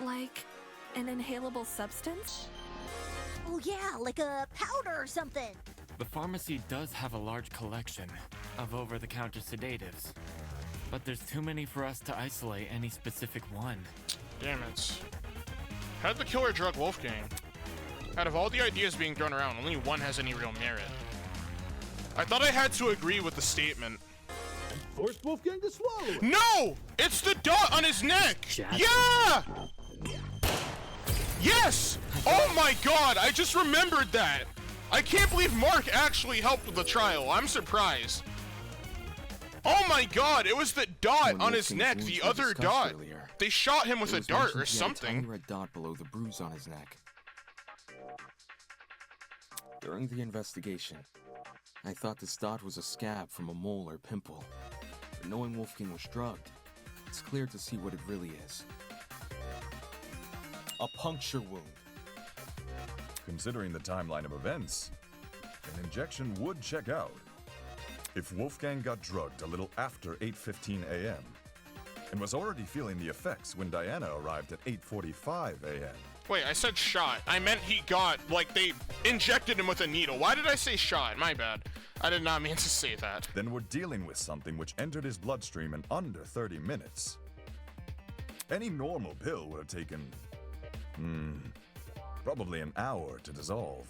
Like an inhalable substance? Oh yeah, like a powder or something. The pharmacy does have a large collection of over-the-counter sedatives, but there's too many for us to isolate any specific one. Damn it. How did the killer drug Wolfgang? Out of all the ideas being thrown around, only one has any real merit. I thought I had to agree with the statement. Forced Wolfgang to swallow it. No! It's the dot on his neck! Jack. Yeah! Yes! Oh my god, I just remembered that! I can't believe Mark actually helped with the trial. I'm surprised. Oh my god, it was the dot on his neck, the other dot. Earlier, they shot him with a dart or He had a tiny something. red dot below the bruise on his neck. During the investigation, I thought this dot was a scab from a mole or pimple. But knowing Wolfgang was drugged, it's clear to see what it really is. A puncture wound. Considering the timeline of events, an injection would check out. If Wolfgang got drugged a little after 8:15 a.m. and was already feeling the effects when Diana arrived at 8:45 a.m. Wait, I said shot. I meant he got, like, they injected him with a needle. Why did I say shot? My bad. I did not mean to say that. Then we're dealing with something which entered his bloodstream in under 30 minutes. Any normal pill would have taken, probably an hour to dissolve.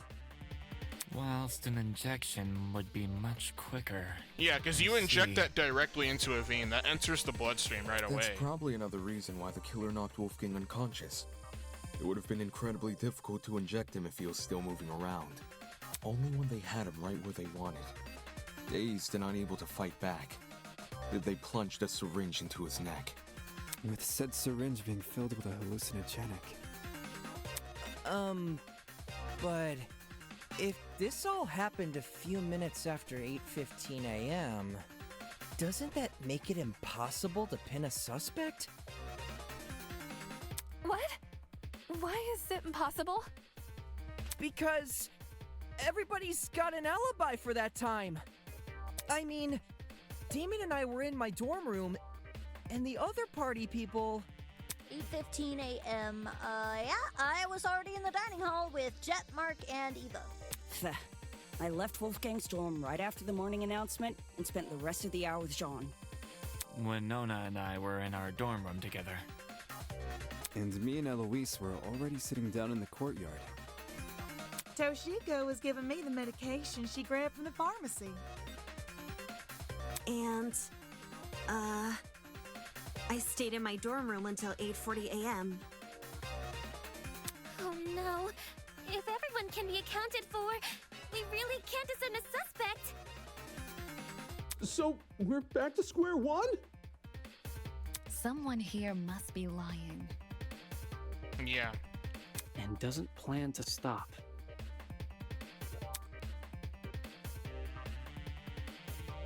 Whilst an injection would be much quicker. Yeah, because you inject that directly into a vein. That enters the bloodstream right away. That's probably another reason why the killer knocked Wolfgang unconscious. It would have been incredibly difficult to inject him if he was still moving around. Only when they had him right where they wanted, dazed and unable to fight back, did they plunge the syringe into his neck. With said syringe being filled with a hallucinogenic. But if this all happened a few minutes after 8:15 a.m., doesn't that make it impossible to pin a suspect? What? Why is it impossible? Because everybody's got an alibi for that time. I mean, Damon and I were in my dorm room, and the other party people... 8:15 a.m. Yeah, I was already in the dining hall with Jet, Mark, and Eva. I left Wolfgang's dorm right after the morning announcement and spent the rest of the hour with Jean. Winona and I were in our dorm room together. And me and Eloise were already sitting down in the courtyard. Toshiko was giving me the medication she grabbed from the pharmacy. And, I stayed in my dorm room until 8:40 a.m. Oh no. If everyone can be accounted for, we really can't discern a suspect. So, we're back to square one? Someone here must be lying. Yeah. And doesn't plan to stop.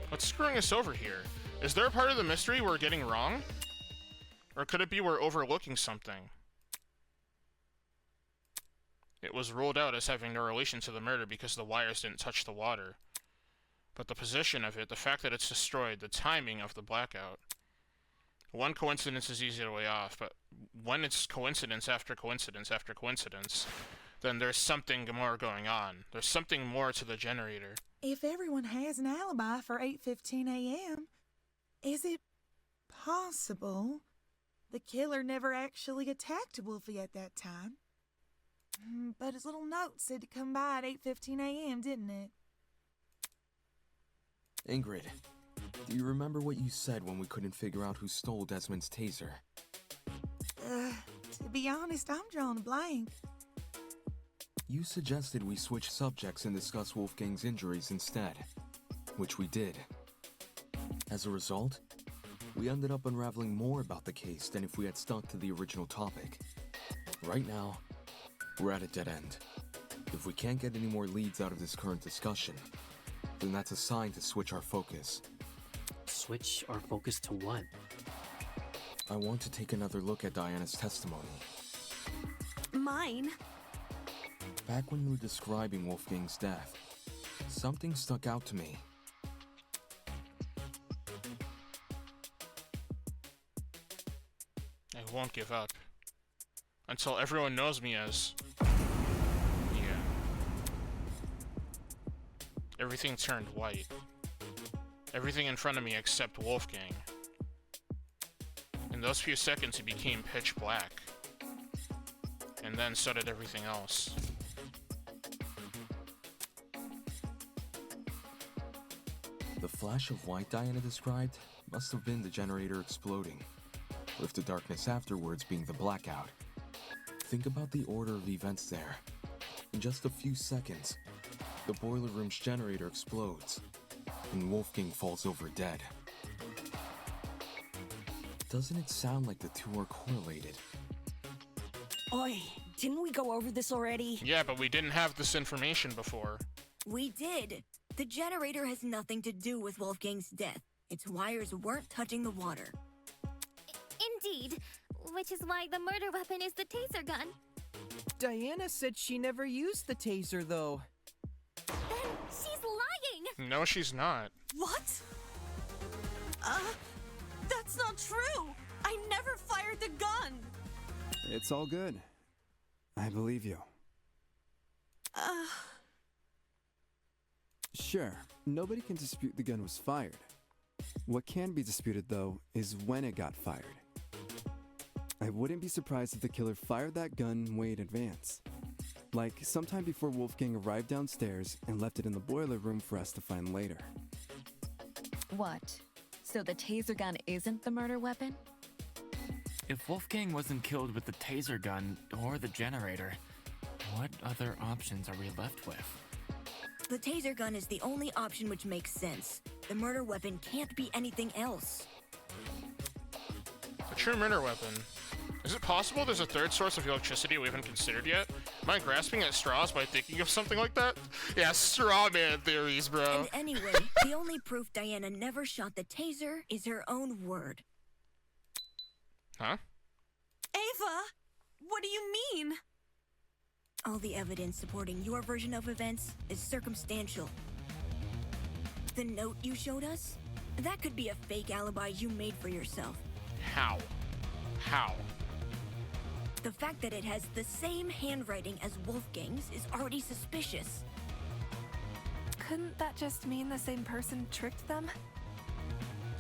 What's screwing us over here? Is there a part of the mystery we're getting wrong? Or could it be we're overlooking something? It was ruled out as having no relation to the murder because the wires didn't touch the water. But the position of it, the fact that it's destroyed, the timing of the blackout. One coincidence is easy to weigh off, but when it's coincidence after coincidence after coincidence, then there's something more going on. There's something more to the generator. If everyone has an alibi for 8:15 a.m., is it possible the killer never actually attacked Wolfie at that time? But his little note said to come by at 8:15 a.m., didn't it? Ingrid, do you remember what you said when we couldn't figure out who stole Desmond's taser? To be honest, I'm drawing a blank. You suggested we switch subjects and discuss Wolfgang's injuries instead, which we did. As a result, we ended up unraveling more about the case than if we had stuck to the original topic. Right now, we're at a dead end. If we can't get any more leads out of this current discussion, then that's a sign to switch our focus. Switch our focus to what? I want to take another look at Diana's testimony. Mine? Back when you were describing Wolfgang's death, something stuck out to me. I won't give up. Until everyone knows me as... Yeah. Everything turned white. Everything in front of me except Wolfgang. In those few seconds, it became pitch black. And then so did everything else. The flash of white Diana described must have been the generator exploding, with the darkness afterwards being the blackout. Think about the order of events there. In just a few seconds, the boiler room's generator explodes, and Wolfgang falls over dead. Doesn't it sound like the two are correlated? Oi, didn't we go over this already? Yeah, but we didn't have this information before. We did. The generator has nothing to do with Wolfgang's death. Its wires weren't touching the water. Indeed. Which is why the murder weapon is the taser gun. Diana said she never used the taser, though. Then she's lying! No, she's not. What? That's not true! I never fired the gun! It's all good. I believe you. Sure, nobody can dispute the gun was fired. What can be disputed, though, is when it got fired. I wouldn't be surprised if the killer fired that gun way in advance. Like, sometime before Wolfgang arrived downstairs and left it in the boiler room for us to find later. What? So the taser gun isn't the murder weapon? If Wolfgang wasn't killed with the taser gun or the generator, what other options are we left with? The taser gun is the only option which makes sense. The murder weapon can't be anything else. A true murder weapon. Is it possible there's a third source of electricity we haven't considered yet? Am I grasping at straws by thinking of something like that? Yeah, straw man theories, bro. And anyway, the only proof Diana never shot the taser is her own word. Huh? Ava! What do you mean? All the evidence supporting your version of events is circumstantial. The note you showed us? That could be a fake alibi you made for yourself. How? How? The fact that it has the same handwriting as Wolfgang's is already suspicious. Couldn't that just mean the same person tricked them?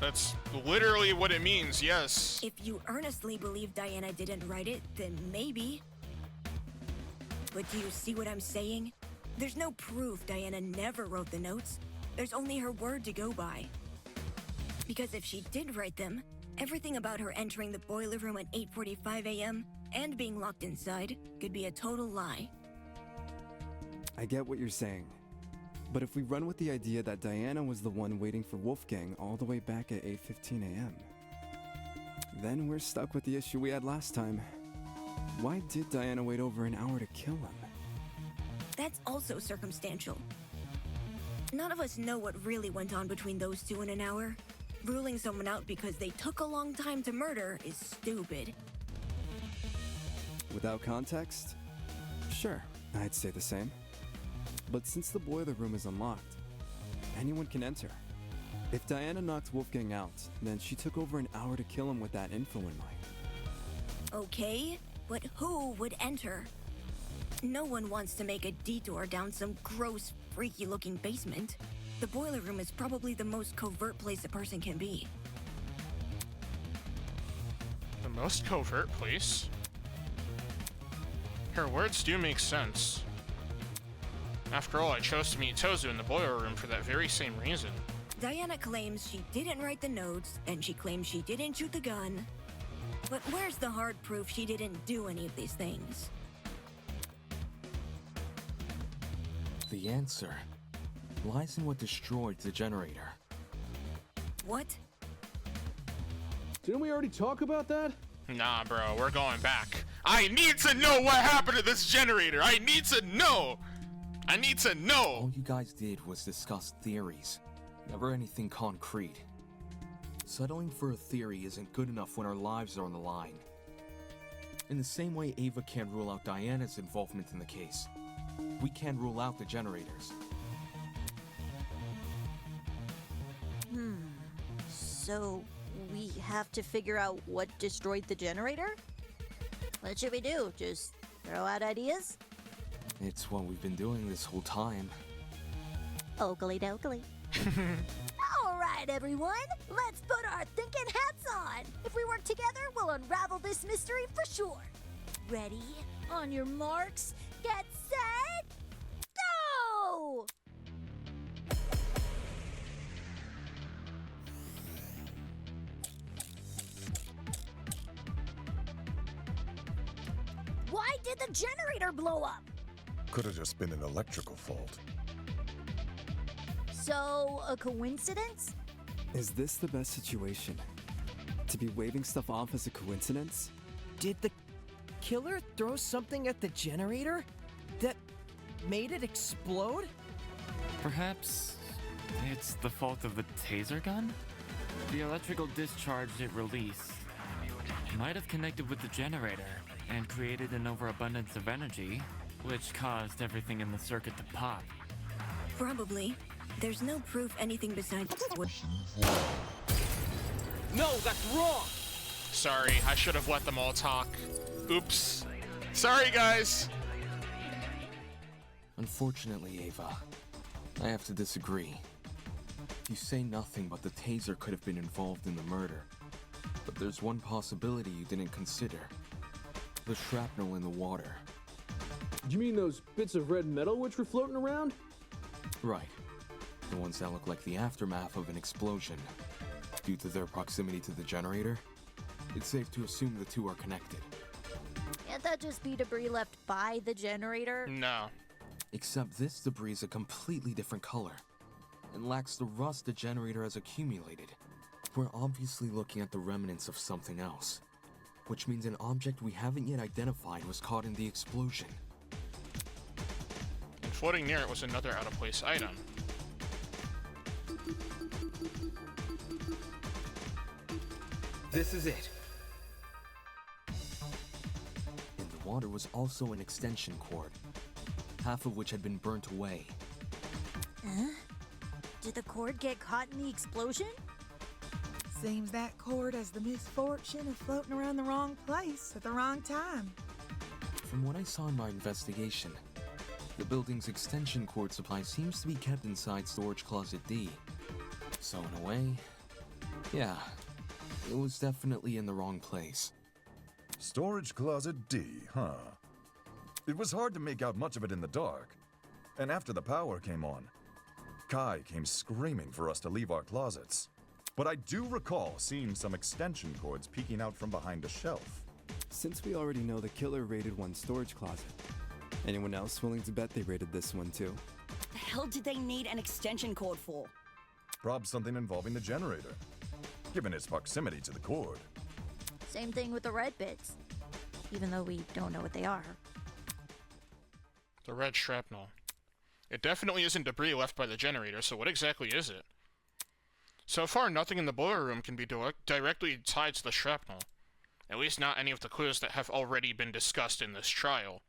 That's literally what it means, yes. If you earnestly believe Diana didn't write it, then maybe. But do you see what I'm saying? There's no proof Diana never wrote the notes. There's only her word to go by. Because if she did write them, everything about her entering the boiler room at 8:45 a.m. and being locked inside could be a total lie. I get what you're saying. But if we run with the idea that Diana was the one waiting for Wolfgang all the way back at 8:15 a.m., then we're stuck with the issue we had last time. Why did Diana wait over an hour to kill him? That's also circumstantial. None of us know what really went on between those two in an hour. Ruling someone out because they took a long time to murder is stupid. Without context? Sure, I'd say the same. But since the boiler room is unlocked, anyone can enter. If Diana knocked Wolfgang out, then she took over an hour to kill him with that info in mind. Okay, but who would enter? No one wants to make a detour down some gross, freaky-looking basement. The boiler room is probably the most covert place a person can be. The most covert place? Her words do make sense. After all, I chose to meet Tozu in the boiler room for that very same reason. Diana claims she didn't write the notes, and she claims she didn't shoot the gun. But where's the hard proof she didn't do any of these things? The answer lies in what destroyed the generator. What? Didn't we already talk about that? Nah, bro, we're going back. I need to know what happened to this generator! I need to know! I need to know! All you guys did was discuss theories, never anything concrete. Settling for a theory isn't good enough when our lives are on the line. In the same way Ava can't rule out Diana's involvement in the case, we can't rule out the generators. So, we have to figure out what destroyed the generator? What should we do? Just throw out ideas? It's what we've been doing this whole time. Oakley dokley. All right, everyone. Let's put our thinking hats on. If we work together, we'll unravel this mystery for sure. Ready? On your marks, get set, go! Why did the generator blow up? Could have just been an electrical fault. So, a coincidence? Is this the best situation? To be waving stuff off as a coincidence? Did the killer throw something at the generator that made it explode? Perhaps it's the fault of the taser gun? The electrical discharge it released might have connected with the generator and created an overabundance of energy, which caused everything in the circuit to pop. Probably. There's no proof anything besides what. No, that's wrong! Sorry, I should have let them all talk. Oops. Sorry, guys. Unfortunately, Ava, I have to disagree. You say nothing but the taser could have been involved in the murder. But there's one possibility you didn't consider. The shrapnel in the water. Do you mean those bits of red metal which were floating around? Right. The ones that look like the aftermath of an explosion. Due to their proximity to the generator, it's safe to assume the two are connected. Can't that just be debris left by the generator? No. Except this debris is a completely different color and lacks the rust the generator has accumulated. We're obviously looking at the remnants of something else, which means an object we haven't yet identified was caught in the explosion. And floating near it was another out-of-place item. This is it. In the water was also an extension cord, half of which had been burnt away. Huh? Did the cord get caught in the explosion? Seems that cord has the misfortune of floating around the wrong place at the wrong time. From what I saw in my investigation, the building's extension cord supply seems to be kept inside Storage Closet D. So in a way, yeah, it was definitely in the wrong place. Storage Closet D, huh? It was hard to make out much of it in the dark. And after the power came on, Kai came screaming for us to leave our closets. but I do recall seeing some extension cords peeking out from behind a shelf. Since we already know the killer raided one storage closet, anyone else willing to bet they raided this one too? The hell did they need an extension cord for? Probably something involving the generator, given its proximity to the cord. Same thing with the red bits, even though we don't know what they are. The red shrapnel. It definitely isn't debris left by the generator, so what exactly is it? So far, nothing in the boiler room can be directly tied to the shrapnel. At least not any of the clues that have already been discussed in this trial.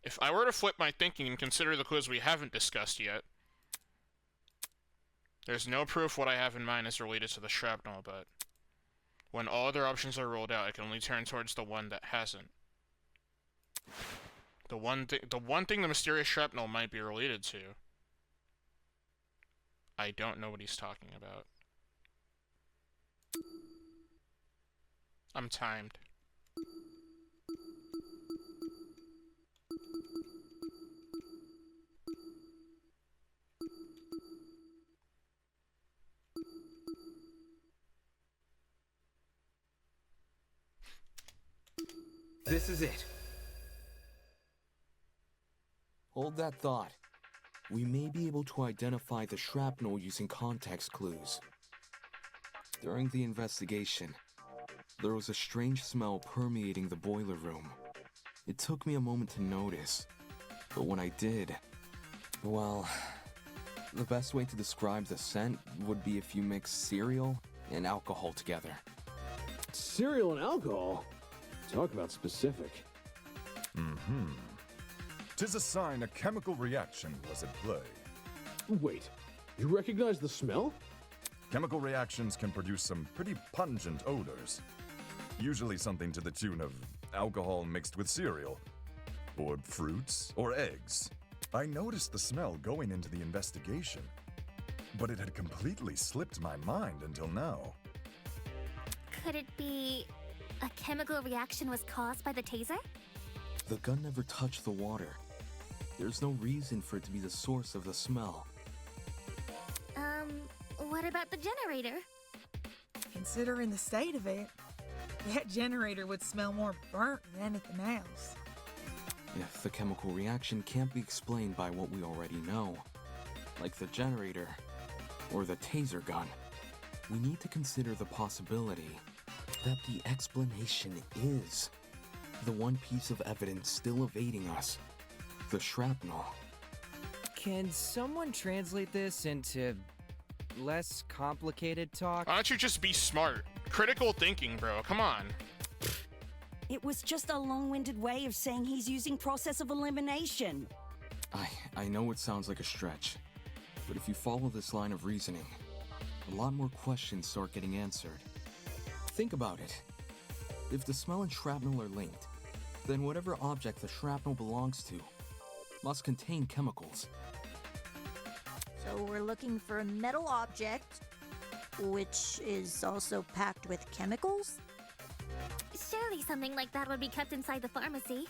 If I were to flip my thinking and consider the clues we haven't discussed yet, there's no proof what I have in mind is related to the shrapnel, but when all other options are ruled out, I can only turn towards the one that hasn't. The one thing the mysterious shrapnel might be related to. I don't know what he's talking about. I'm timed. This is it. Hold that thought. We may be able to identify the shrapnel using context clues. During the investigation, there was a strange smell permeating the boiler room. It took me a moment to notice, but when I did, well, the best way to describe the scent would be if you mix cereal and alcohol together. Cereal and alcohol? Talk about specific. Mm-hmm. 'Tis a sign a chemical reaction was at play. Wait, you recognize the smell? Chemical reactions can produce some pretty pungent odors. Usually something to the tune of alcohol mixed with cereal, or fruits, or eggs. I noticed the smell going into the investigation, but it had completely slipped my mind until now. Could it be a chemical reaction was caused by the taser? The gun never touched the water. There's no reason for it to be the source of the smell. What about the generator? Considering the state of it, that generator would smell more burnt than anything else. If the chemical reaction can't be explained by what we already know, like the generator or the taser gun, we need to consider the possibility that the explanation is the one piece of evidence still evading us, the shrapnel. Can someone translate this into less complicated talk? Why don't you just be smart? Critical thinking, bro. Come on. It was just a long-winded way of saying he's using process of elimination. I know it sounds like a stretch, but if you follow this line of reasoning, a lot more questions start getting answered. Think about it. If the smell and shrapnel are linked, then whatever object the shrapnel belongs to must contain chemicals. So we're looking for a metal object, which is also packed with chemicals? Surely something like that would be kept inside the pharmacy.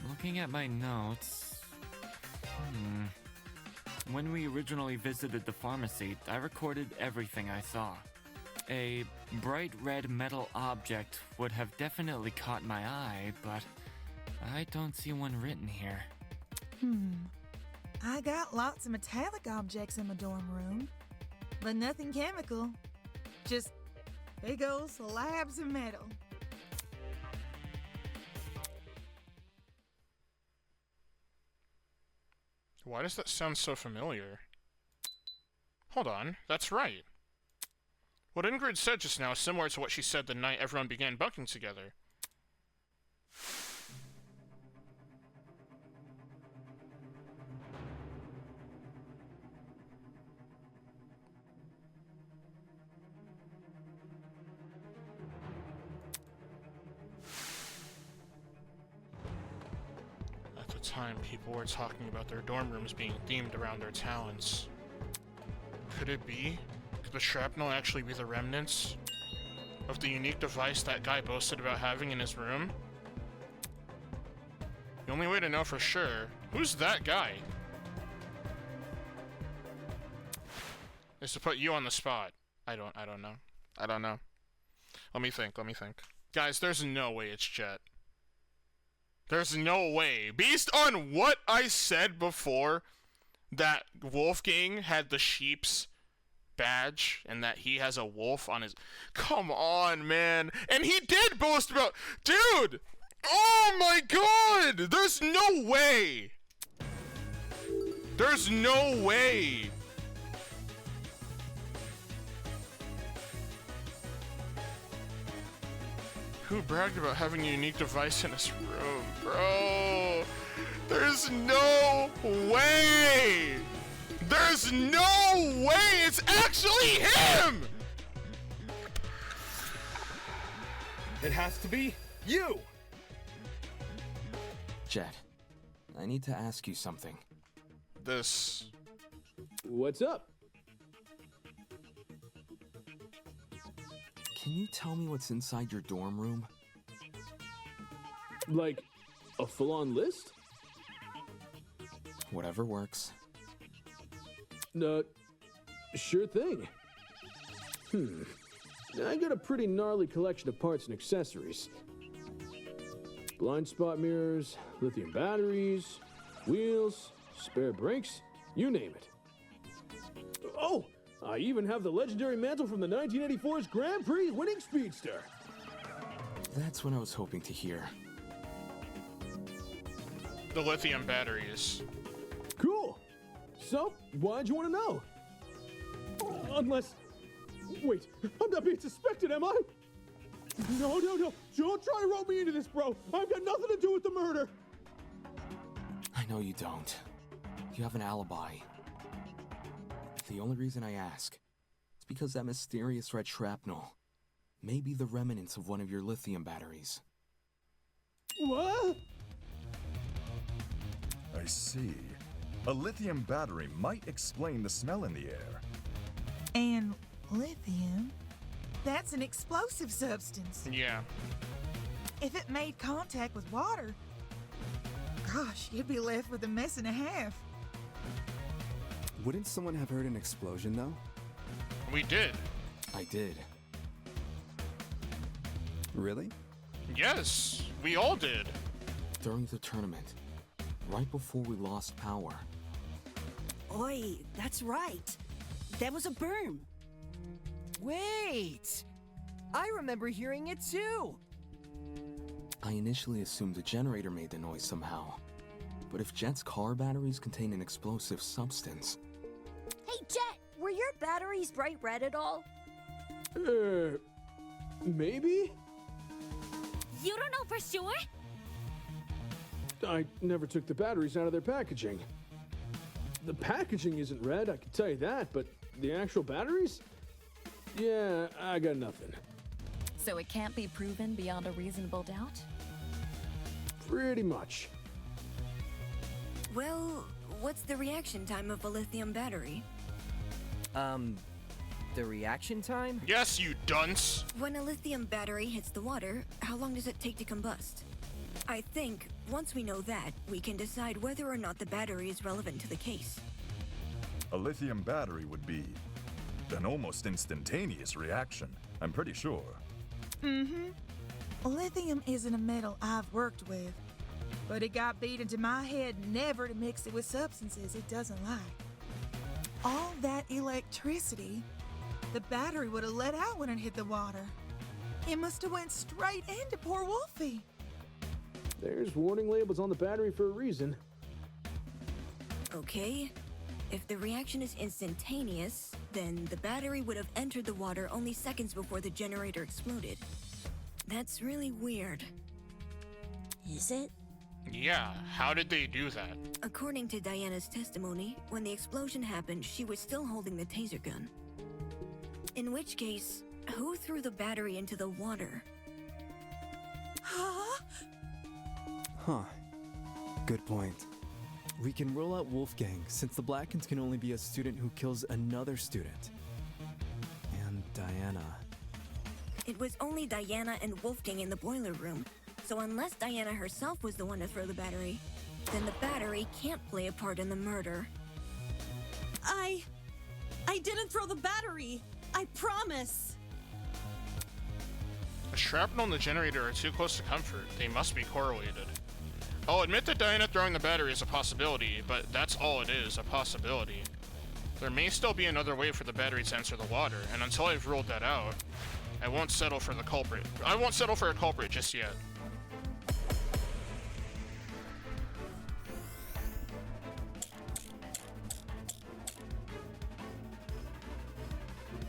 Looking at my notes... When we originally visited the pharmacy, I recorded everything I saw. A bright red metal object would have definitely caught my eye, but I don't see one written here. I got lots of metallic objects in my dorm room, but nothing chemical. Just big old slabs of metal. Why does that sound so familiar? Hold on, that's right. What Ingrid said just now is similar to what she said the night everyone began bunking together. At the time, people were talking about their dorm rooms being themed around their talents. Could it be? Could the shrapnel actually be the remnants of the unique device that guy boasted about having in his room? The only way to know for sure, who's that guy? is to put you on the spot. I don't know. I don't know. Let me think. Guys, there's no way it's Jet. There's no way. Based on what I said before, that Wolfgang had the sheep's badge and that he has a wolf on his... Come on, man. And he did boast about... Dude! Oh my god! There's no way! There's no way! Who bragged about having a unique device in his room? Bro! There's no way! There's no way it's actually him! It has to be you! Jet, I need to ask you something. What's up? Can you tell me what's inside your dorm room? Like, a full-on list? Whatever works. Sure thing. I got a pretty gnarly collection of parts and accessories. Blind spot mirrors, lithium batteries, wheels, spare brakes, you name it. Oh! I even have the legendary mantle from the 1984's Grand Prix winning Speedster. That's what I was hoping to hear. The lithium batteries. Cool. So, why'd you want to know? Unless... Wait, I'm not being suspected, am I? No. Don't try to rope me into this, bro. I've got nothing to do with the murder. I know you don't. You have an alibi. The only reason I ask is because that mysterious red shrapnel may be the remnants of one of your lithium batteries. What? I see. A lithium battery might explain the smell in the air. And lithium? That's an explosive substance. Yeah. If it made contact with water, gosh, you'd be left with a mess and a half. Wouldn't someone have heard an explosion, though? We did. I did. Really? Yes, we all did. During the tournament, right before we lost power. Oi, that's right. That was a boom. Wait! I remember hearing it too! I initially assumed the generator made the noise somehow. But if Jet's car batteries contain an explosive substance... Hey, Jet, were your batteries bright red at all? Maybe? You don't know for sure? I never took the batteries out of their packaging. The packaging isn't red, I can tell you that, but the actual batteries? Yeah, I got nothing. So it can't be proven beyond a reasonable doubt? Pretty much. Well, what's the reaction time of a lithium battery? The reaction time? Yes, you dunce! When a lithium battery hits the water, how long does it take to combust? I think, once we know that, we can decide whether or not the battery is relevant to the case. A lithium battery would be an almost instantaneous reaction, I'm pretty sure. Lithium isn't a metal I've worked with, but it got beat into my head never to mix it with substances it doesn't like. All that electricity, the battery would have let out when it hit the water. It must have went straight into poor Wolfie. There's warning labels on the battery for a reason. Okay. If the reaction is instantaneous, then the battery would have entered the water only seconds before the generator exploded. That's really weird. Is it? Yeah, how did they do that? According to Diana's testimony, when the explosion happened, she was still holding the taser gun. In which case, who threw the battery into the water? Huh. Good point. We can rule out Wolfgang, since the Blackens can only be a student who kills another student. And Diana. It was only Diana and Wolfgang in the boiler room, so unless Diana herself was the one to throw the battery, then the battery can't play a part in the murder. I I didn't throw the battery. I promise. The shrapnel and the generator are too close to comfort. They must be correlated. I'll admit that Diana throwing the battery is a possibility, but that's all it is, a possibility. There may still be another way for the battery to enter the water, and until I've ruled that out, I won't settle for the culprit. I won't settle for a culprit just yet.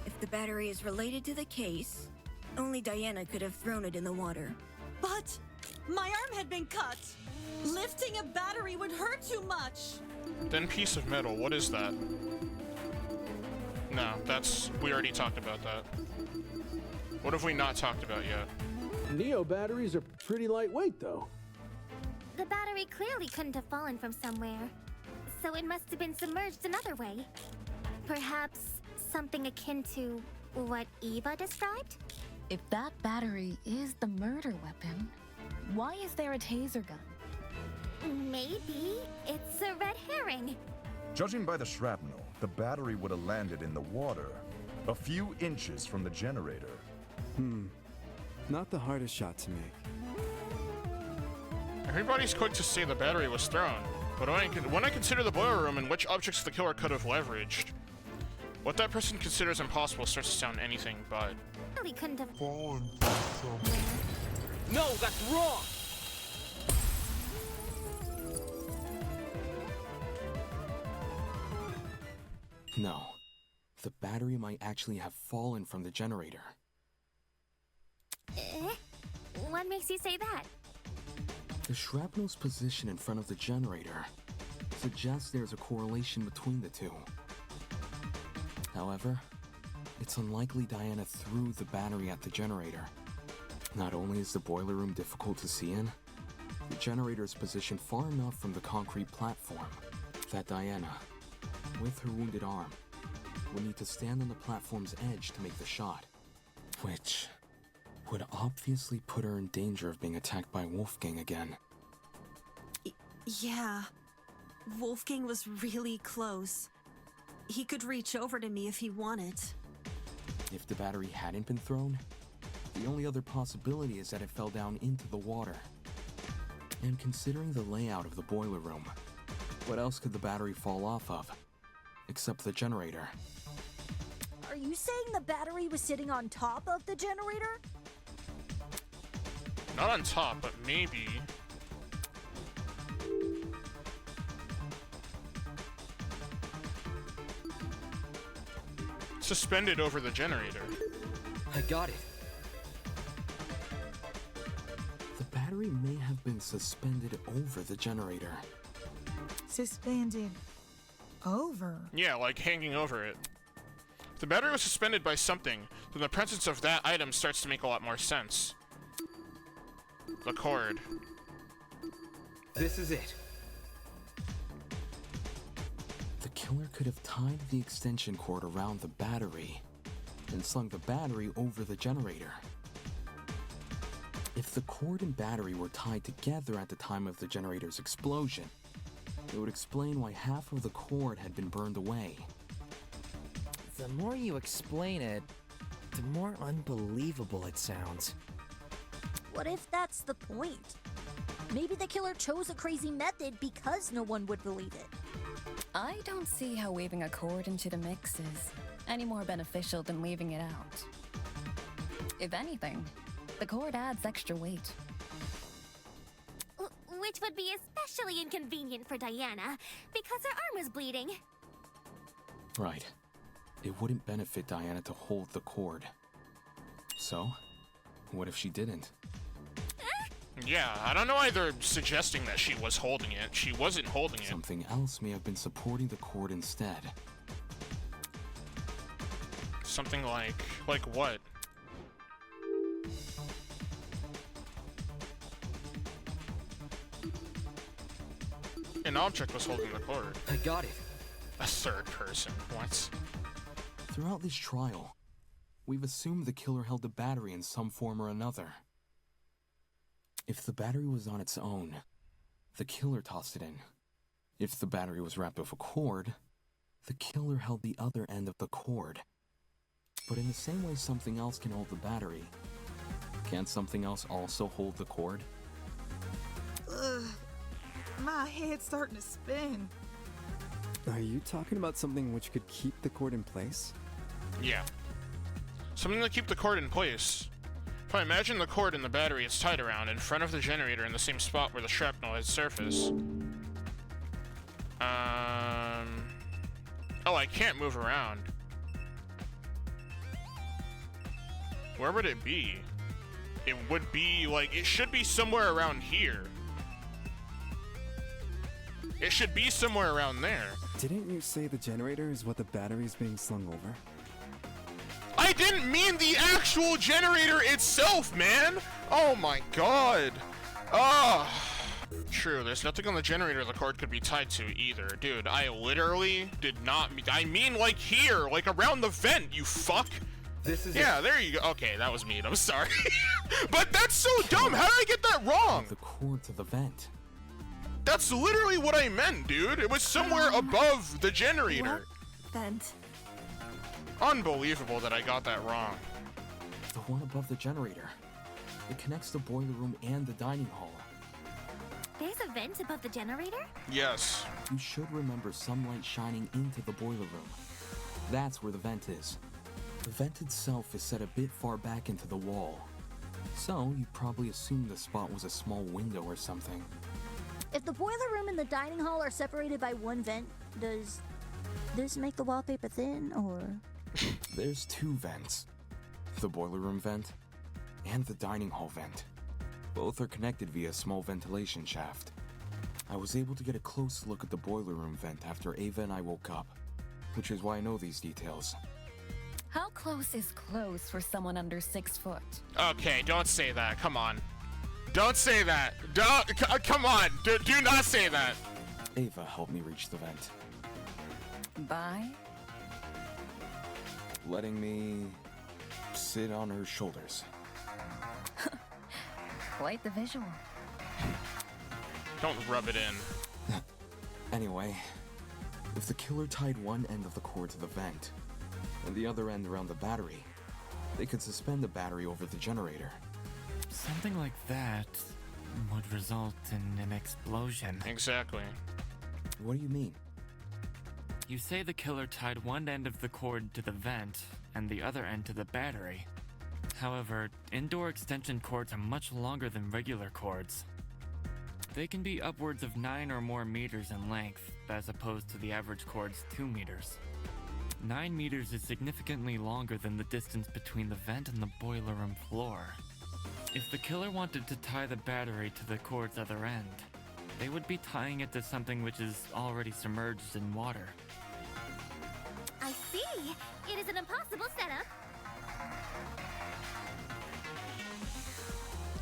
If the battery is related to the case, only Diana could have thrown it in the water. But my arm had been cut. Lifting a battery would hurt too much. Thin piece of metal, what is that? No, we already talked about that. What have we not talked about yet? Neo batteries are pretty lightweight, though. The battery clearly couldn't have fallen from somewhere, so it must have been submerged another way. Perhaps something akin to what Eva described? If that battery is the murder weapon, why is there a taser gun? Maybe it's a red herring. Judging by the shrapnel, the battery would have landed in the water, a few inches from the generator. Not the hardest shot to make. Everybody's quick to say the battery was thrown, but when I consider the boiler room and which objects the killer could have leveraged, what that person considers impossible starts to sound anything but. Really couldn't have fallen somewhere. No, that's wrong! No. The battery might actually have fallen from the generator. What makes you say that? The shrapnel's position in front of the generator suggests there's a correlation between the two. However, it's unlikely Diana threw the battery at the generator. Not only is the boiler room difficult to see in, the generator is positioned far enough from the concrete platform that Diana, with her wounded arm, would need to stand on the platform's edge to make the shot, which would obviously put her in danger of being attacked by Wolfgang again. Yeah. Wolfgang was really close. He could reach over to me if he wanted. If the battery hadn't been thrown, the only other possibility is that it fell down into the water. And considering the layout of the boiler room, what else could the battery fall off of? Except the generator. Are you saying the battery was sitting on top of the generator? Not on top, but maybe. Suspended over the generator. I got it. The battery may have been suspended over the generator. Suspended over? Yeah, like hanging over it. If the battery was suspended by something, then the presence of that item starts to make a lot more sense. The cord. This is it. The killer could have tied the extension cord around the battery and slung the battery over the generator. If the cord and battery were tied together at the time of the generator's explosion, it would explain why half of the cord had been burned away. The more you explain it, the more unbelievable it sounds. What if that's the point? Maybe the killer chose a crazy method because no one would believe it. I don't see how weaving a cord into the mix is any more beneficial than leaving it out. If anything, the cord adds extra weight. Which would be especially inconvenient for Diana, because her arm is bleeding. Right. It wouldn't benefit Diana to hold the cord. So, what if she didn't? Yeah, I don't know why they're suggesting that she was holding it. She wasn't holding it. Something else may have been supporting the cord instead. Something like what? An object was holding the cord. I got it. A third person. What? Throughout this trial, we've assumed the killer held the battery in some form or another. If the battery was on its own, the killer tossed it in. If the battery was wrapped with a cord, the killer held the other end of the cord. But in the same way something else can hold the battery, can't something else also hold the cord? Ugh, my head's starting to spin. Are you talking about something which could keep the cord in place? Yeah. Something to keep the cord in place. If I imagine the cord and the battery it's tied around in front of the generator in the same spot where the shrapnel has surfaced. Oh, I can't move around. Where would it be? It would be, like, it should be somewhere around here. It should be somewhere around there. Didn't you say the generator is what the battery is being slung over? I didn't mean the actual generator itself, man! Oh my god. Ah. True, there's nothing on the generator the cord could be tied to either. Dude, I literally did not mean, I mean like here, like around the vent, you fuck. This is Yeah, there you go. Okay, that was mean, I'm sorry. But that's so dumb, how did I get that wrong? The cord to the vent. That's literally what I meant, dude. It was somewhere above the generator. What vent? Unbelievable that I got that wrong. The one above the generator. It connects the boiler room and the dining hall. There's a vent above the generator? Yes. You should remember sunlight shining into the boiler room. That's where the vent is. The vent itself is set a bit far back into the wall. So, you probably assumed the spot was a small window or something. If the boiler room and the dining hall are separated by one vent, does this make the wallpaper thin, or...? There's two vents. The boiler room vent and the dining hall vent. Both are connected via a small ventilation shaft. I was able to get a close look at the boiler room vent after Ava and I woke up, which is why I know these details. How close is close for someone under 6 foot? Okay, don't say that. Come on. Don't say that. Come on. Do not say that. Ava helped me reach the vent. By? Letting me sit on her shoulders. Quite the visual. Don't rub it in. Anyway, if the killer tied one end of the cord to the vent and the other end around the battery, they could suspend the battery over the generator. Something like that would result in an explosion. Exactly. What do you mean? You say the killer tied one end of the cord to the vent and the other end to the battery. However, indoor extension cords are much longer than regular cords. They can be upwards of 9 or more meters in length, as opposed to the average cord's 2 meters. 9 meters is significantly longer than the distance between the vent and the boiler room floor. If the killer wanted to tie the battery to the cord's other end, they would be tying it to something which is already submerged in water. I see. It is an impossible setup.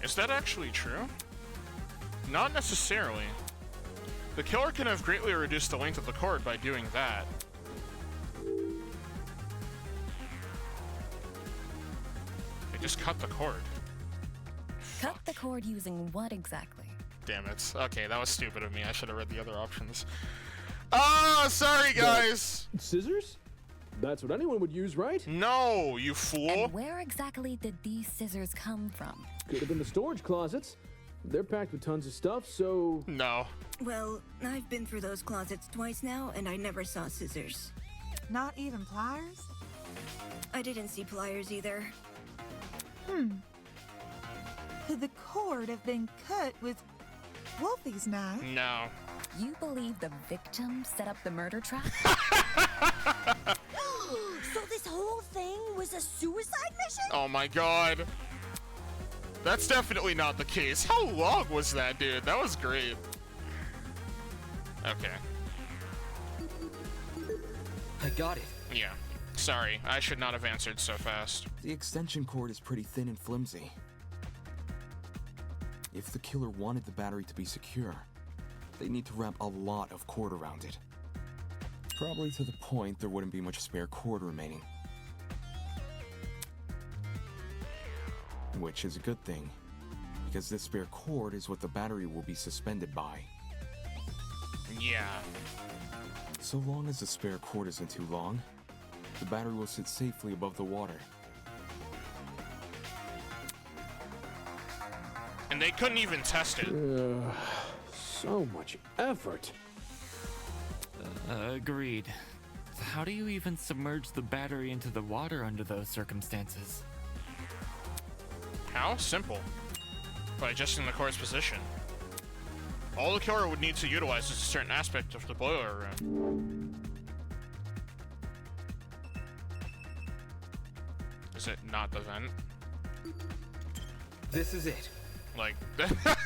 Is that actually true? Not necessarily. The killer can have greatly reduced the length of the cord by doing that. They just cut the cord. Cut the cord using what exactly? Damn it. Okay, that was stupid of me. I should have read the other options. Ah, sorry guys! Scissors? That's what anyone would use, right? No, you fool! And where exactly did these scissors come from? Could have been the storage closets. They're packed with tons of stuff, so... No. Well, I've been through those closets twice now, and I never saw scissors. Not even pliers? I didn't see pliers either. Could the cord have been cut with Wolfie's knife? No. You believe the victim set up the murder trap? So this whole thing was a suicide mission? Oh my god. That's definitely not the case. How long was that, dude? That was great. Okay. I got it. Yeah. Sorry, I should not have answered so fast. The extension cord is pretty thin and flimsy. If the killer wanted the battery to be secure, they need to wrap a lot of cord around it. Probably to the point there wouldn't be much spare cord remaining. Which is a good thing, because this spare cord is what the battery will be suspended by. Yeah. So long as the spare cord isn't too long, the battery will sit safely above the water. And they couldn't even test it. So much effort. Agreed. How do you even submerge the battery into the water under those circumstances? How? Simple. By adjusting the core's position. All the killer would need to utilize is a certain aspect of the boiler room. Is it not the vent? This is it. Like,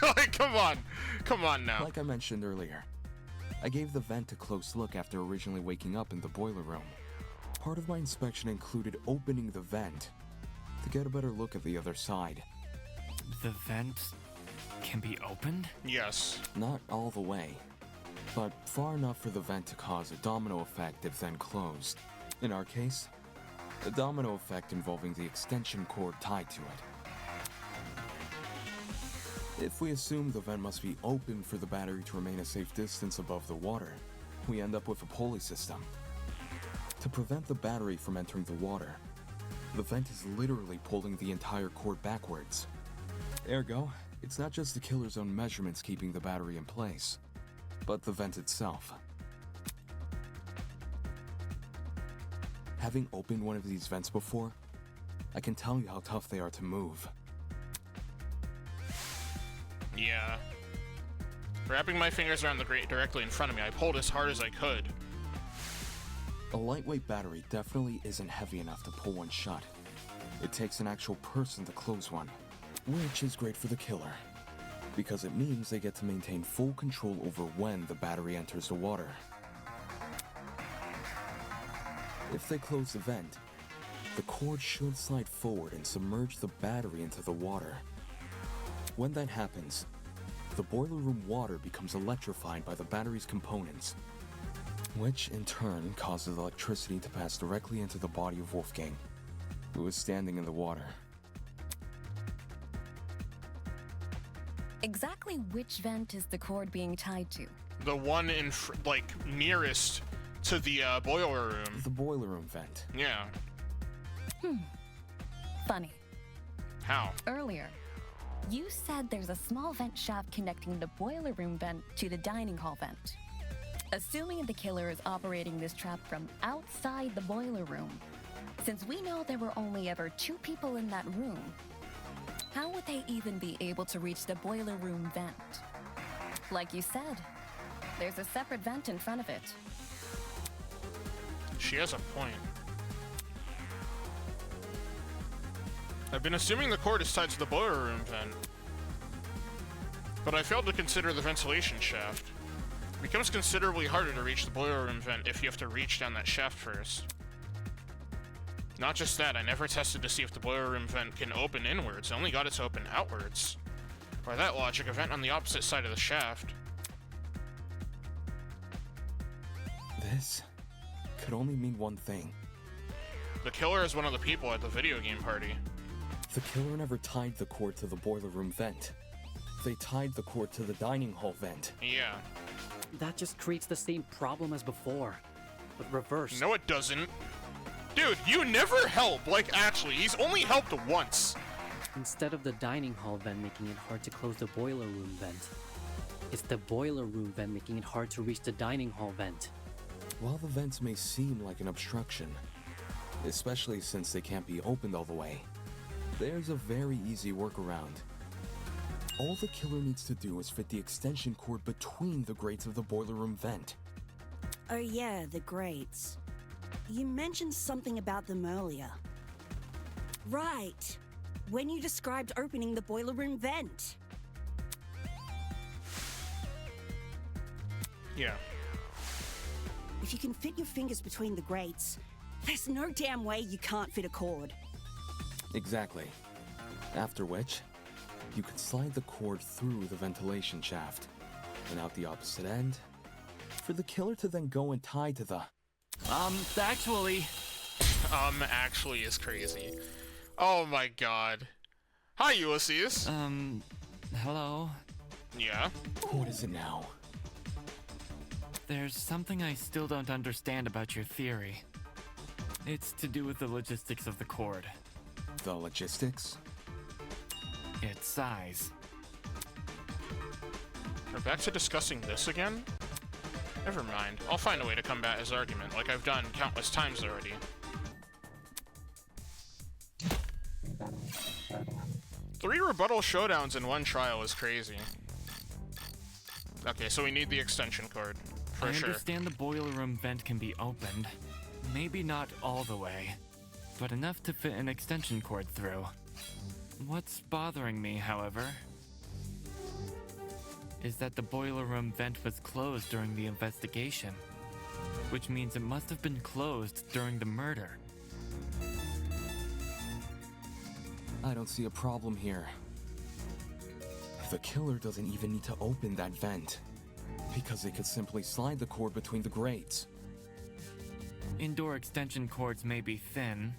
like, come on now. Like I mentioned earlier, I gave the vent a close look after originally waking up in the boiler room. Part of my inspection included opening the vent to get a better look at the other side. The vent can be opened? Yes. Not all the way, but far enough for the vent to cause a domino effect if then closed. In our case, a domino effect involving the extension cord tied to it. If we assume the vent must be open for the battery to remain a safe distance above the water, we end up with a pulley system. To prevent the battery from entering the water, the vent is literally pulling the entire cord backwards. Ergo, it's not just the killer's own measurements keeping the battery in place, but the vent itself. Having opened one of these vents before, I can tell you how tough they are to move. Yeah. Wrapping my fingers around the grate directly in front of me, I pulled as hard as I could. A lightweight battery definitely isn't heavy enough to pull one shut. It takes an actual person to close one, which is great for the killer, because it means they get to maintain full control over when the battery enters the water. If they close the vent, the cord should slide forward and submerge the battery into the water. When that happens, the boiler room water becomes electrified by the battery's components, which in turn causes electricity to pass directly into the body of Wolfgang, who is standing in the water. Exactly which vent is the cord being tied to? The one in, like, nearest to the boiler room. The boiler room vent. Yeah. Funny. How? Earlier, you said there's a small vent shaft connecting the boiler room vent to the dining hall vent. Assuming the killer is operating this trap from outside the boiler room, since we know there were only ever 2 people in that room, how would they even be able to reach the boiler room vent? Like you said, there's a separate vent in front of it. She has a point. I've been assuming the cord is tied to the boiler room vent, but I failed to consider the ventilation shaft. It becomes considerably harder to reach the boiler room vent if you have to reach down that shaft first. Not just that, I never tested to see if the boiler room vent can open inwards. I only got it to open outwards. By that logic, a vent on the opposite side of the shaft. This could only mean one thing. The killer is one of the people at the video game party. The killer never tied the cord to the boiler room vent. They tied the cord to the dining hall vent. Yeah. That just creates the same problem as before, but reversed. No, it doesn't. Dude, you never help. Like, actually, he's only helped once. Instead of the dining hall vent making it hard to close the boiler room vent, it's the boiler room vent making it hard to reach the dining hall vent. While the vents may seem like an obstruction, especially since they can't be opened all the way, there's a very easy workaround. All the killer needs to do is fit the extension cord between the grates of the boiler room vent. Oh yeah, the grates. You mentioned something about them earlier. Right, when you described opening the boiler room vent. Yeah. If you can fit your fingers between the grates, there's no damn way you can't fit a cord. Exactly. After which, you can slide the cord through the ventilation shaft and out the opposite end for the killer to then go and tie to the... Actually is crazy. Oh my god. Hi, Ulysses. Hello? Yeah? What is it now? There's something I still don't understand about your theory. It's to do with the logistics of the cord. The logistics? Its size. We're back to discussing this again? Never mind. I'll find a way to combat his argument, like I've done countless times already. Three rebuttal showdowns in one trial is crazy. Okay, so we need the extension cord, for sure. I understand the boiler room vent can be opened. Maybe not all the way, but enough to fit an extension cord through. What's bothering me, however, is that the boiler room vent was closed during the investigation, which means it must have been closed during the murder. I don't see a problem here. The killer doesn't even need to open that vent, because they could simply slide the cord between the grates. Indoor extension cords may be thin,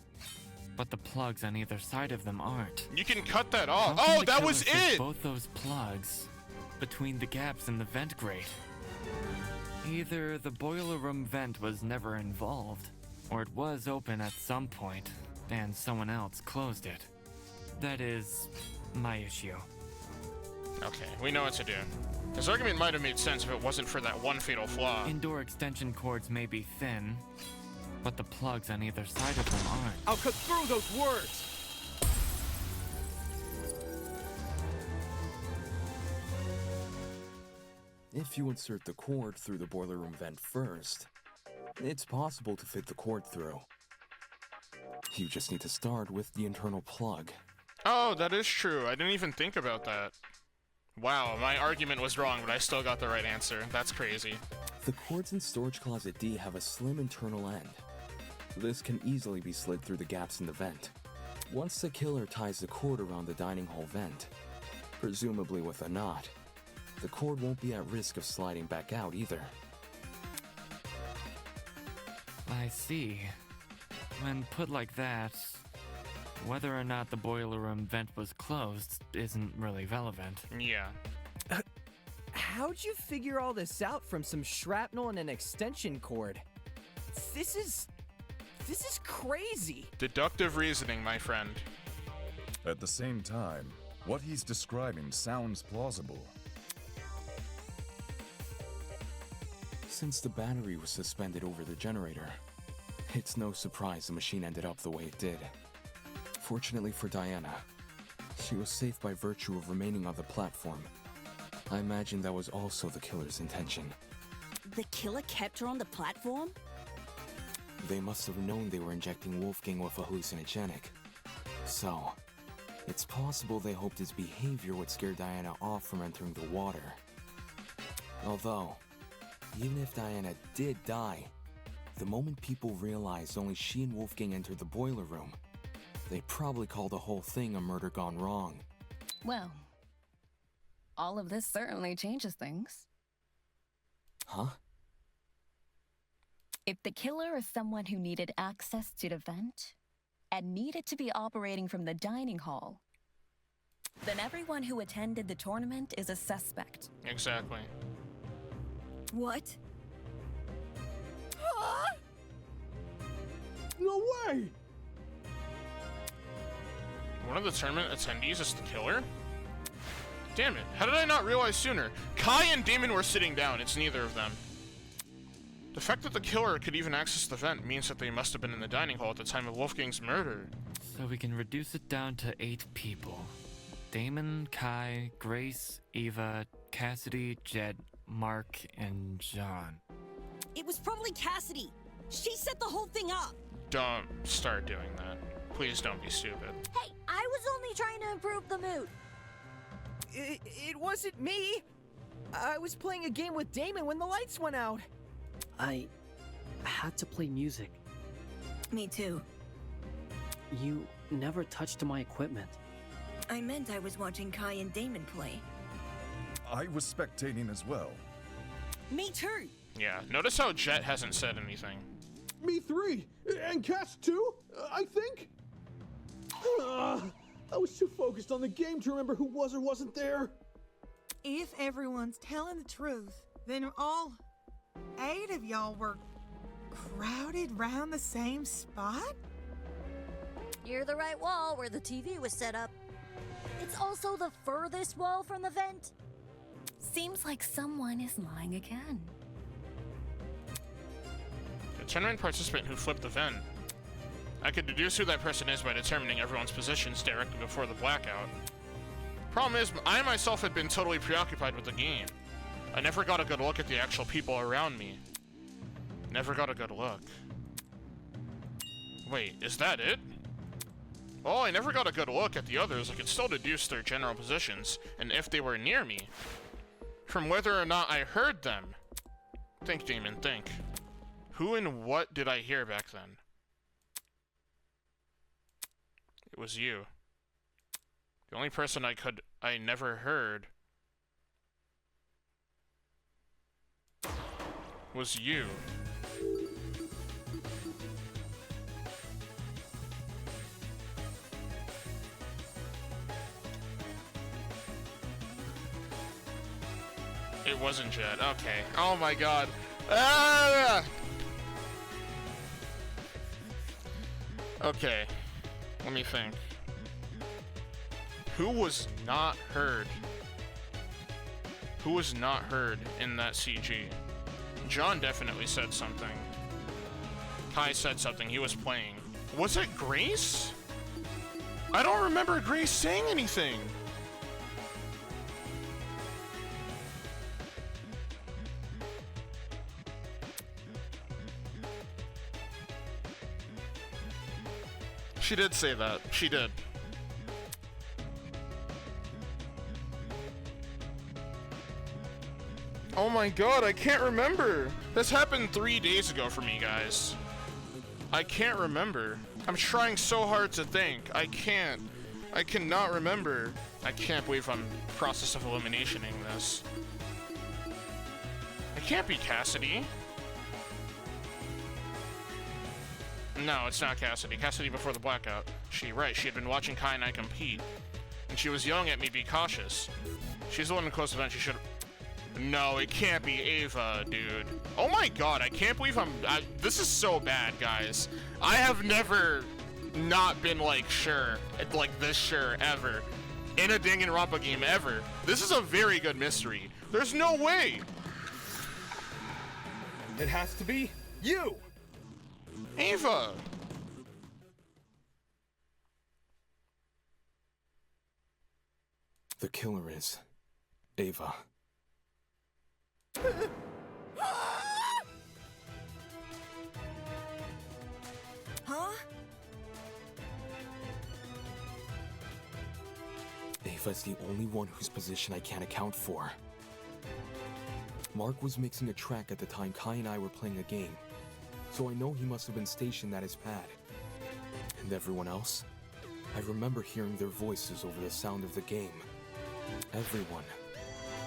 but the plugs on either side of them aren't. You can cut that off. How can Oh, the that killer was fit it! both those plugs between the gaps in the vent grate. Either the boiler room vent was never involved, or it was open at some point, and someone else closed it. That is my issue. Okay, we know what to do. His argument might have made sense if it wasn't for that one fatal flaw. Indoor extension cords may be thin, but the plugs on either side of them aren't. I'll cut through those words! If you insert the cord through the boiler room vent first, it's possible to fit the cord through. You just need to start with the internal plug. Oh, that is true. I didn't even think about that. Wow, my argument was wrong, but I still got the right answer. That's crazy. The cords in Storage Closet D have a slim internal end. This can easily be slid through the gaps in the vent. Once the killer ties the cord around the dining hall vent, presumably with a knot, the cord won't be at risk of sliding back out either. I see. When put like that, whether or not the boiler room vent was closed isn't really relevant. Yeah. How'd you figure all this out from some shrapnel and an extension cord? This is crazy. Deductive reasoning, my friend. At the same time, what he's describing sounds plausible. Since the battery was suspended over the generator, it's no surprise the machine ended up the way it did. Fortunately for Diana, she was safe by virtue of remaining on the platform. I imagine that was also the killer's intention. The killer kept her on the platform? They must have known they were injecting Wolfgang with a hallucinogenic. So, it's possible they hoped his behavior would scare Diana off from entering the water. Although, even if Diana did die, the moment people realized only she and Wolfgang entered the boiler room, they'd probably call the whole thing a murder gone wrong. Well, all of this certainly changes things. Huh? If the killer is someone who needed access to the vent, and needed to be operating from the dining hall, then everyone who attended the tournament is a suspect. Exactly. What? No way! One of the tournament attendees is the killer? Damn it, how did I not realize sooner? Kai and Damon were sitting down, it's neither of them. The fact that the killer could even access the vent means that they must have been in the dining hall at the time of Wolfgang's murder. So we can reduce it down to 8 people. Damon, Kai, Grace, Eva, Cassidy, Jed, Mark, and John. It was probably Cassidy. She set the whole thing up. Don't start doing that. Please don't be stupid. Hey, I was only trying to improve the mood. It wasn't me. I was playing a game with Damon when the lights went out. I had to play music. Me too. You never touched my equipment. I meant I was watching Kai and Damon play. I was spectating as well. Me too. Yeah, notice how Jet hasn't said anything. Me 3! And Cass 2, I think? I was too focused on the game to remember who was or wasn't there. If everyone's telling the truth, then all 8 of y'all were crowded round the same spot? Near the right wall where the TV was set up. It's also the furthest wall from the vent. Seems like someone is lying again. A tournament participant who flipped the vent. I could deduce who that person is by determining everyone's positions directly before the blackout. Problem is, I myself had been totally preoccupied with the game. I never got a good look at the actual people around me. Never got a good look. Wait, is that it? Well, I never got a good look at the others. I could still deduce their general positions, and if they were near me, from whether or not I heard them. Think, Damon, think. Who and what did I hear back then? It was you. The only person I never heard was you. It wasn't Jed. Okay. Oh my god. Ah! Okay. Let me think. Who was not heard? Who was not heard in that CG? John definitely said something. Kai said something. He was playing. Was it Grace? I don't remember Grace saying anything. She did say that. She did. Oh my god, I can't remember. This happened 3 days ago for me, guys. I can't remember. I'm trying so hard to think. I can't. I cannot remember. I can't believe I'm process of eliminationing this. It can't be Cassidy. No, it's not Cassidy. Cassidy before the blackout. She had been watching Kai and I compete. And she was yelling at me, be cautious. She's the one in close event, she should. No, it can't be Ava, dude. Oh my god, I can't believe this is so bad, guys. I have never not been, like, sure. Like, this sure, ever. In a Danganronpa game, ever. This is a very good mystery. There's no way! It has to be you! Ava! The killer is Ava. Huh? Ava's the only one whose position I can't account for. Mark was mixing a track at the time Kai and I were playing a game, so I know he must have been stationed at his pad. And everyone else? I remember hearing their voices over the sound of the game. Everyone,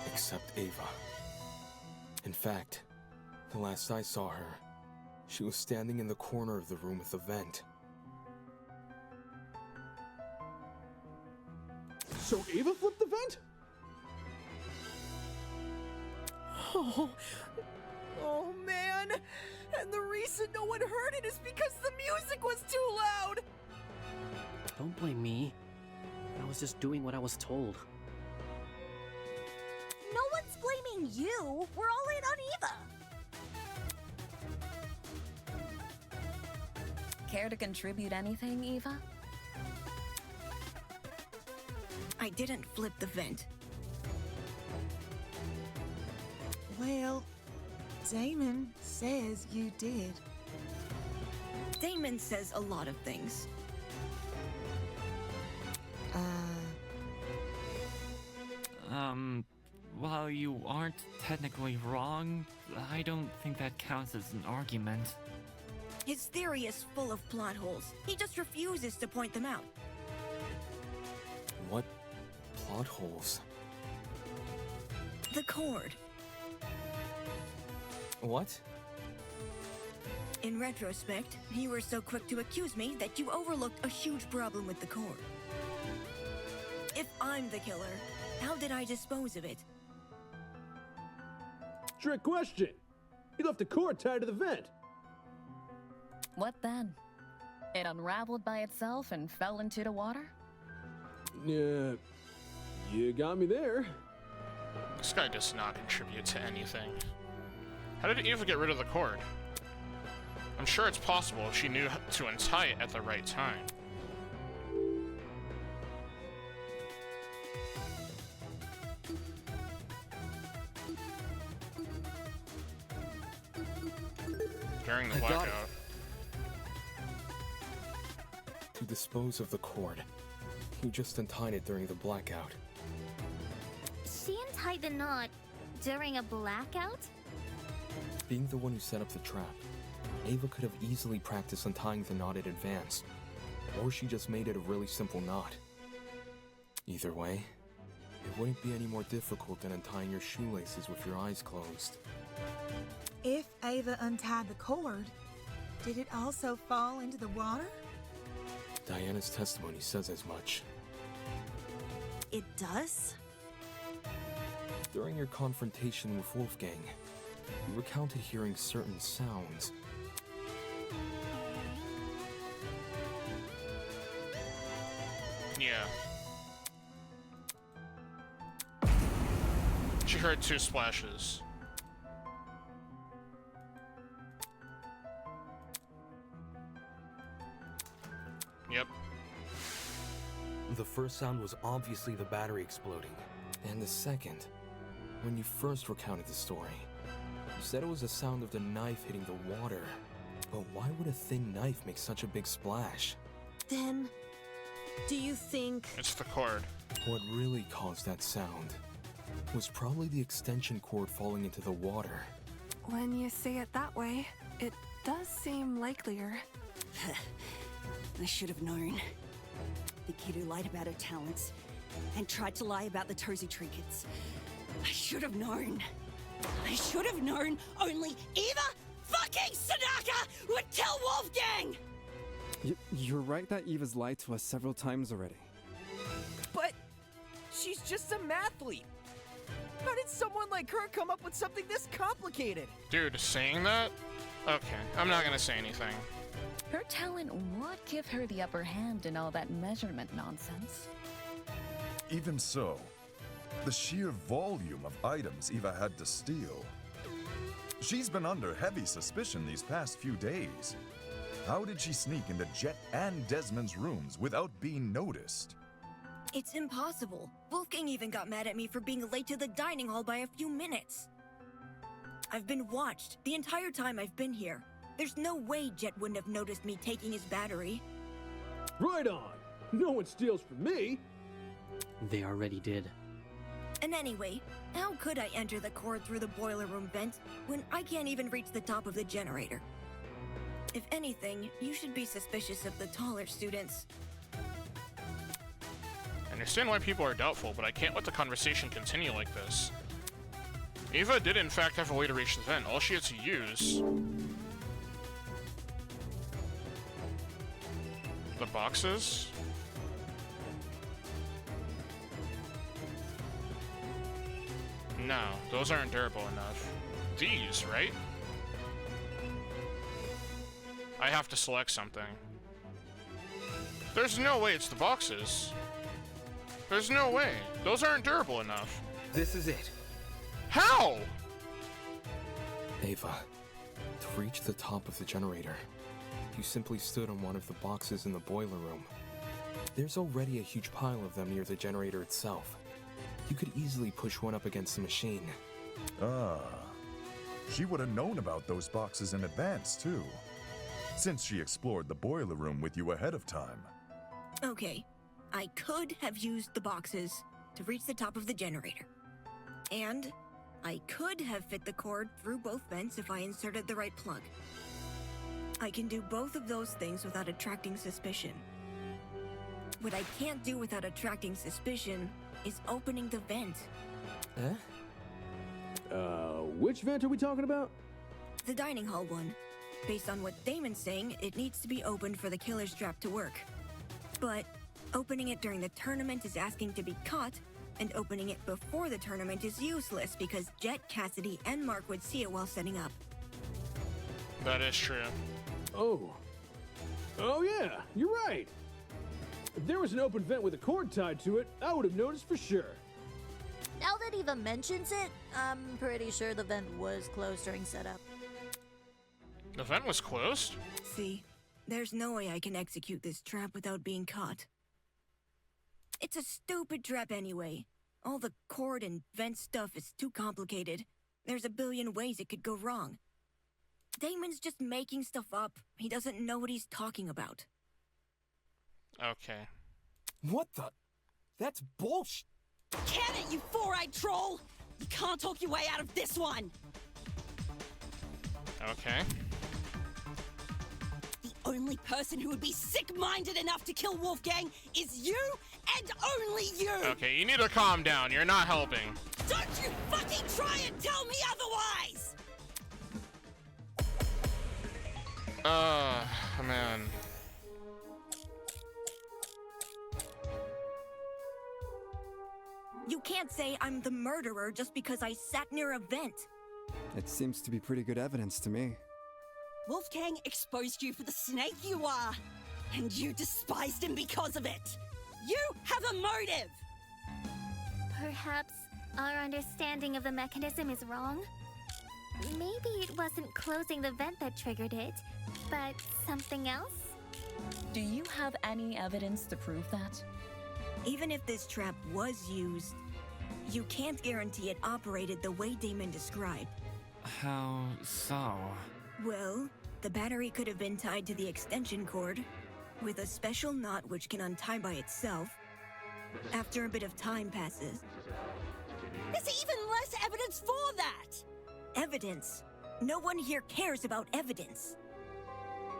except Ava. In fact, the last I saw her, she was standing in the corner of the room with the vent. So Ava flipped the vent? Oh man! And the reason no one heard it is because the music was too loud! Don't blame me. I was just doing what I was told. No one's blaming you. We're all in on Eva. Care to contribute anything, Eva? I didn't flip the vent. Well, Damon says you did. Damon says a lot of things. While you aren't technically wrong, I don't think that counts as an argument. His theory is full of plot holes. He just refuses to point them out. What plot holes? The cord. What? In retrospect, you were so quick to accuse me that you overlooked a huge problem with the cord. If I'm the killer, how did I dispose of it? Trick question. You left the cord tied to the vent. What then? It unraveled by itself and fell into the water? Yeah, you got me there. This guy does not contribute to anything. How did Eva get rid of the cord? I'm sure it's possible if she knew to untie it at the right time. During the I got blackout. To dispose of the cord, you just untied it during the blackout. She untied the knot during a blackout? Being the one who set up the trap, Ava could have easily practiced untying the knot in advance, or she just made it a really simple knot. Either way, it wouldn't be any more difficult than untying your shoelaces with your eyes closed. If Ava untied the cord, did it also fall into the water? Diana's testimony says as much. It does? During your confrontation with Wolfgang, you recounted hearing certain sounds. Yeah. She heard 2 splashes. Yep. The first sound was obviously the battery exploding. And the second, when you first recounted the story, you said it was the sound of the knife hitting the water. But why would a thin knife make such a big splash? Then, do you think... It's the cord. What really caused that sound was probably the extension cord falling into the water. When you say it that way, it does seem likelier. I should have known. The kid who lied about her talents and tried to lie about the Tozy trinkets. I should have known. I should have known only Eva fucking Sadaka would kill Wolfgang! You're right that Eva's lied to us several times already. But she's just a mathlete. How did someone like her come up with something this complicated? Dude, saying that? Okay, I'm not gonna say anything. Her talent would give her the upper hand in all that measurement nonsense. Even so, the sheer volume of items Eva had to steal. She's been under heavy suspicion these past few days. How did she sneak into Jet and Desmond's rooms without being noticed? It's impossible. Wolfgang even got mad at me for being late to the dining hall by a few minutes. I've been watched the entire time I've been here. There's no way Jet wouldn't have noticed me taking his battery. Right on. No one steals from me. They already did. And anyway, how could I enter the cord through the boiler room vent when I can't even reach the top of the generator? If anything, you should be suspicious of the taller students. I understand why people are doubtful, but I can't let the conversation continue like this. Eva did in fact have a way to reach the vent. All she had to use... the boxes? No, those aren't durable enough. These, right? I have to select something. There's no way it's the boxes. There's no way. Those aren't durable enough. This is it. How? Ava, to reach the top of the generator, you simply stood on one of the boxes in the boiler room. There's already a huge pile of them near the generator itself. You could easily push one up against the machine. Ah, she would have known about those boxes in advance, too, since she explored the boiler room with you ahead of time. Okay, I could have used the boxes to reach the top of the generator. And I could have fit the cord through both vents if I inserted the right plug. I can do both of those things without attracting suspicion. What I can't do without attracting suspicion is opening the vent. Which vent are we talking about? The dining hall one. Based on what Damon's saying, it needs to be opened for the killer's trap to work. But opening it during the tournament is asking to be caught, and opening it before the tournament is useless because Jet, Cassidy, and Mark would see it while setting up. That is true. Oh. Oh yeah, you're right. If there was an open vent with a cord tied to it, I would have noticed for sure. Now that Eva mentions it, I'm pretty sure the vent was closed during setup. The vent was closed? See, there's no way I can execute this trap without being caught. It's a stupid trap anyway. All the cord and vent stuff is too complicated. There's a billion ways it could go wrong. Damon's just making stuff up. He doesn't know what he's talking about. Okay. What the? That's bullshit. Can it, you four-eyed troll? You can't talk your way out of this one. Okay. The only person who would be sick-minded enough to kill Wolfgang is you and only you. Okay, you need to calm down. You're not helping. Don't you fucking try and tell me otherwise! Man. You can't say I'm the murderer just because I sat near a vent. It seems to be pretty good evidence to me. Wolfgang exposed you for the snake you are, and you despised him because of it. You have a motive! Perhaps our understanding of the mechanism is wrong? Maybe it wasn't closing the vent that triggered it, but something else? Do you have any evidence to prove that? Even if this trap was used, you can't guarantee it operated the way Damon described. How so? Well, the battery could have been tied to the extension cord, with a special knot which can untie by itself. After a bit of time passes... There's even less evidence for that! Evidence? No one here cares about evidence.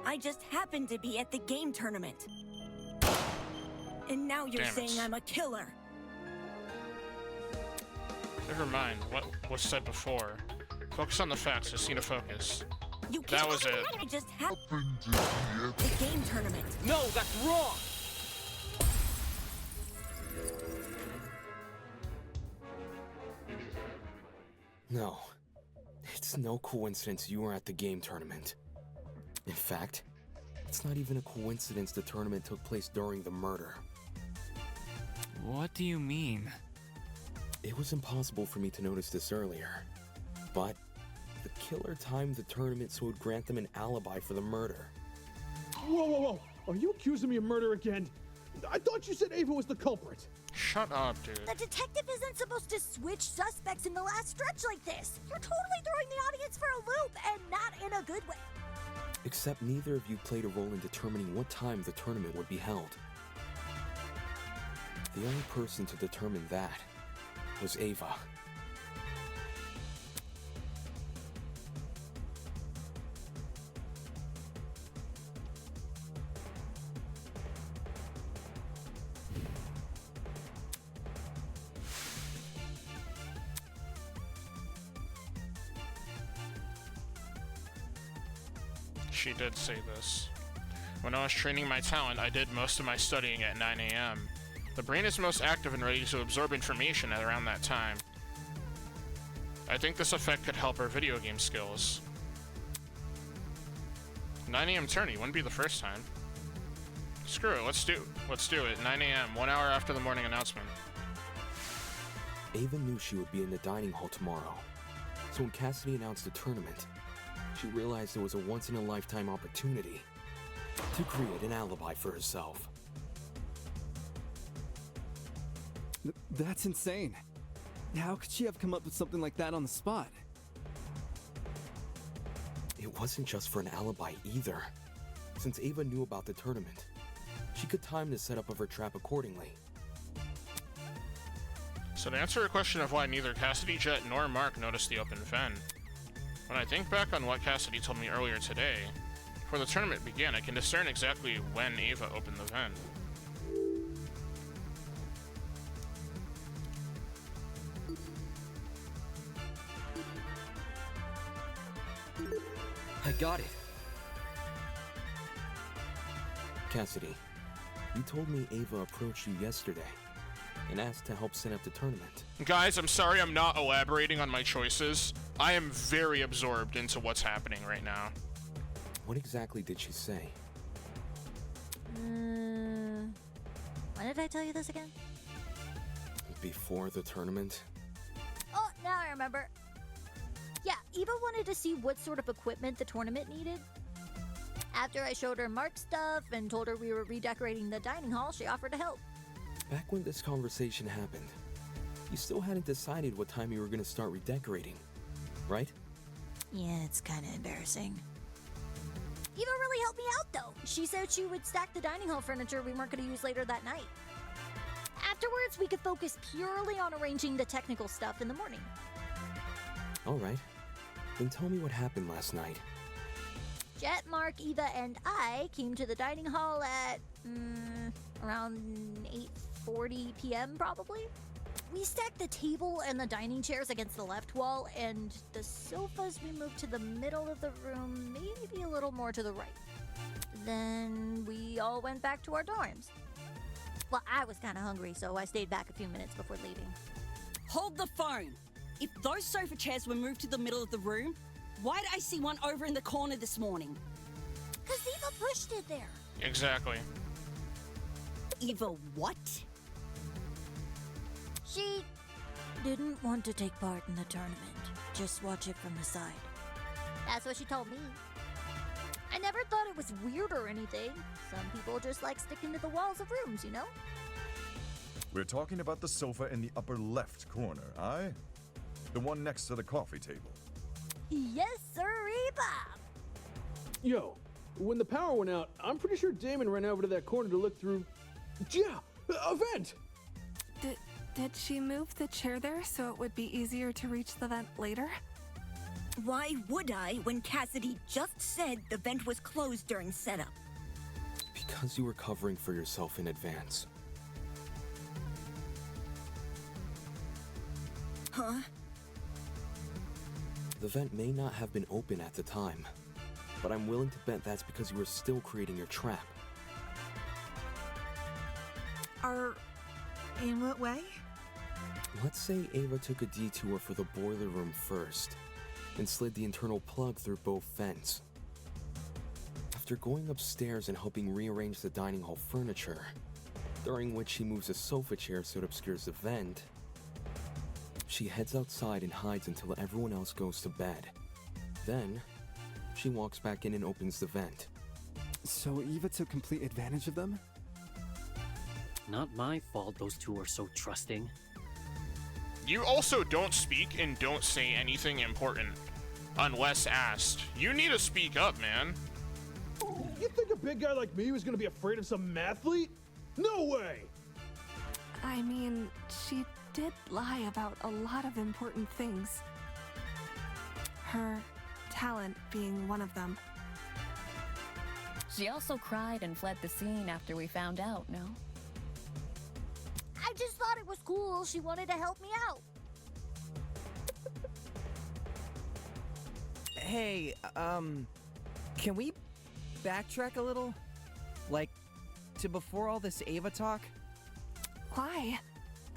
I just happened to be at the game tournament. And now you're saying I'm a killer. Never mind. What was said before? Focus on the facts. Just need to focus. You That was it. I just happened to be at the game tournament. No, that's wrong! No. It's no coincidence you were at the game tournament. In fact, it's not even a coincidence the tournament took place during the murder. What do you mean? It was impossible for me to notice this earlier, but the killer timed the tournament so it would grant them an alibi for the murder. Whoa, whoa, whoa! Are you accusing me of murder again? I thought you said Ava was the culprit. Shut up, dude. The detective isn't supposed to switch suspects in the last stretch like this. You're totally throwing the audience for a loop, and not in a good way. Except neither of you played a role in determining what time the tournament would be held. The only person to determine that was Ava. She did say this. When I was training my talent, I did most of my studying at 9 a.m. The brain is most active and ready to absorb information at around that time. I think this effect could help our video game skills. 9 a.m. tourney wouldn't be the first time. Screw it, let's do it. 9 a.m., 1 hour after the morning announcement. Ava knew she would be in the dining hall tomorrow, so when Cassidy announced the tournament, she realized it was a once-in-a-lifetime opportunity to create an alibi for herself. That's insane. How could she have come up with something like that on the spot? It wasn't just for an alibi either. Since Ava knew about the tournament, she could time the setup of her trap accordingly. So to answer a question of why neither Cassidy, Jet, nor Mark noticed the open vent, when I think back on what Cassidy told me earlier today, before the tournament began, I can discern exactly when Ava opened the vent. I got it. Cassidy, you told me Ava approached you yesterday and asked to help set up the tournament. Guys, I'm sorry I'm not elaborating on my choices. I am very absorbed into what's happening right now. What exactly did she say? When did I tell you this again? Before the tournament? Oh, now I remember. Yeah, Eva wanted to see what sort of equipment the tournament needed. After I showed her Mark's stuff and told her we were redecorating the dining hall, she offered to help. Back when this conversation happened, you still hadn't decided what time you were going to start redecorating, right? Yeah, it's kind of embarrassing. Eva really helped me out, though. She said she would stack the dining hall furniture we weren't going to use later that night. Afterwards, we could focus purely on arranging the technical stuff in the morning. All right. Then tell me what happened last night. Jet, Mark, Eva, and I came to the dining hall at around 8:40 p.m. probably. We stacked the table and the dining chairs against the left wall, and the sofas we moved to the middle of the room, maybe a little more to the right. Then we all went back to our dorms. Well, I was kind of hungry, so I stayed back a few minutes before leaving. Hold the phone! If those sofa chairs were moved to the middle of the room, why did I see one over in the corner this morning? 'Cause Eva pushed it there. Exactly. Eva what? She didn't want to take part in the tournament, just watch it from the side. That's what she told me. I never thought it was weird or anything. Some people just like sticking to the walls of rooms, you know? We're talking about the sofa in the upper left corner, aye? The one next to the coffee table. Yes, sirree, Bob. Yo, when the power went out, I'm pretty sure Damon ran over to that corner to look through. Yeah, a vent! Did she move the chair there so it would be easier to reach the vent later? Why would I when Cassidy just said the vent was closed during setup? Because you were covering for yourself in advance. Huh? The vent may not have been open at the time, but I'm willing to bet that's because you were still creating your trap. In what way? Let's say Ava took a detour for the boiler room first, and slid the internal plug through both vents. After going upstairs and helping rearrange the dining hall furniture, during which she moves a sofa chair so it obscures the vent, she heads outside and hides until everyone else goes to bed. Then, she walks back in and opens the vent. So Eva took complete advantage of them? Not my fault those two are so trusting. You also don't speak and don't say anything important unless asked. You need to speak up, man. You think a big guy like me was gonna be afraid of some mathlete? No way! I mean, she did lie about a lot of important things. Her talent being one of them. She also cried and fled the scene after we found out, no? I just thought it was cool. She wanted to help me out. Hey, can we backtrack a little? Like, to before all this Ava talk? Why?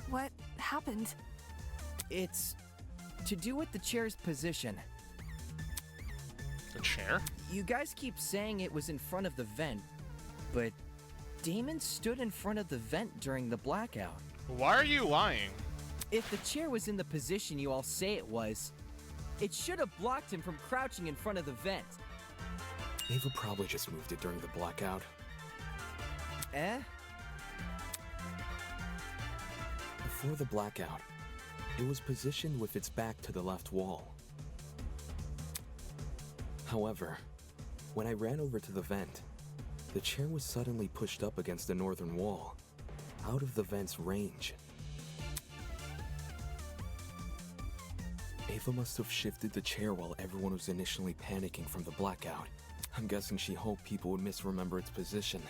What happened? It's to do with the chair's position. The chair? You guys keep saying it was in front of the vent, but Damon stood in front of the vent during the blackout. Why are you lying? If the chair was in the position you all say it was, it should have blocked him from crouching in front of the vent. Ava probably just moved it during the blackout. Eh? Before the blackout, it was positioned with its back to the left wall. However, when I ran over to the vent, the chair was suddenly pushed up against the northern wall, out of the vent's range. Ava must have shifted the chair while everyone was initially panicking from the blackout. I'm guessing she hoped people would misremember its position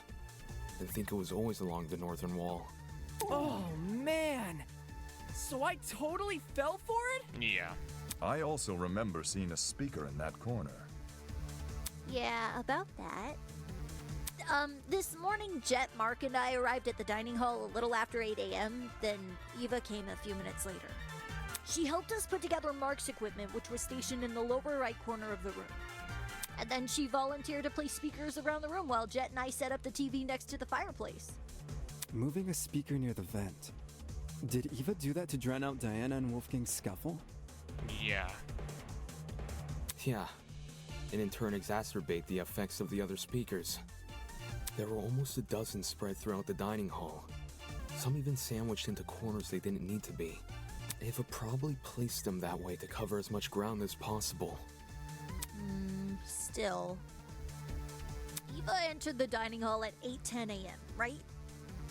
and think it was always along the northern wall. Oh man! So I totally fell for it? Yeah. I also remember seeing a speaker in that corner. Yeah, about that. This morning, Jet, Mark, and I arrived at the dining hall a little after 8 a.m., then Eva came a few minutes later. She helped us put together Mark's equipment, which was stationed in the lower right corner of the room. And then she volunteered to place speakers around the room while Jet and I set up the TV next to the fireplace. Moving a speaker near the vent. Did Eva do that to drown out Diana and Wolfgang's scuffle? Yeah. Yeah, and in turn exacerbate the effects of the other speakers. There were almost a dozen spread throughout the dining hall. Some even sandwiched into corners they didn't need to be. Eva probably placed them that way to cover as much ground as possible. Still. Eva entered the dining hall at 8:10 a.m., right?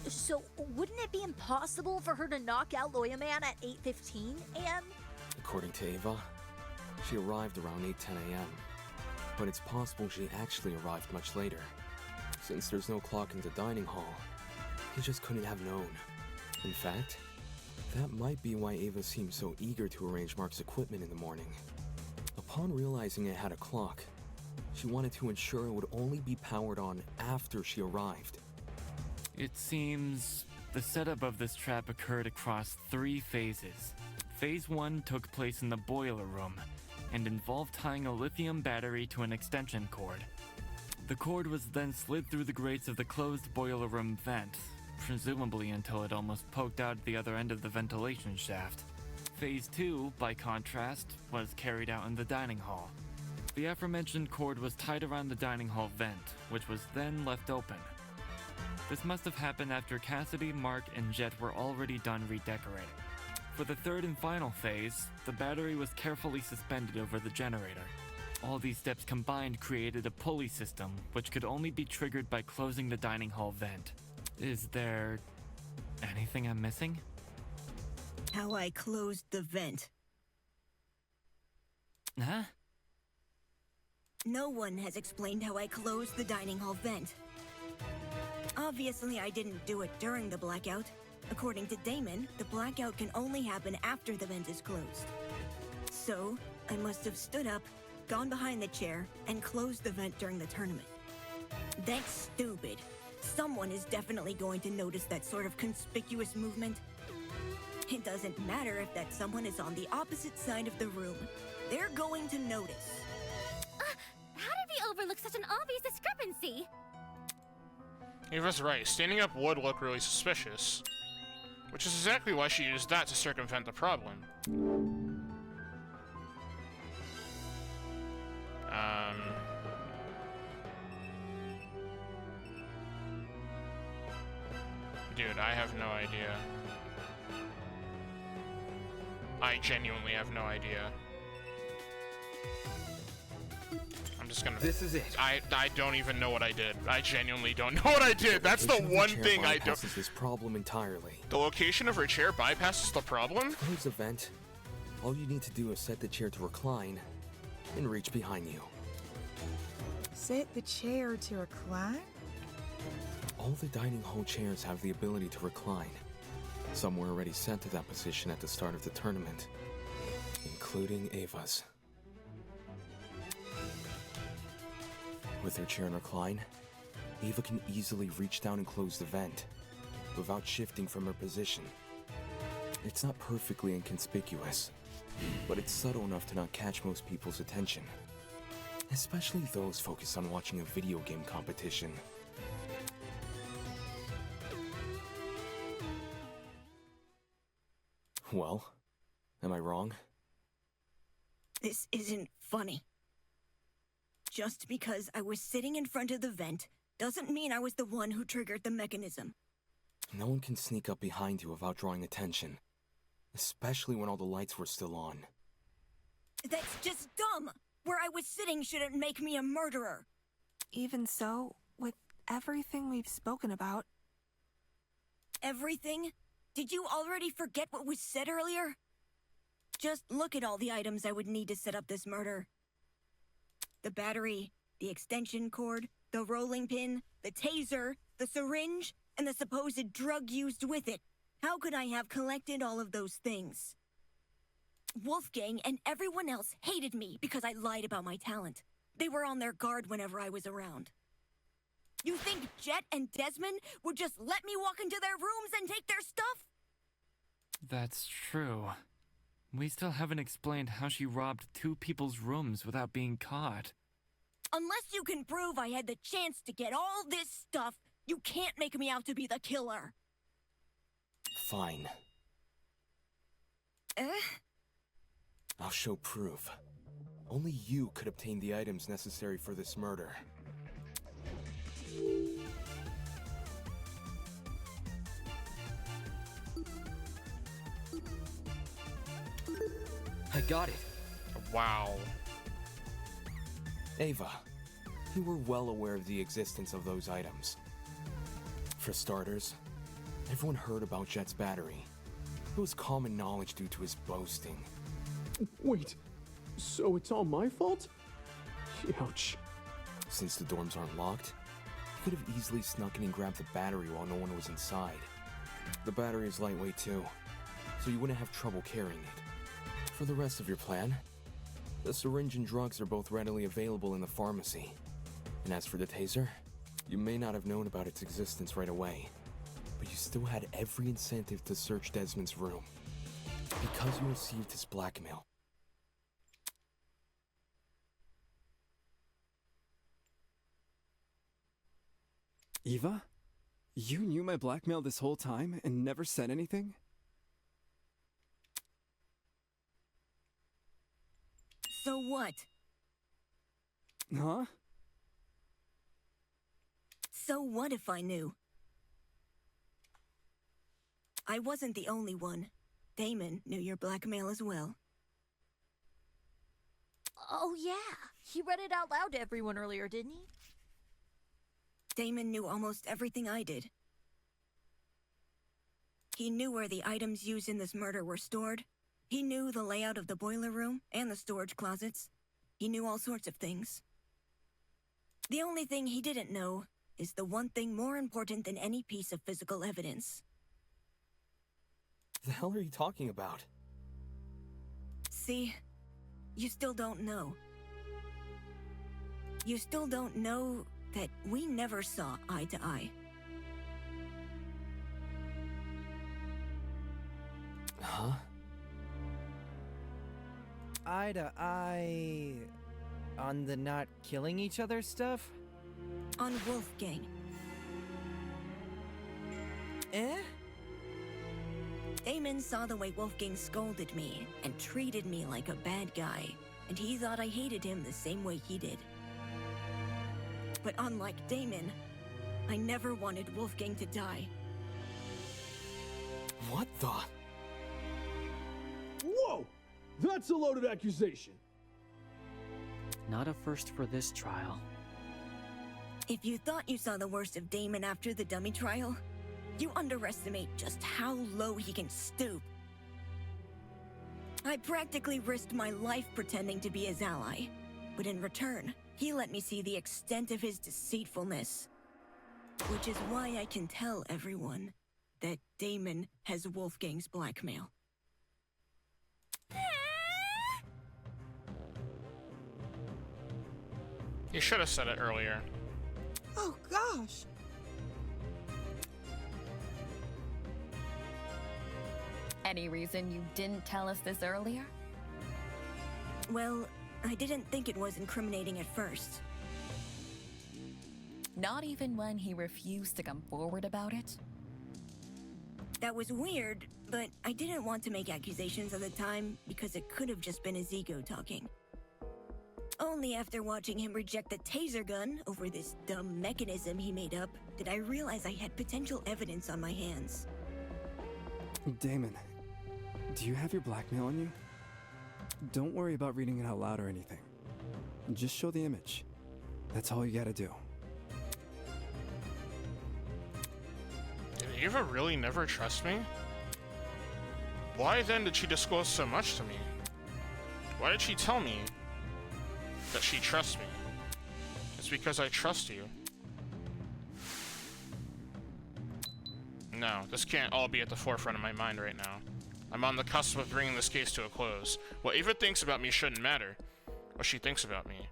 So wouldn't it be impossible for her to knock out Lawyer Man at 8:15 a.m.? According to Eva, she arrived around 8:10 a.m. But it's possible she actually arrived much later. Since there's no clock in the dining hall, he just couldn't have known. In fact, that might be why Eva seemed so eager to arrange Mark's equipment in the morning. Upon realizing it had a clock, she wanted to ensure it would only be powered on after she arrived. It seems the setup of this trap occurred across 3 phases. Phase 1 took place in the boiler room and involved tying a lithium battery to an extension cord. The cord was then slid through the grates of the closed boiler room vent, presumably until it almost poked out the other end of the ventilation shaft. Phase 2, by contrast, was carried out in the dining hall. The aforementioned cord was tied around the dining hall vent, which was then left open. This must have happened after Cassidy, Mark, and Jet were already done redecorating. For the third and final phase, the battery was carefully suspended over the generator. All these steps combined created a pulley system, which could only be triggered by closing the dining hall vent. Is there anything I'm missing? How I closed the vent. Huh? No one has explained how I closed the dining hall vent. Obviously, I didn't do it during the blackout. According to Damon, the blackout can only happen after the vent is closed. So, I must have stood up, gone behind the chair, and closed the vent during the tournament. That's stupid. Someone is definitely going to notice that sort of conspicuous movement. It doesn't matter if that someone is on the opposite side of the room. They're going to notice. How did we overlook such an obvious discrepancy? Eva's right. Standing up would look really suspicious. Which is exactly why she used that to circumvent the problem. Dude, I have no idea. I genuinely have no idea. I'm just gonna... This is it. I don't even know what I did. I genuinely don't know what I did. That's the one thing I don't... Bypasses this problem entirely. The location of her chair bypasses the problem? Close the vent. All you need to do is set the chair to recline and reach behind you. Set the chair to recline? All the dining hall chairs have the ability to recline. Some were already set to that position at the start of the tournament, including Ava's. With her chair in recline, Eva can easily reach down and close the vent, without shifting from her position. It's not perfectly inconspicuous, but it's subtle enough to not catch most people's attention, especially those focused on watching a video game competition. Well, am I wrong? This isn't funny. Just because I was sitting in front of the vent doesn't mean I was the one who triggered the mechanism. No one can sneak up behind you without drawing attention, especially when all the lights were still on. That's just dumb! Where I was sitting shouldn't make me a murderer! Even so, with everything we've spoken about... Everything? Did you already forget what was said earlier? Just look at all the items I would need to set up this murder. The battery, the extension cord, the rolling pin, the taser, the syringe, and the supposed drug used with it. How could I have collected all of those things? Wolfgang and everyone else hated me because I lied about my talent. They were on their guard whenever I was around. You think Jet and Desmond would just let me walk into their rooms and take their stuff? That's true. We still haven't explained how she robbed 2 people's rooms without being caught. Unless you can prove I had the chance to get all this stuff, you can't make me out to be the killer. Fine. I'll show proof. Only you could obtain the items necessary for this murder. I got it. Wow. Ava, you were well aware of the existence of those items. For starters, everyone heard about Jet's battery. It was common knowledge due to his boasting. Wait, so it's all my fault? Ouch. Since the dorms aren't locked, you could have easily snuck in and grabbed the battery while no one was inside. The battery is lightweight too, so you wouldn't have trouble carrying it. For the rest of your plan, the syringe and drugs are both readily available in the pharmacy. And as for the taser, you may not have known about its existence right away, but you still had every incentive to search Desmond's room, because you received his blackmail. Eva? You knew my blackmail this whole time and never said anything? So what? Huh? So what if I knew? I wasn't the only one. Damon knew your blackmail as well. Oh yeah, he read it out loud to everyone earlier, didn't he? Damon knew almost everything I did. He knew where the items used in this murder were stored. He knew the layout of the boiler room and the storage closets. He knew all sorts of things. The only thing he didn't know is the one thing more important than any piece of physical evidence. The hell are you talking about? See, you still don't know. You still don't know that we never saw eye to eye. Huh? Eye to eye on the not killing each other stuff? On Wolfgang. Damon saw the way Wolfgang scolded me and treated me like a bad guy, and he thought I hated him the same way he did. But unlike Damon, I never wanted Wolfgang to die. What the? Whoa! That's a loaded accusation! Not a first for this trial. If you thought you saw the worst of Damon after the dummy trial, you underestimate just how low he can stoop. I practically risked my life pretending to be his ally, but in return, he let me see the extent of his deceitfulness. Which is why I can tell everyone that Damon has Wolfgang's blackmail. You should have said it earlier. Oh gosh. Any reason you didn't tell us this earlier? Well, I didn't think it was incriminating at first. Not even when he refused to come forward about it? That was weird, but I didn't want to make accusations at the time because it could have just been his ego talking. Only after watching him reject the taser gun over this dumb mechanism he made up did I realize I had potential evidence on my hands. Damon, do you have your blackmail on you? Don't worry about reading it out loud or anything. Just show the image. That's all you gotta do. Did Ava really never trust me? Why then did she disclose so much to me? Why did she tell me that she trusts me? It's because I trust you. No, this can't all be at the forefront of my mind right now. I'm on the cusp of bringing this case to a close. What Ava thinks about me shouldn't matter. What she thinks about me.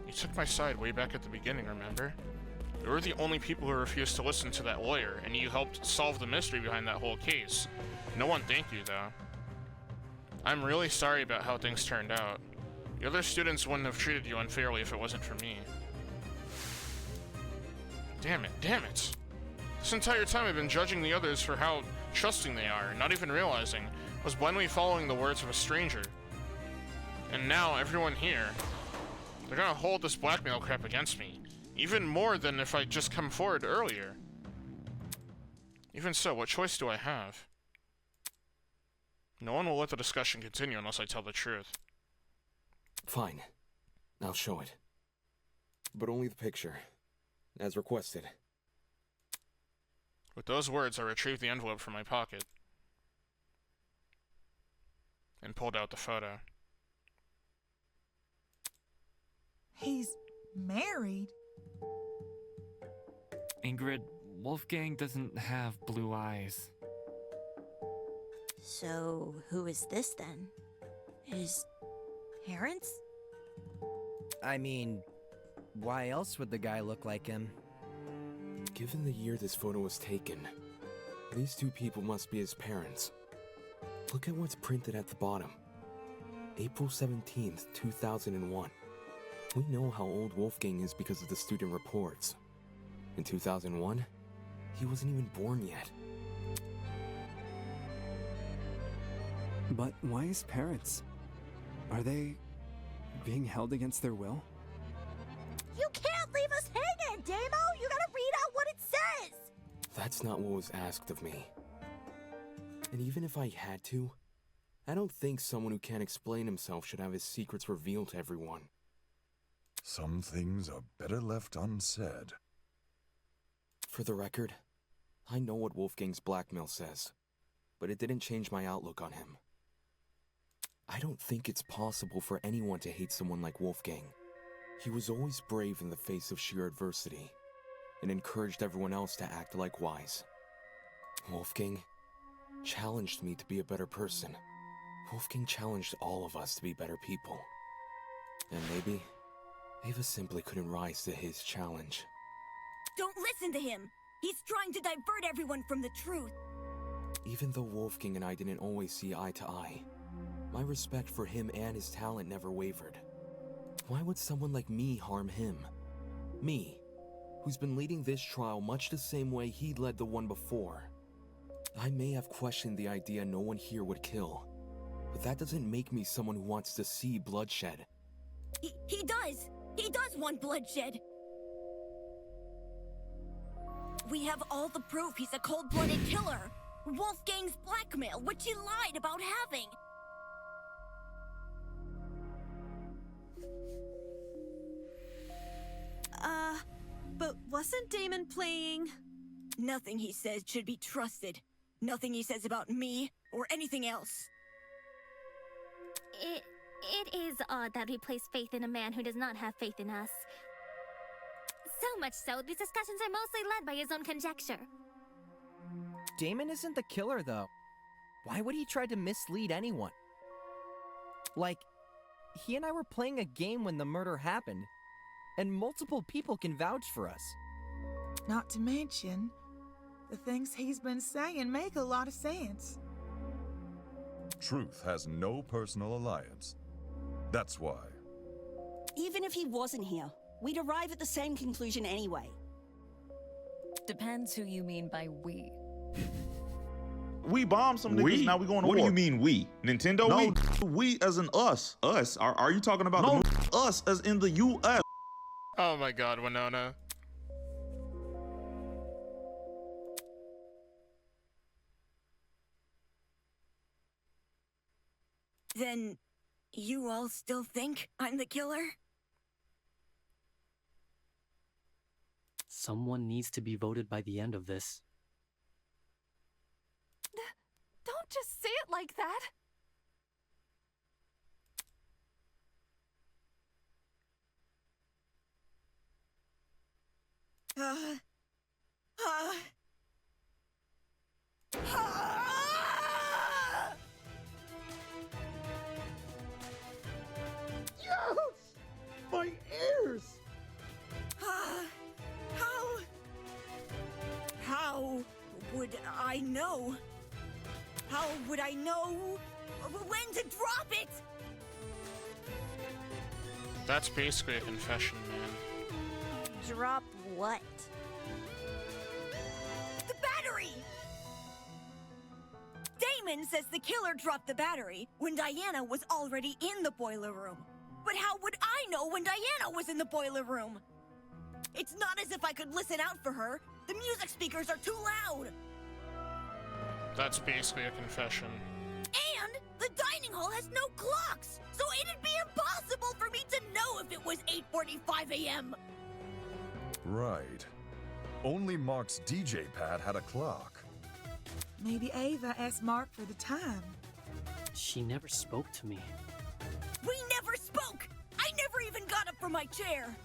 You took my side way back at the beginning, remember? You were the only people who refused to listen to that lawyer, and you helped solve the mystery behind that whole case. No one thanked you, though. I'm really sorry about how things turned out. The other students wouldn't have treated you unfairly if it wasn't for me. Damn it, damn it! This entire time I've been judging the others for how trusting they are, not even realizing I was blindly following the words of a stranger. And now everyone here, they're gonna hold this blackmail crap against me. Even more than if I'd just come forward earlier. Even so, what choice do I have? No one will let the discussion continue unless I tell the truth. Fine. I'll show it. But only the picture, as requested. With those words, I retrieved the envelope from my pocket and pulled out the photo. He's married? Ingrid, Wolfgang doesn't have blue eyes. So, who is this then? His parents? I mean, why else would the guy look like him? Given the year this photo was taken, these two people must be his parents. Look at what's printed at the bottom. April 17th, 2001. We know how old Wolfgang is because of the student reports. In 2001, he wasn't even born yet. But why his parents? Are they being held against their will? You can't leave us hanging, Damo! You gotta read out what it says! That's not what was asked of me. And even if I had to, I don't think someone who can't explain himself should have his secrets revealed to everyone. Some things are better left unsaid. For the record, I know what Wolfgang's blackmail says, but it didn't change my outlook on him. I don't think it's possible for anyone to hate someone like Wolfgang. He was always brave in the face of sheer adversity, and encouraged everyone else to act likewise. Wolfgang challenged me to be a better person. Wolfgang challenged all of us to be better people. And maybe Ava simply couldn't rise to his challenge. Don't listen to him! He's trying to divert everyone from the truth! Even though Wolfgang and I didn't always see eye to eye, my respect for him and his talent never wavered. Why would someone like me harm him? Me, who's been leading this trial much the same way he led the one before. I may have questioned the idea no one here would kill, but that doesn't make me someone who wants to see bloodshed. He does! He does want bloodshed! We have all the proof he's a cold-blooded killer! Wolfgang's blackmail, which he lied about having! But wasn't Damon playing? Nothing he says should be trusted. Nothing he says about me, or anything else. It is odd that we place faith in a man who does not have faith in us. So much so, these discussions are mostly led by his own conjecture. Damon isn't the killer, though. Why would he try to mislead anyone? Like, he and I were playing a game when the murder happened, and multiple people can vouch for us. Not to mention, the things he's been saying make a lot of sense. Truth has no personal alliance. That's why. Even if he wasn't here, we'd arrive at the same conclusion anyway. Depends who you mean by we. We bombed some niggas, now we going to war. What do you mean we? Nintendo no, we? We as in us. Us. Are you talking about no, the us as in the U.S.? Oh my god, Winona. Then, you all still think I'm the killer? Someone needs to be voted by the end of this. Don't just say it like that! Yes! My ears! How would I know? How would I know when to drop it? That's basically a confession, man. Drop what? The battery! Damon says the killer dropped the battery when Diana was already in the boiler room. But how would I know when Diana was in the boiler room? It's not as if I could listen out for her. The music speakers are too loud. That's basically a confession. And the dining hall has no clocks, so it'd be impossible for me to know if it was 8:45 a.m. Right. Only Mark's DJ pad had a clock. Maybe Ava asked Mark for the time. She never spoke to me. We never spoke! I never even got up from my chair!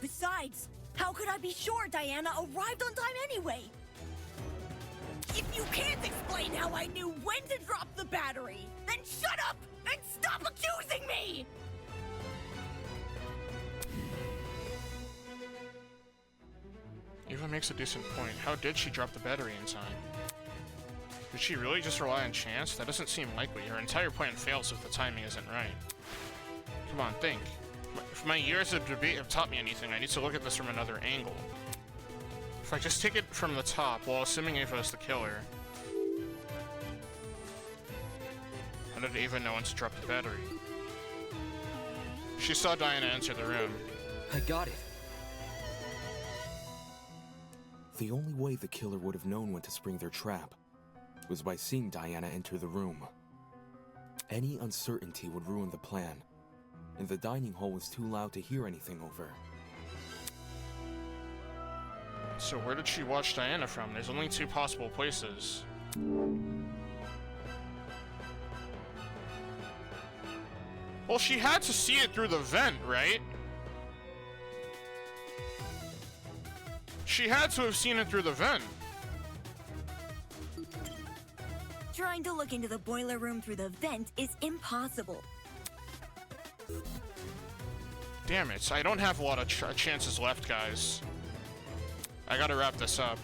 Besides, how could I be sure Diana arrived on time anyway? If you can't explain how I knew when to drop the battery, then shut up and stop accusing me! Eva makes a decent point. How did she drop the battery in time? Did she really just rely on chance? That doesn't seem likely. Her entire plan fails if the timing isn't right. Come on, think. If my years of debate have taught me anything, I need to look at this from another angle. If I just take it from the top, while assuming Ava is the killer, how did Ava know when to drop the battery? She saw Diana enter the room. I got it. The only way the killer would have known when to spring their trap was by seeing Diana enter the room. Any uncertainty would ruin the plan, and the dining hall was too loud to hear anything over. So where did she watch Diana from? There's only two possible places. Well, she had to see it through the vent, right? She had to have seen it through the vent. Trying to look into the boiler room through the vent is impossible. Damn it, I don't have a lot of chances left, guys. I gotta wrap this up.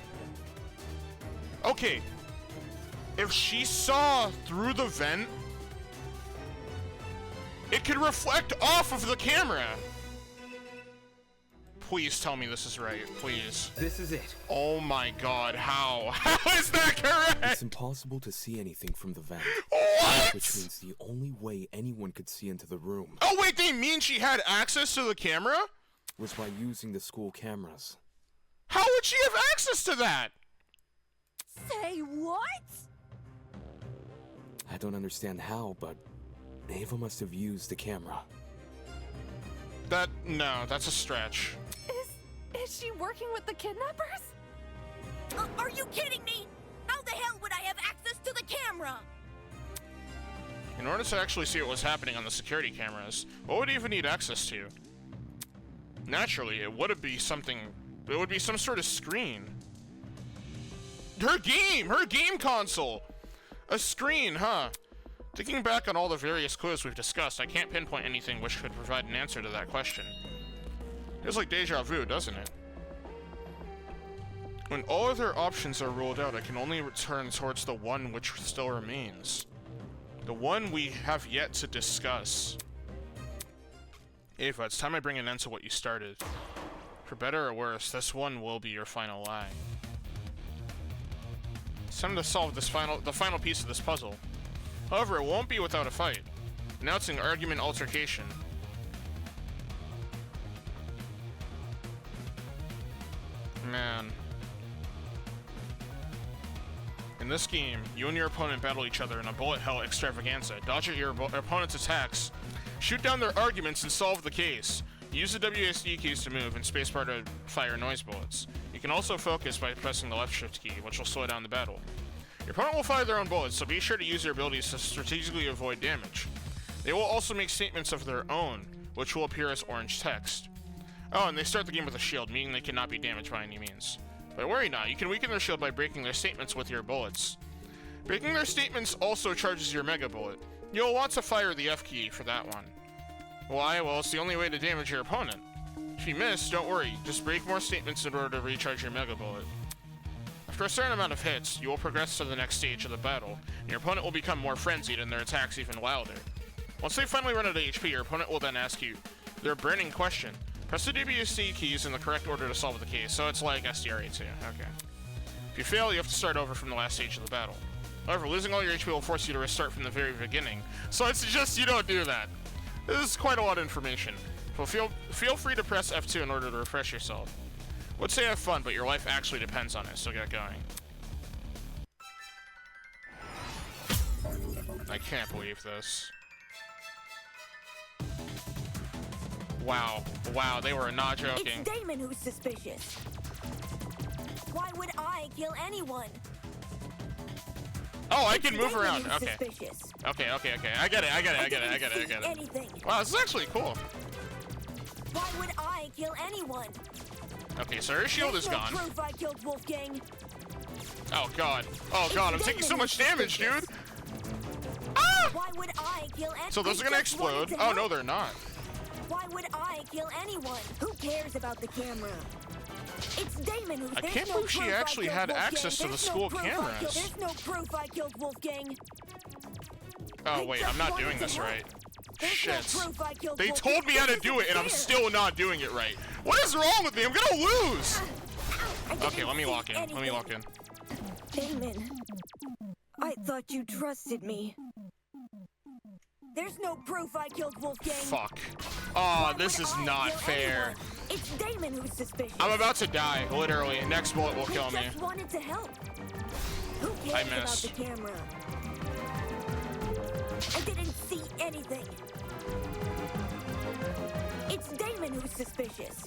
Okay. If she saw through the vent, it could reflect off of the camera. Please tell me this is right, please. This is it. Oh my god, how? How is that correct? It's impossible to see anything from the vent. What? Which means the only way anyone could see into the room... Oh wait, they mean she had access to the camera? ...was by using the school cameras. How would she have access to that? Say what? I don't understand how, but Ava must have used the camera. No, that's a stretch. Is she working with the kidnappers? Are you kidding me? How the hell would I have access to the camera? In order to actually see what was happening on the security cameras, what would Eva need access to? Naturally, it would be something... It would be some sort of screen. Her game console! A screen, huh? Thinking back on all the various clues we've discussed, I can't pinpoint anything which could provide an answer to that question. Feels like deja vu, doesn't it? When all other options are ruled out, I can only return towards the one which still remains. The one we have yet to discuss. Ava, it's time I bring an end to what you started. For better or worse, this one will be your final lie. It's time to solve the final piece of this puzzle. However, it won't be without a fight. Announcing argument altercation. Man. In this game, you and your opponent battle each other in a bullet hell extravaganza. Dodge at your opponent's attacks, shoot down their arguments, and solve the case. Use the WSD keys to move and spacebar to fire noise bullets. You can also focus by pressing the left shift key, which will slow down the battle. Your opponent will fire their own bullets, so be sure to use your abilities to strategically avoid damage. They will also make statements of their own, which will appear as orange text. Oh, and they start the game with a shield, meaning they cannot be damaged by any means. But worry not, you can weaken their shield by breaking their statements with your bullets. Breaking their statements also charges your mega bullet. You'll want to fire the F key for that one. Why? Well, it's the only way to damage your opponent. If you miss, don't worry, just break more statements in order to recharge your mega bullet. After a certain amount of hits, you will progress to the next stage of the battle, and your opponent will become more frenzied and their attacks even wilder. Once they finally run out of HP, your opponent will then ask you their burning question. Press the WC keys in the correct order to solve the case, so it's like SDR8 too. Okay. If you fail, you have to start over from the last stage of the battle. However, losing all your HP will force you to restart from the very beginning, so it's just you don't do that. This is quite a lot of information. So feel free to press F2 in order to refresh yourself. Would say have fun, but your life actually depends on it, so get going. I can't believe this. Wow. Wow, they were not joking. It's Damon who's suspicious. Why would I kill anyone? Oh, I can move Damon around. who's Okay. suspicious. Okay. I get it. Anything. Wow, this is actually cool. Why would I kill anyone? Okay, so her shield is gone. Proof I killed Wolfgang. Oh god. Oh god, I'm taking so much damage, dude. Why would I kill anyone? So those are gonna explode. Oh no, they're not. Why would I kill anyone? Who cares about the camera? It's Damon who's. I can't believe she actually had access to the school cameras. There's no proof I killed Wolfgang. Oh wait, I'm not doing this right. Shit. They Wolfgang. told me how to do it and I'm still not doing it right. What is wrong with me? I'm gonna lose! Okay, let me lock in. Let me lock in. Damon, I thought you trusted me. There's no proof I killed Wolfgang. Fuck. Oh, this is not fair. It's Damon who's suspicious. I'm about to die, literally. Next bullet will kill me. I just wanted to help. Who cares I missed. about the camera? I didn't see anything. It's Damon who's suspicious.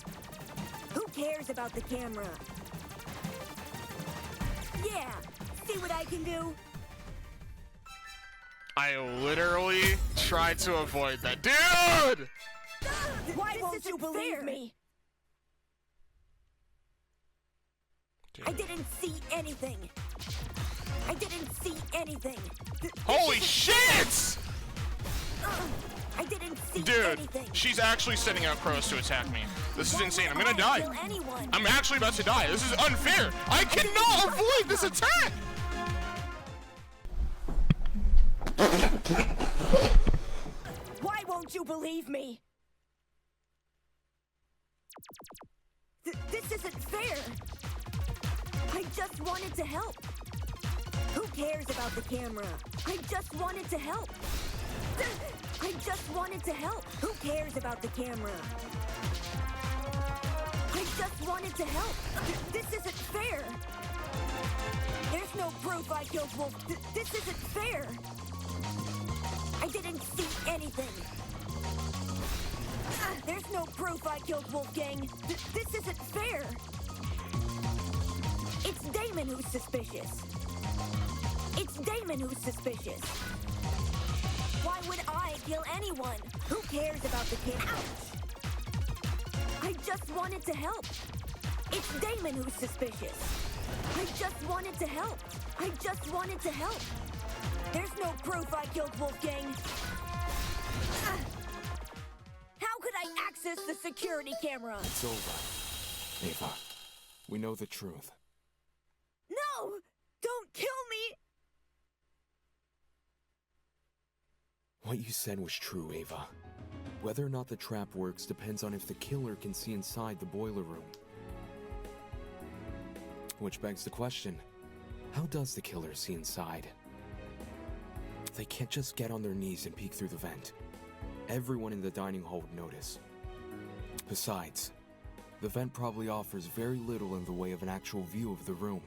Who cares about the camera? Yeah, see what I can do? I literally tried to avoid that. Dude! Why won't you believe me? I didn't see anything. I didn't see anything. Holy shit! I didn't see Dude, anything. she's actually sending out crows to attack me. This is insane. I'm gonna die. I'm actually about to die. This is unfair. I cannot avoid this attack! Why won't you believe me? This isn't fair. I just wanted to help. Who cares about the camera? I just wanted to help. I just wanted to help. Who cares about the camera? I just wanted to help. This isn't fair. There's no proof I killed Wolf. This isn't fair. I didn't see anything. There's no proof I killed Wolfgang. This isn't fair. It's Damon who's suspicious. It's Damon who's suspicious. Why would I kill anyone? Who cares about the kid? Ouch! I just wanted to help. It's Damon who's suspicious. I just wanted to help. I just wanted to help. There's no proof I killed Wolfgang. How could I access the security camera? It's over. Ava, we know the truth. No! Don't kill me! What you said was true, Ava. Whether or not the trap works depends on if the killer can see inside the boiler room. Which begs the question, how does the killer see inside? They can't just get on their knees and peek through the vent. Everyone in the dining hall would notice. Besides, the vent probably offers very little in the way of an actual view of the room.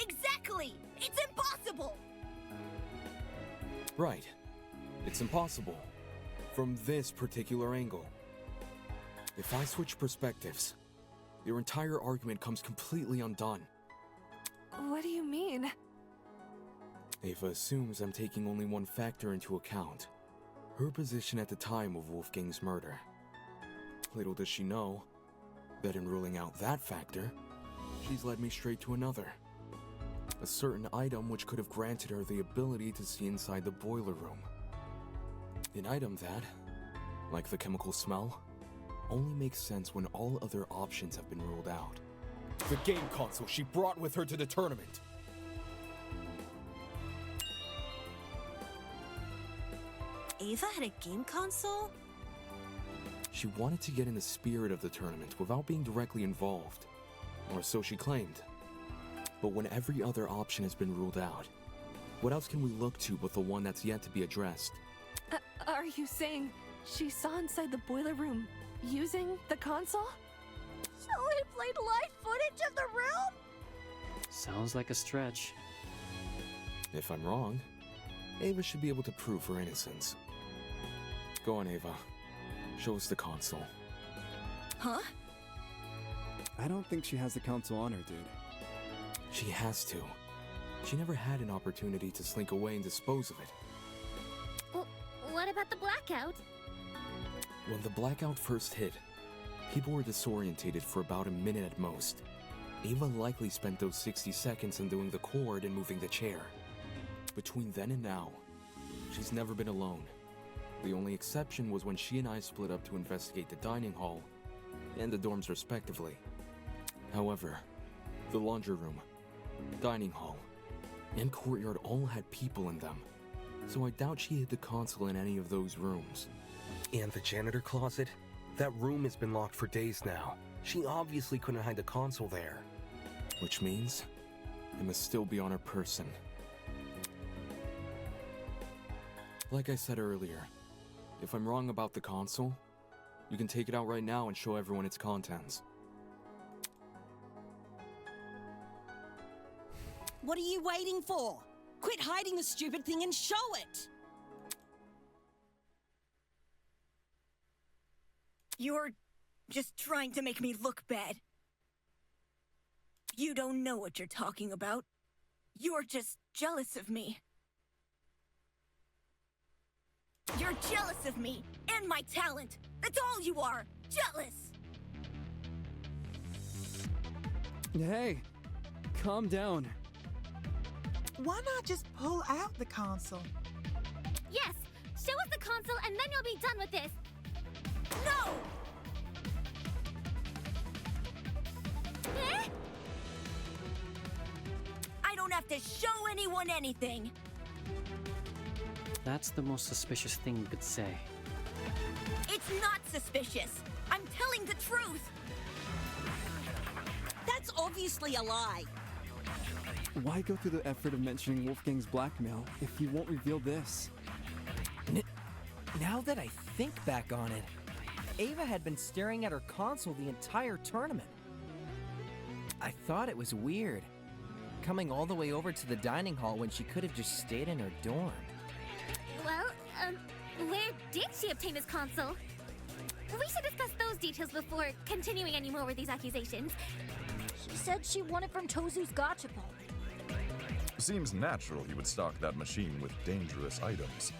Exactly! It's impossible! Right. It's impossible. From this particular angle. If I switch perspectives, your entire argument comes completely undone. What do you mean? Ava assumes I'm taking only one factor into account. Her position at the time of Wolfgang's murder. Little does she know that in ruling out that factor, she's led me straight to another. A certain item which could have granted her the ability to see inside the boiler room. An item that, like the chemical smell, only makes sense when all other options have been ruled out. The game console she brought with her to the tournament. Ava had a game console? She wanted to get in the spirit of the tournament without being directly involved, or so she claimed. But when every other option has been ruled out, what else can we look to but the one that's yet to be addressed? Are you saying she saw inside the boiler room using the console? So he played live footage of the room? Sounds like a stretch. If I'm wrong, Ava should be able to prove her innocence. Go on, Ava. Show us the console. Huh? I don't think she has the console on her, dude. She has to. She never had an opportunity to slink away and dispose of it. Well, what about the blackout? When the blackout first hit, people were disorientated for about a minute at most. Ava likely spent those 60 seconds undoing the cord and moving the chair. Between then and now, she's never been alone. The only exception was when she and I split up to investigate the dining hall and the dorms respectively. However, the laundry room, dining hall, and courtyard all had people in them, so I doubt she hid the console in any of those rooms. And the janitor closet? That room has been locked for days now. She obviously couldn't hide the console there. Which means, it must still be on her person. Like I said earlier, if I'm wrong about the console, you can take it out right now and show everyone its contents. What are you waiting for? Quit hiding the stupid thing and show it! You're just trying to make me look bad. You don't know what you're talking about. You're just jealous of me. You're jealous of me and my talent. That's all you are. Jealous. Hey, calm down. Why not just pull out the console? Yes! Show us the console and then you'll be done with this! No! Eh? I don't have to show anyone anything. That's the most suspicious thing you could say. It's not suspicious. I'm telling the truth. That's obviously a lie. Why go through the effort of mentioning Wolfgang's blackmail if you won't reveal this? Now that I think back on it, Ava had been staring at her console the entire tournament. I thought it was weird, coming all the way over to the dining hall when she could have just stayed in her dorm. Well, where did she obtain this console? We should discuss those details before continuing any more with these accusations. She said she won it from Tozu's gachapon. Seems natural he would stock that machine with dangerous items.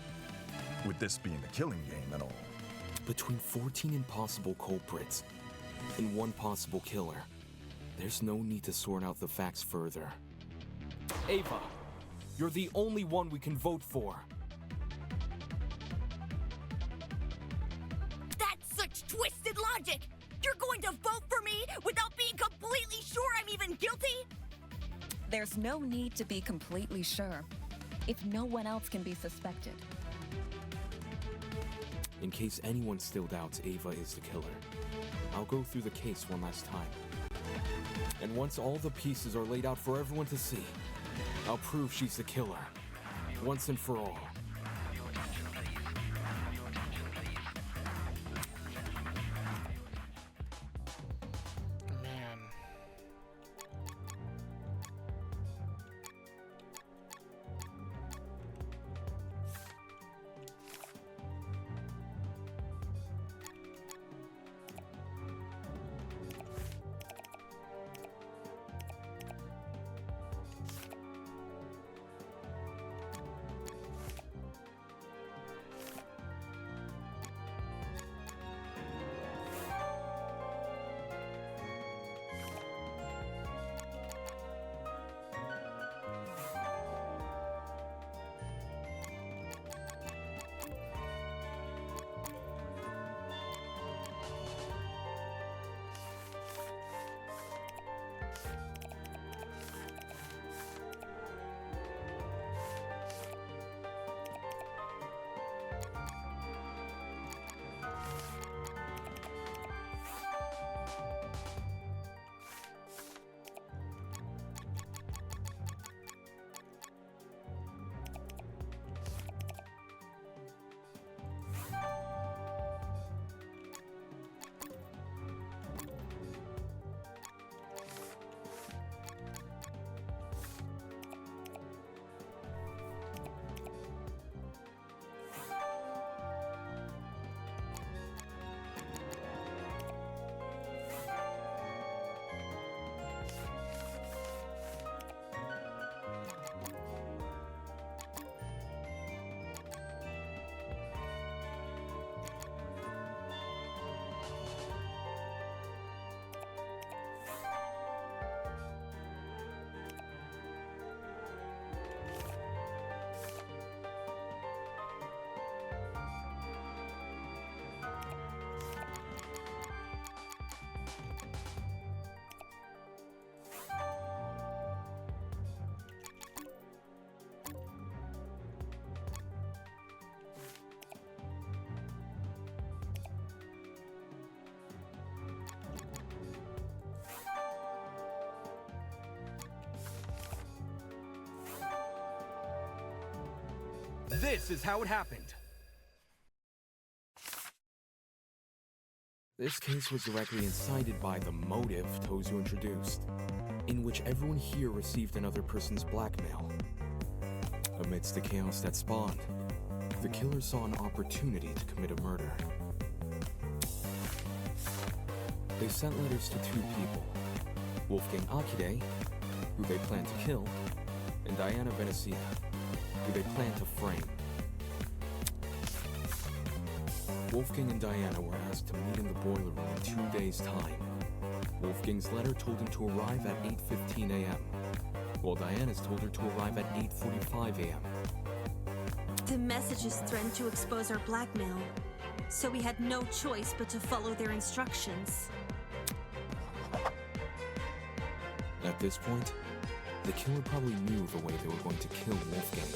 With this being a killing game and all. Between 14 impossible culprits and one possible killer, there's no need to sort out the facts further. Ava, you're the only one we can vote for. That's such twisted logic. You're going to vote for me without being completely sure I'm even guilty? There's no need to be completely sure, if no one else can be suspected. In case anyone still doubts Ava is the killer, I'll go through the case one last time. And once all the pieces are laid out for everyone to see, I'll prove she's the killer, once and for all. Man. This is how it happened. This case was directly incited by the motive Tozu introduced, in which everyone here received another person's blackmail. Amidst the chaos that spawned, the killer saw an opportunity to commit a murder. They sent letters to two people, Wolfgang Akide, who they planned to kill, and Diana Venezia, who they planned to frame. Wolfgang and Diana were asked to meet in the boiler room in 2 days' time. Wolfgang's letter told him to arrive at 8:15 a.m., while Diana's told her to arrive at 8:45 a.m. The messages threatened to expose our blackmail, so we had no choice but to follow their instructions. At this point, the killer probably knew the way they were going to kill Wolfgang.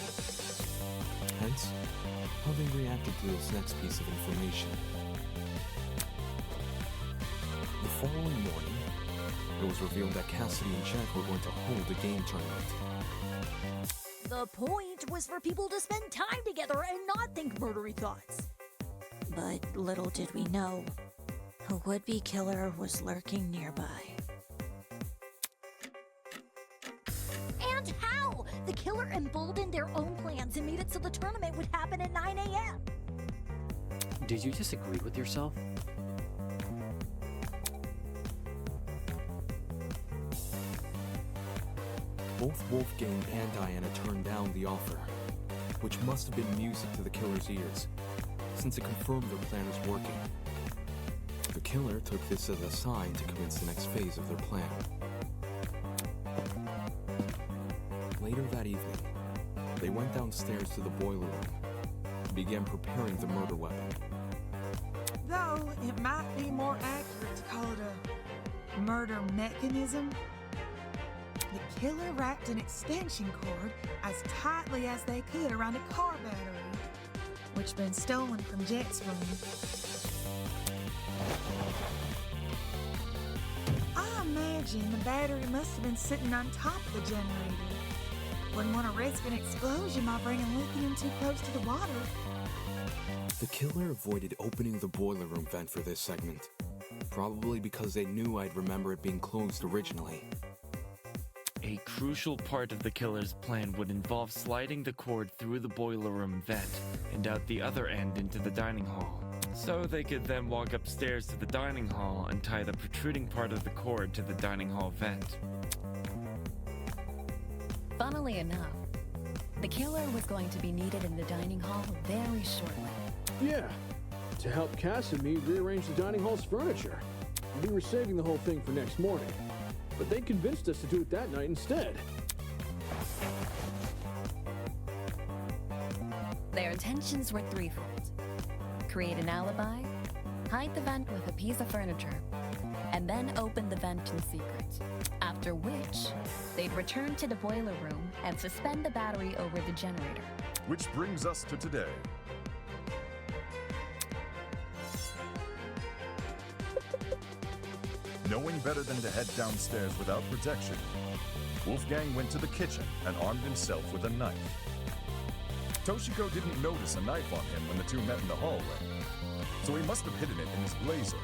Hence, how they reacted to this next piece of information. The following morning, it was revealed that Cassidy and Jack were going to hold a game tournament. The point was for people to spend time together and not think murdery thoughts. But little did we know, a would-be killer was lurking nearby. And how? The killer emboldened their own plans and made it so the tournament would happen at 9 a.m. Did you just agree with yourself? Both Wolfgang and Diana turned down the offer, which must have been music to the killer's ears, since it confirmed their plan was working. The killer took this as a sign to commence the next phase of their plan. Later that evening, they went downstairs to the boiler room and began preparing the murder weapon. Though it might be more accurate to call it a murder mechanism. The killer wrapped an extension cord as tightly as they could around a car battery, which had been stolen from Jet's room. I imagine the battery must have been sitting on top of the generator. Wouldn't want to risk an explosion by bringing lithium too close to the water. The killer avoided opening the boiler room vent for this segment, probably because they knew I'd remember it being closed originally. A crucial part of the killer's plan would involve sliding the cord through the boiler room vent and out the other end into the dining hall. So they could then walk upstairs to the dining hall and tie the protruding part of the cord to the dining hall vent. Funnily enough, the killer was going to be needed in the dining hall very shortly. Yeah, to help Cass and me rearrange the dining hall's furniture. We were saving the whole thing for next morning, but they convinced us to do it that night instead. Their intentions were threefold. Create an alibi, hide the vent with a piece of furniture, and then open the vent in secret. After which, they'd return to the boiler room and suspend the battery over the generator. Which brings us to today. Knowing better than to head downstairs without protection, Wolfgang went to the kitchen and armed himself with a knife. Toshiko didn't notice a knife on him when the two met in the hallway, so he must have hidden it in his blazer.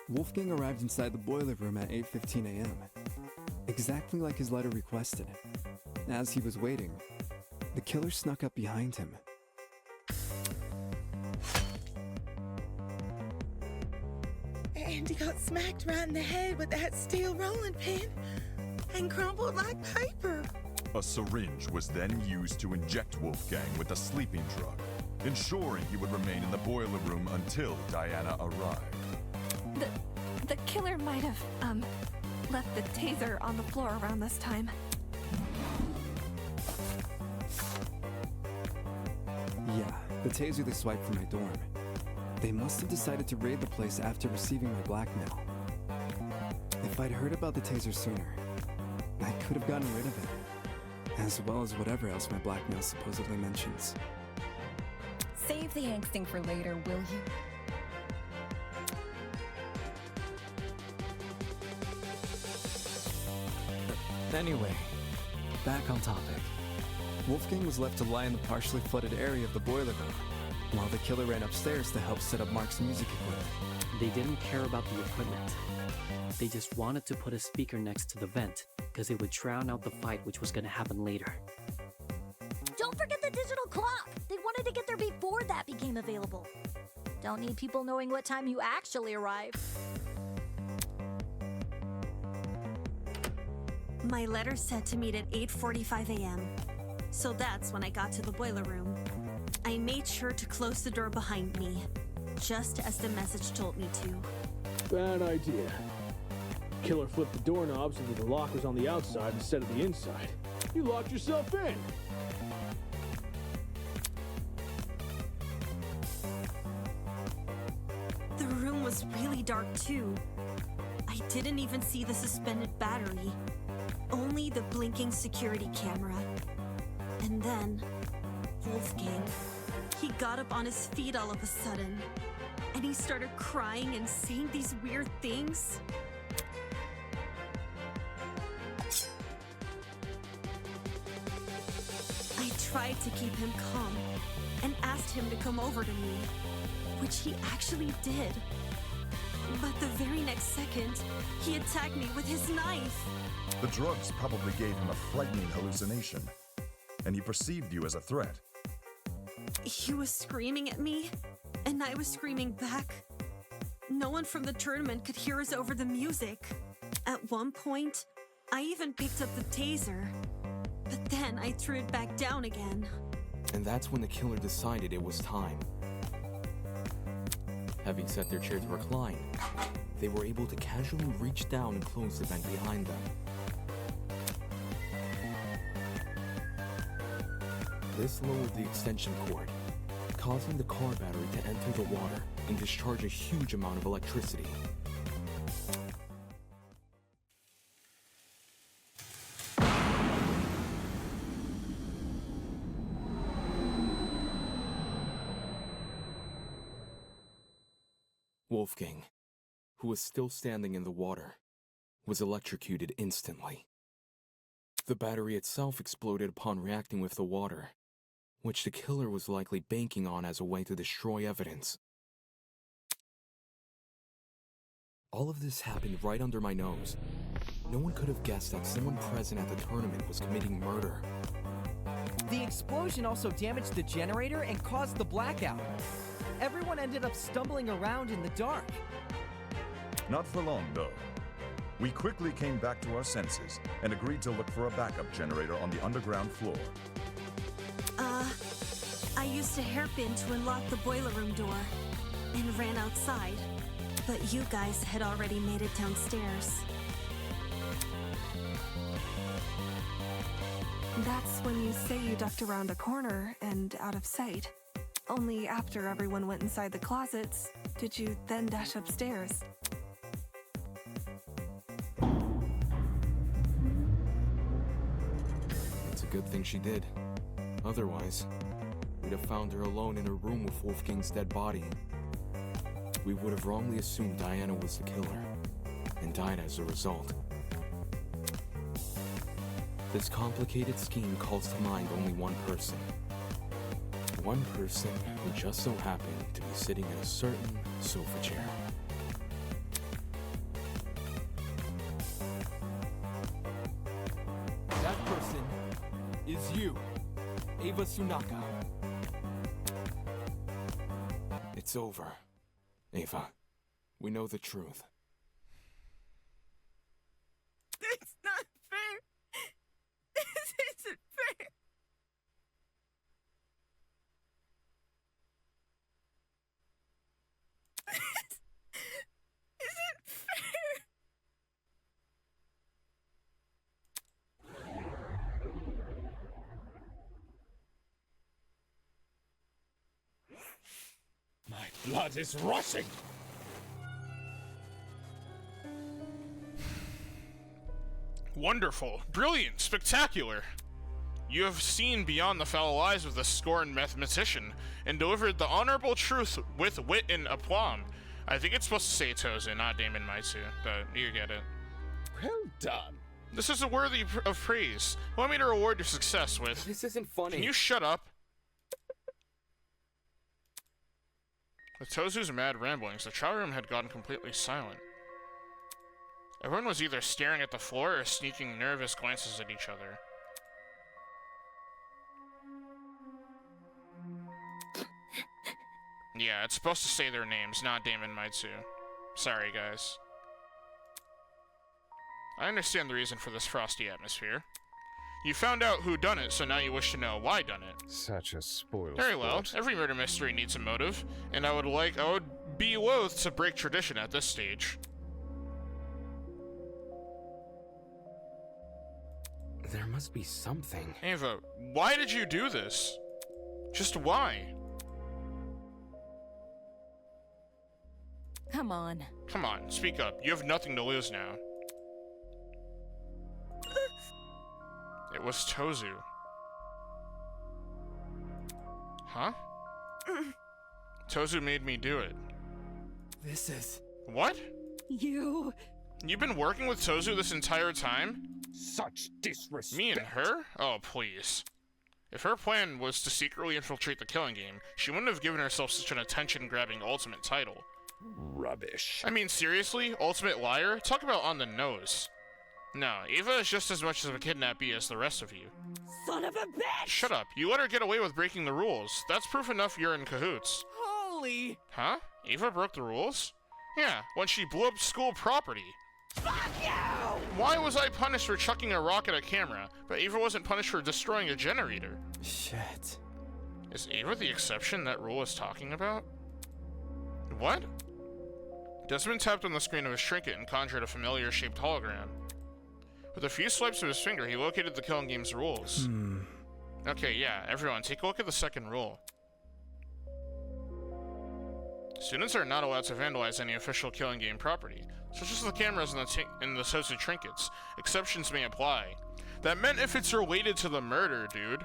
Wolfgang arrived inside the boiler room at 8:15 a.m., exactly like his letter requested. As he was waiting, the killer snuck up behind him. And he got smacked right in the head with that steel rolling pin and crumpled like paper. A syringe was then used to inject Wolfgang with a sleeping drug, ensuring he would remain in the boiler room until Diana arrived. The killer might have, left the taser on the floor around this time. Yeah, the taser they swiped from my dorm. They must have decided to raid the place after receiving my blackmail. If I'd heard about the taser sooner, I could have gotten rid of it, as well as whatever else my blackmail supposedly mentions. Save the angsting for later, will you? Anyway, Back on topic. Wolfgang was left to lie in the partially flooded area of the boiler room, while the killer ran upstairs to help set up Mark's music equipment. They didn't care about the equipment. They just wanted to put a speaker next to the vent, because it would drown out the fight which was gonna happen later. Don't forget the digital clock! They wanted to get there before that became available. Don't need people knowing what time you actually arrived. My letter said to meet at 8:45 a.m. So that's when I got to the boiler room. I made sure to close the door behind me, just as the message told me to. Bad idea. Killer flipped the doorknob so that the lock was on the outside instead of the inside. You locked yourself in! The room was really dark too. I didn't even see the suspended battery, only the blinking security camera. And then, Wolfgang. He got up on his feet all of a sudden, and he started crying and saying these weird things. I tried to keep him calm and asked him to come over to me, which he actually did. But the very next second, he attacked me with his knife. The drugs probably gave him a frightening hallucination, and he perceived you as a threat. He was screaming at me, and I was screaming back. No one from the tournament could hear us over the music. At one point, I even picked up the taser, but then I threw it back down again. And that's when the killer decided it was time. Having set their chair to recline, they were able to casually reach down and close the vent behind them. This lowered the extension cord, causing the car battery to enter the water and discharge a huge amount of electricity. Wolfgang, who was still standing in the water, was electrocuted instantly. The battery itself exploded upon reacting with the water, which the killer was likely banking on as a way to destroy evidence. All of this happened right under my nose. No one could have guessed that someone present at the tournament was committing murder. The explosion also damaged the generator and caused the blackout. Everyone ended up stumbling around in the dark. Not for long, though. We quickly came back to our senses and agreed to look for a backup generator on the underground floor. I used a hairpin to unlock the boiler room door and ran outside, but you guys had already made it downstairs. That's when you say you ducked around a corner and out of sight. Only after everyone went inside the closets, did you then dash upstairs. It's a good thing she did. Otherwise, we'd have found her alone in her room with Wolfgang's dead body. We would have wrongly assumed Diana was the killer, and died as a result. This complicated scheme calls to mind only one person. One person who just so happened to be sitting in a certain sofa chair. That person is you, Ava Sunaka. It's over, Ava. We know the truth. It's not fair. This isn't fair. This isn't fair. My blood is rushing! Wonderful, brilliant, spectacular. You have seen beyond the foul lies of the scorned mathematician and delivered the honorable truth with wit and aplomb. I think it's supposed to say Tozen, not Damon Maitsu, but you get it. Well done. This is worthy of praise. Allow me to reward your success with... This isn't funny. Can you shut up? With Tozu's mad ramblings, the trial room had gone completely silent. Everyone was either staring at the floor or sneaking nervous glances at each other. Yeah, it's supposed to say their names, not Damon Maitsu. Sorry, guys. I understand the reason for this frosty atmosphere. You found out who done it, so now you wish to know why done it. Such a spoiled Very well. sport. Every murder mystery needs a motive, and I would be loath to break tradition at this stage. There must be something. Ava, why did you do this? Just why? Come on. Come on, speak up. You have nothing to lose now. It was Tozu. Huh? Tozu made me do it. This is... What? You... You've been working with Tozu this entire time? Such disrespect. Me and her? Oh, please. If her plan was to secretly infiltrate the killing game, she wouldn't have given herself such an attention-grabbing ultimate title. Rubbish. I mean, seriously? Ultimate liar? Talk about on the nose. No, Ava is just as much of a kidnappee as the rest of you. Son of a bitch! Shut up. You let her get away with breaking the rules. That's proof enough you're in cahoots. Holy! Huh? Ava broke the rules? Yeah, when she blew up school property. Fuck you! Why was I punished for chucking a rock at a camera, but Ava wasn't punished for destroying a generator? Shit. Is Ava the exception that rule is talking about? What? Desmond tapped on the screen of his trinket and conjured a familiar-shaped hologram. With a few swipes of his finger, he located the killing game's rules. Okay, yeah, everyone, take a look at the second rule. Students are not allowed to vandalize any official killing game property, such as the cameras and the Tozu trinkets. Exceptions may apply. That meant if it's related to the murder, dude.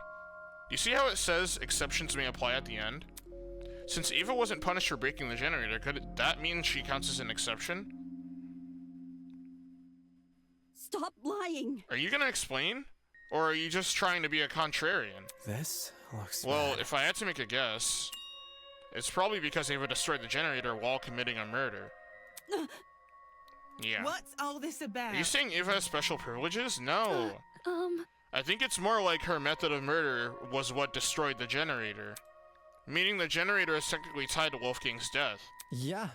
You see how it says exceptions may apply at the end? Since Eva wasn't punished for breaking the generator, could that mean she counts as an exception? Stop lying! Are you gonna explain? Or are you just trying to be a contrarian? This looks Well, bad. if I had to make a guess, it's probably because Ava destroyed the generator while committing a murder. Yeah. What's all this about? Are you saying Ava has special privileges? No. I think it's more like her method of murder was what destroyed the generator. Meaning the generator is technically tied to Wolfgang's death. Yeah.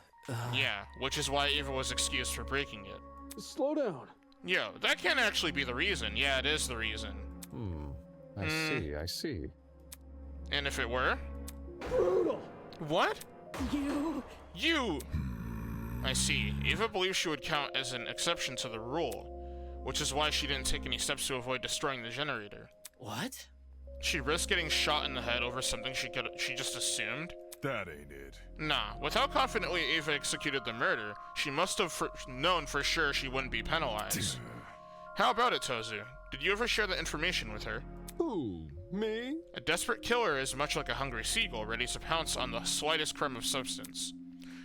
Yeah, which is why Ava was excused for breaking it. Slow down. Yo, that can't actually be the reason. Yeah, it is the reason. I see. And if it were? Brutal. What? You! I see. Ava believes she would count as an exception to the rule, which is why she didn't take any steps to avoid destroying the generator. What? She risked getting shot in the head over something she just assumed? That ain't it. Nah, with how confidently Ava executed the murder, she must have known for sure she wouldn't be penalized. How about it, Tozu? Did you ever share the information with her? Who? Me? A desperate killer is much like a hungry seagull, ready to pounce on the slightest crumb of substance.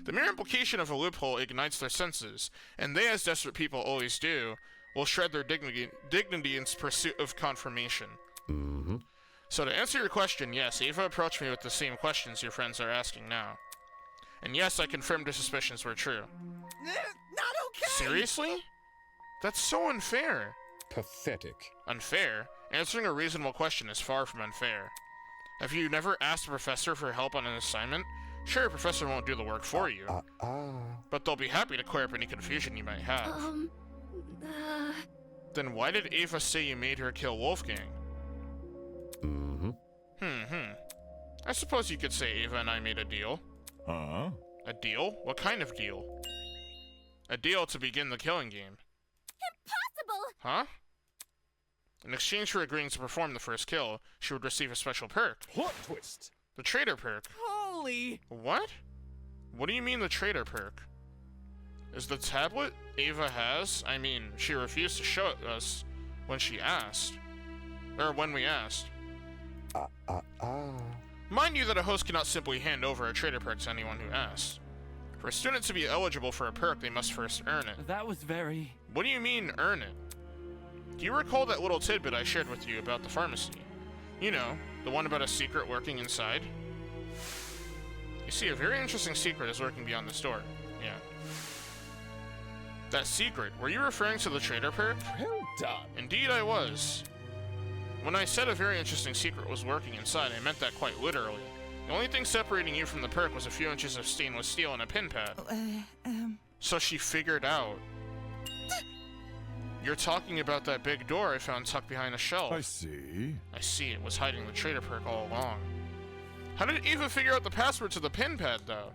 The mere implication of a loophole ignites their senses, and they, as desperate people always do, will shred their dignity in pursuit of confirmation. So to answer your question, yes, Ava approached me with the same questions your friends are asking now. And yes, I confirmed her suspicions were true. Not okay! Seriously? That's so unfair. Pathetic. Unfair? Answering a reasonable question is far from unfair. Have you never asked a professor for help on an assignment? Sure, a professor won't do the work for you. But they'll be happy to clear up any confusion you might have. Then why did Ava say you made her kill Wolfgang? I suppose you could say Ava and I made a deal. Huh? A deal? What kind of deal? A deal to begin the killing game. Impossible! Huh? In exchange for agreeing to perform the first kill, she would receive a special perk. Plot twist! The traitor perk. Holy! What? What do you mean the traitor perk? Is the tablet Ava has? I mean, she refused to show it us when she asked. Or when we asked. Mind you that a host cannot simply hand over a traitor perk to anyone who asks. For a student to be eligible for a perk, they must first earn it. That was very... What do you mean, earn it? Do you recall that little tidbit I shared with you about the pharmacy? You know, the one about a secret working inside? You see, a very interesting secret is lurking beyond this door. Yeah. That secret, were you referring to the trader perk? Well done. Indeed I was. When I said a very interesting secret was lurking inside, I meant that quite literally. The only thing separating you from the perk was a few inches of stainless steel and a pin pad. So she figured out. You're talking about that big door I found tucked behind a shelf. I see. I see, it was hiding the trader perk all along. How did Eva figure out the password to the pin pad, though?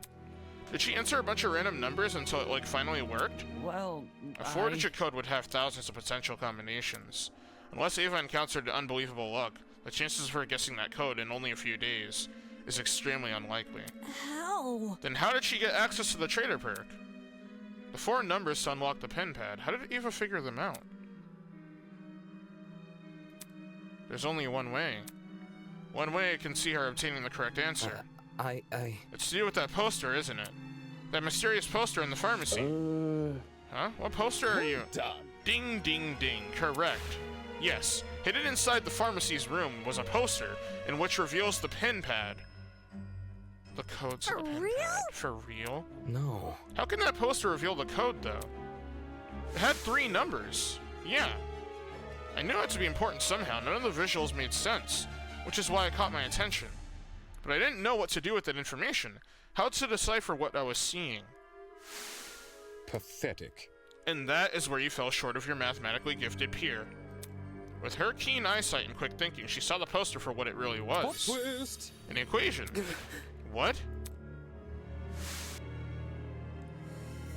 Did she enter a bunch of random numbers until it, like, finally worked? Well, A 4-digit code would have thousands of potential combinations. Unless Eva encountered unbelievable luck, the chances of her guessing that code in only a few days is extremely unlikely. How? Then how did she get access to the trader perk? The 4 numbers to unlock the pin pad. How did Eva figure them out? There's only one way. One way I can see her obtaining the correct answer. It's to do with that poster, isn't it? That mysterious poster in the pharmacy. Huh? What poster are you? Done. Ding, ding, ding. Correct. Yes. Hidden inside the pharmacy's room was a poster in which reveals the pin pad. The code to the pin pad. For real? No. How can that poster reveal the code, though? It had 3 numbers. Yeah. I knew it to be important somehow. None of the visuals made sense, which is why it caught my attention. But I didn't know what to do with that information. How to decipher what I was seeing. Pathetic. And that is where you fell short of your mathematically gifted peer. With her keen eyesight and quick thinking, she saw the poster for what it really was. Plot twist. An equation. What?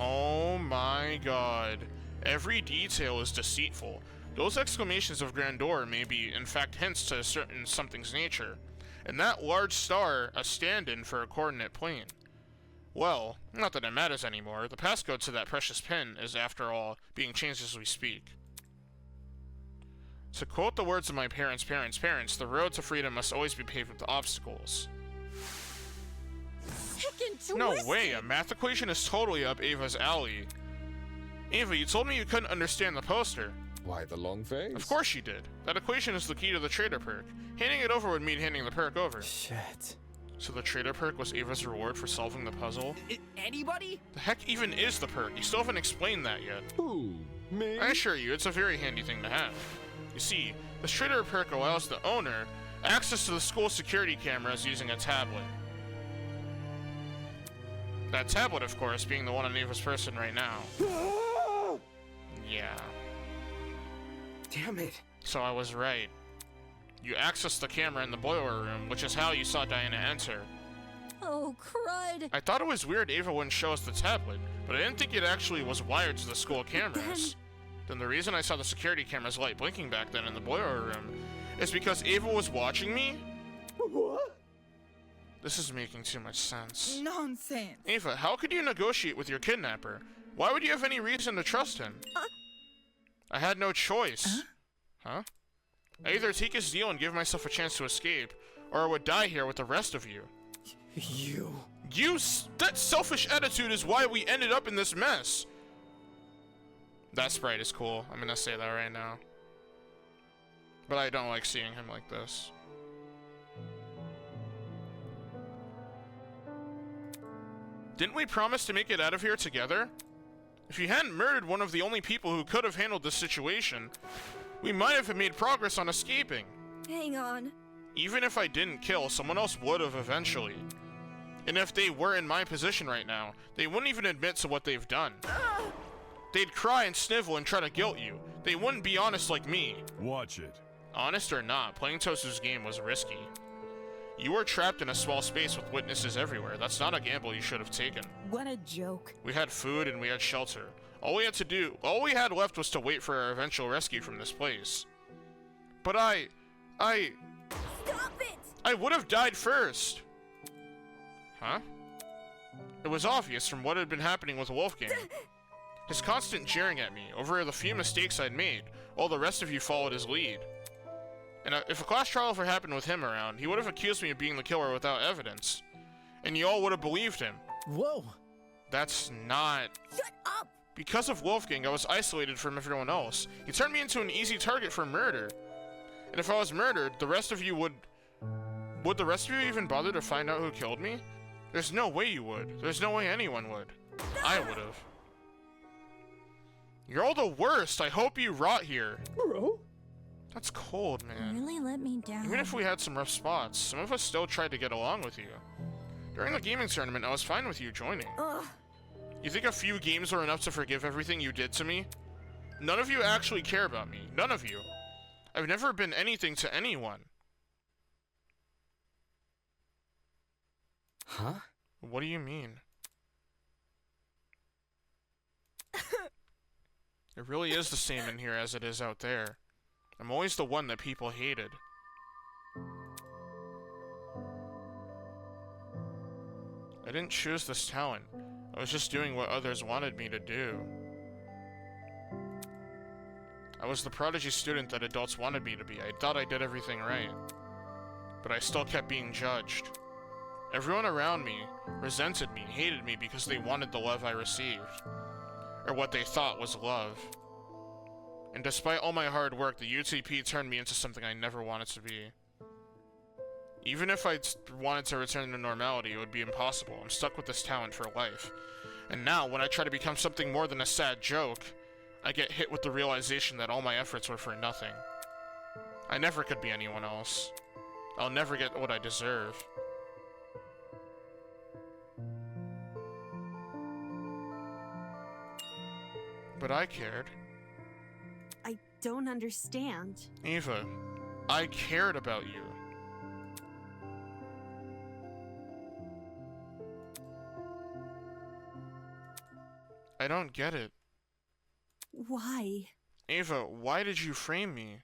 Oh my god. Every detail is deceitful. Those exclamations of grandeur may be, in fact, hints to a certain something's nature. And that large star, a stand-in for a coordinate plane. Well, not that it matters anymore. The passcode to that precious pin is, after all, being changed as we speak. To quote the words of my parents' parents, the road to freedom must always be paved with obstacles. No way, a math equation is totally up Ava's alley. Ava, you told me you couldn't understand the poster. Why the long face? Of course you did. That equation is the key to the trader perk. Handing it over would mean handing the perk over. Shit. So the trader perk was Ava's reward for solving the puzzle? Anybody? The heck even is the perk? You still haven't explained that yet. Who? Me? I assure you, it's a very handy thing to have. You see, this trader perk allows the owner access to the school security cameras using a tablet. That tablet, of course, being the one on Ava's person right now. Yeah. Damn it. So I was right. You accessed the camera in the boiler room, which is how you saw Diana enter. Oh, crud. I thought it was weird Ava wouldn't show us the tablet, but I didn't think it actually was wired to the school cameras. Then the reason I saw the security camera's light blinking back then in the boiler room is because Ava was watching me? What? This is making too much sense. Nonsense. Ava, how could you negotiate with your kidnapper? Why would you have any reason to trust him? I had no choice. Huh? I either take his deal and give myself a chance to escape, or I would die here with the rest of you. That selfish attitude is why we ended up in this mess. That sprite is cool. I'm gonna say that right now. But I don't like seeing him like this. Didn't we promise to make it out of here together? If you hadn't murdered one of the only people who could have handled this situation, we might have made progress on escaping. Hang on. Even if I didn't kill, someone else would have eventually. And if they were in my position right now, they wouldn't even admit to what they've done. They'd cry and snivel and try to guilt you. They wouldn't be honest like me. Watch it. Honest or not, playing Tosu's game was risky. You were trapped in a small space with witnesses everywhere. That's not a gamble you should have taken. What a joke. We had food and we had shelter. All we had left was to wait for our eventual rescue from this place. But Stop it! I would have died first. Huh? It was obvious from what had been happening with Wolfgang. His constant jeering at me over the few mistakes I'd made, while the rest of you followed his lead. And if a class trial ever happened with him around, he would have accused me of being the killer without evidence. And you all would have believed him. Whoa. That's not... Shut up! Because of Wolfgang, I was isolated from everyone else. He turned me into an easy target for murder. And if I was murdered, the rest of you would the rest of you even bother to find out who killed me? There's no way you would. There's no way anyone would. I would've. You're all the worst. I hope you rot here. Bro? That's cold, man. You really let me down. Even if we had some rough spots, some of us still tried to get along with you. During the gaming tournament, I was fine with you joining. Ugh. You think a few games were enough to forgive everything you did to me? None of you actually care about me. None of you. I've never been anything to anyone. Huh? What do you mean? It really is the same in here as it is out there. I'm always the one that people hated. I didn't choose this talent. I was just doing what others wanted me to do. I was the prodigy student that adults wanted me to be. I thought I did everything right. But I still kept being judged. Everyone around me resented me, hated me because they wanted the love I received. Or what they thought was love. And despite all my hard work, the UTP turned me into something I never wanted to be. Even if I wanted to return to normality, it would be impossible. I'm stuck with this talent for life. And now, when I try to become something more than a sad joke, I get hit with the realization that all my efforts were for nothing. I never could be anyone else. I'll never get what I deserve. But I cared. I don't understand. Eva, I cared about you. I don't get it. Why? Ava, why did you frame me?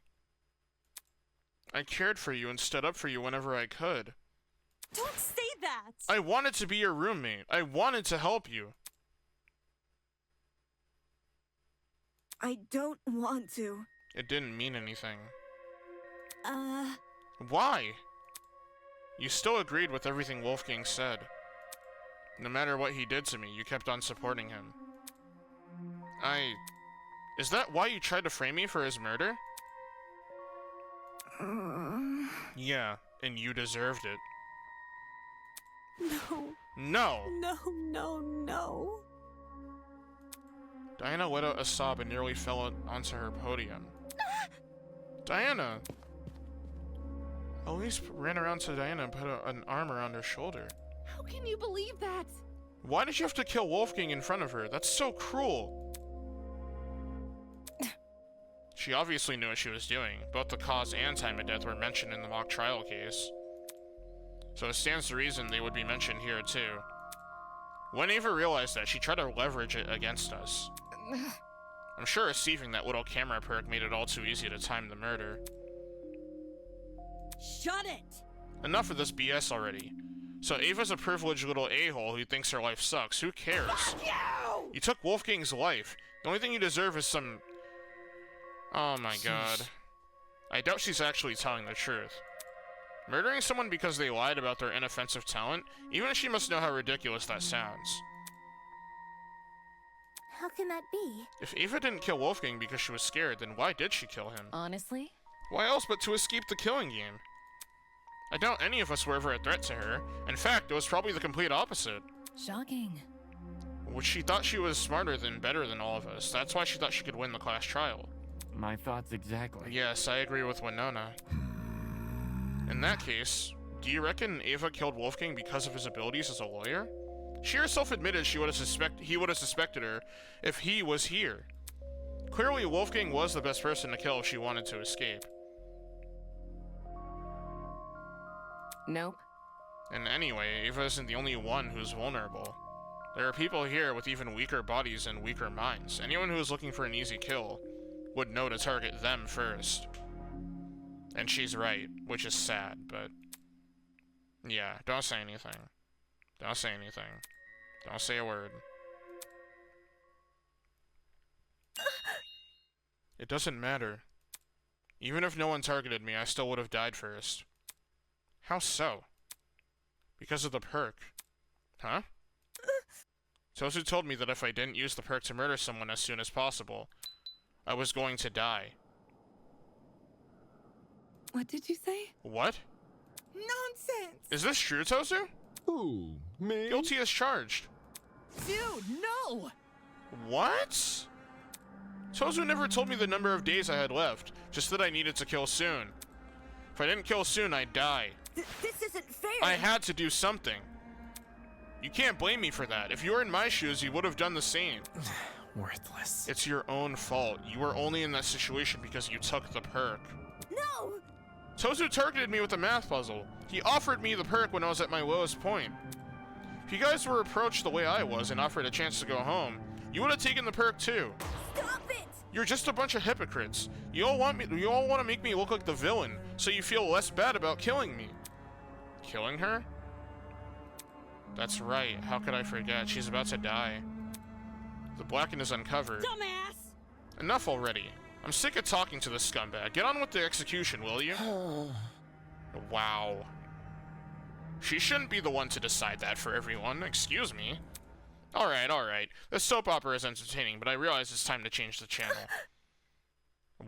I cared for you and stood up for you whenever I could. Don't say that! I wanted to be your roommate. I wanted to help you. I don't want to. It didn't mean anything. Why? You still agreed with everything Wolfgang said. No matter what he did to me, you kept on supporting him. Is that why you tried to frame me for his murder? Yeah, and you deserved it. No. No! No, no, no. Diana let out a sob and nearly fell onto her podium. Diana! Elise ran around to Diana and put an arm around her shoulder. How can you believe that? Why did you have to kill Wolfgang in front of her? That's so cruel. She obviously knew what she was doing. Both the cause and time of death were mentioned in the mock trial case. So it stands to reason they would be mentioned here too. When Eva realized that, she tried to leverage it against us. I'm sure receiving that little camera perk made it all too easy to time the murder. Shut it! Enough of this BS already. So Ava's a privileged little a-hole who thinks her life sucks. Who cares? Fuck you! You took Wolfgang's life. The only thing you deserve is some... Oh my god. I doubt she's actually telling the truth. Murdering someone because they lied about their inoffensive talent, even she must know how ridiculous that sounds. How can that be? If Ava didn't kill Wolfgang because she was scared, then why did she kill him? Honestly? Why else but to escape the killing game? I doubt any of us were ever a threat to her. In fact, it was probably the complete opposite. Shocking. Which she thought she was smarter than better than all of us. That's why she thought she could win the class trial. My thoughts exactly. Yes, I agree with Winona. In that case, do you reckon Ava killed Wolfgang because of his abilities as a lawyer? She herself admitted he would have suspected her if he was here. Clearly, Wolfgang was the best person to kill if she wanted to escape. Nope. And anyway, Ava isn't the only one who's vulnerable. There are people here with even weaker bodies and weaker minds. Anyone who is looking for an easy kill would know to target them first. And she's right, which is sad, but... Yeah, don't say anything. Don't say anything. Don't say a word. It doesn't matter. Even if no one targeted me, I still would have died first. How so? Because of the perk. Huh? Tozu told me that if I didn't use the perk to murder someone as soon as possible, I was going to die. What did you say? What? Nonsense! Is this true, Tozu? Who? Me? Guilty as charged. Dude, no! What? Tozu never told me the number of days I had left, just that I needed to kill soon. If I didn't kill soon, I'd die. This isn't fair! I had to do something. You can't blame me for that. If you were in my shoes, you would have done the same. Worthless. It's your own fault. You were only in that situation because you took the perk. No! Tozu targeted me with a math puzzle. He offered me the perk when I was at my lowest point. If you guys were approached the way I was and offered a chance to go home, you would have taken the perk too. Stop it! You're just a bunch of hypocrites. You all want to make me look like the villain, so you feel less bad about killing me. Killing her? That's right. How could I forget? She's about to die. The Blacken is uncovered. Dumbass! Enough already. I'm sick of talking to this scumbag. Get on with the execution, will you? Wow. She shouldn't be the one to decide that for everyone. Excuse me. Alright, alright. This soap opera is entertaining, but I realize it's time to change the channel.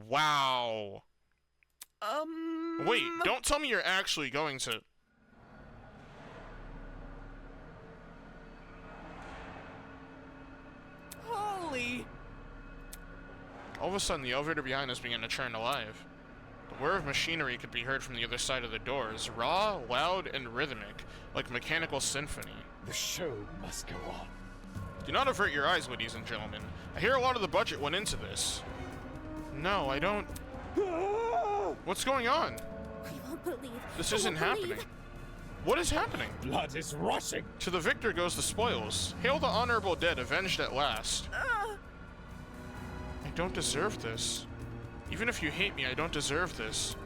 Wow. Wait, don't tell me you're actually going to... Holy! All of a sudden, the elevator behind us began to churn alive. The whir of machinery could be heard from the other side of the doors, raw, loud, and rhythmic, like mechanical symphony. The show must go on. Do not avert your eyes, ladies and gentlemen. I hear a lot of the budget went into this. No, I don't... What's going on? You won't believe. This You isn't won't believe. happening. What is happening? Blood is rushing. To the victor goes the spoils. Hail the honorable dead, avenged at last. I don't deserve this. Even if you hate me, I don't deserve this.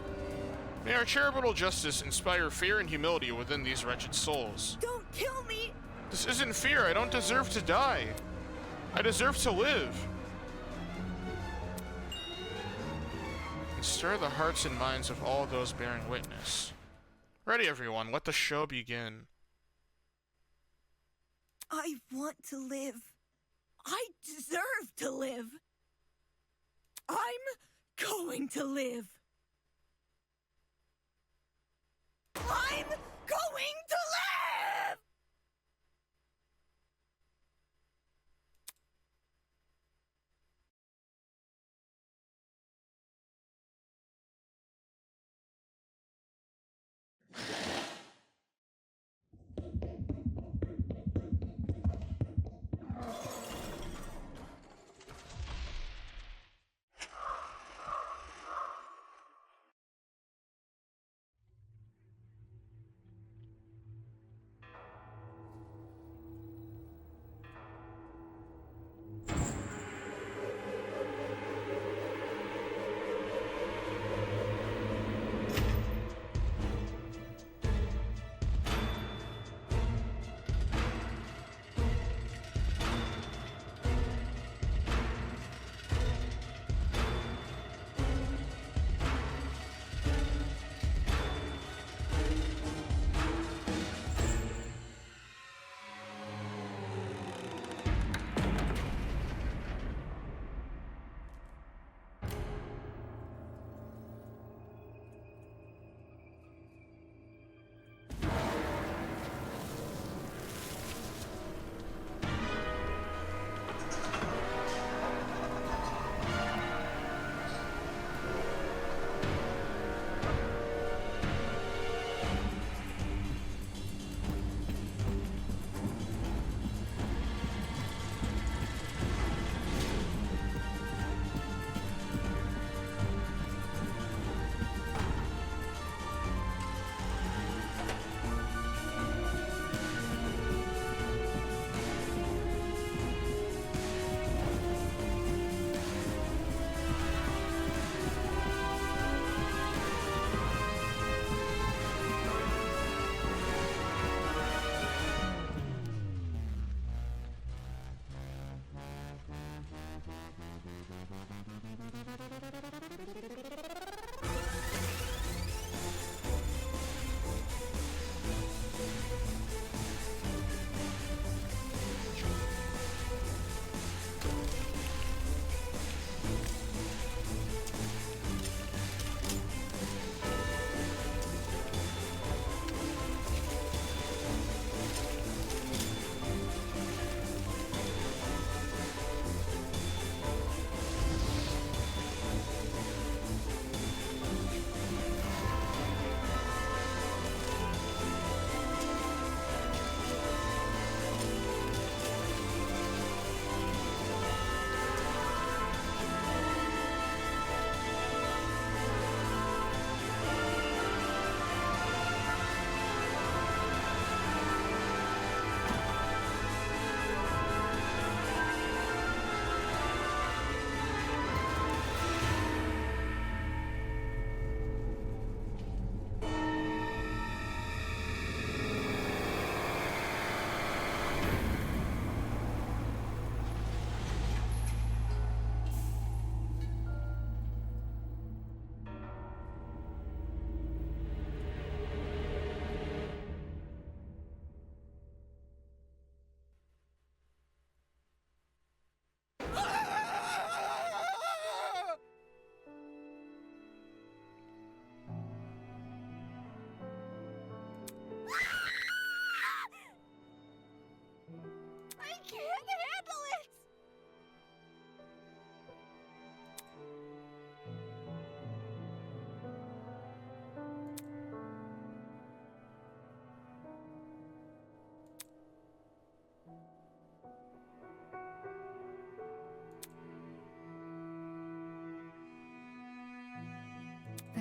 May our charitable justice inspire fear and humility within these wretched souls. Don't kill me! This isn't fear. I don't deserve to die. I deserve to live. And stir the hearts and minds of all those bearing witness. Ready, everyone. Let the show begin. I want to live. I deserve to live. I'm going to live. I'm going to live!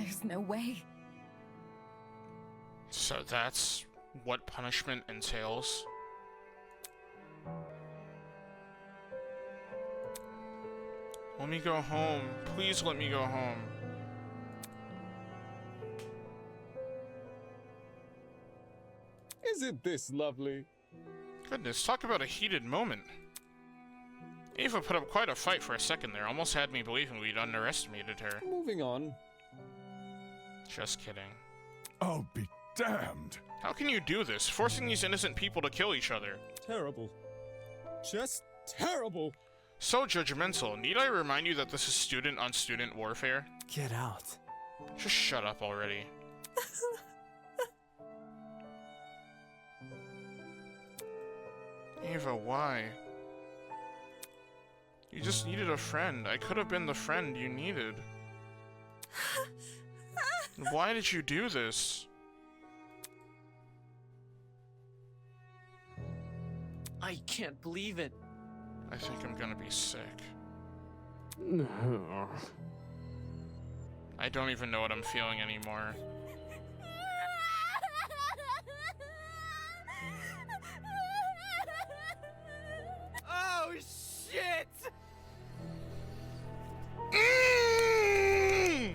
There's no way. So that's what punishment entails? Let me go home. Please let me go home. Isn't this lovely? Goodness, talk about a heated moment. Ava put up quite a fight for a second there. Almost had me believing we'd underestimated her. Moving on. Just kidding. I'll be damned. How can you do this, forcing these innocent people to kill each other? Terrible. Just terrible. So judgmental. Need I remind you that this is student-on-student warfare? Get out. Just shut up already. Ava, why? You just needed a friend. I could have been the friend you needed. Why did you do this? I can't believe it. I think I'm gonna be sick. I don't even know what I'm feeling anymore. Oh, shit!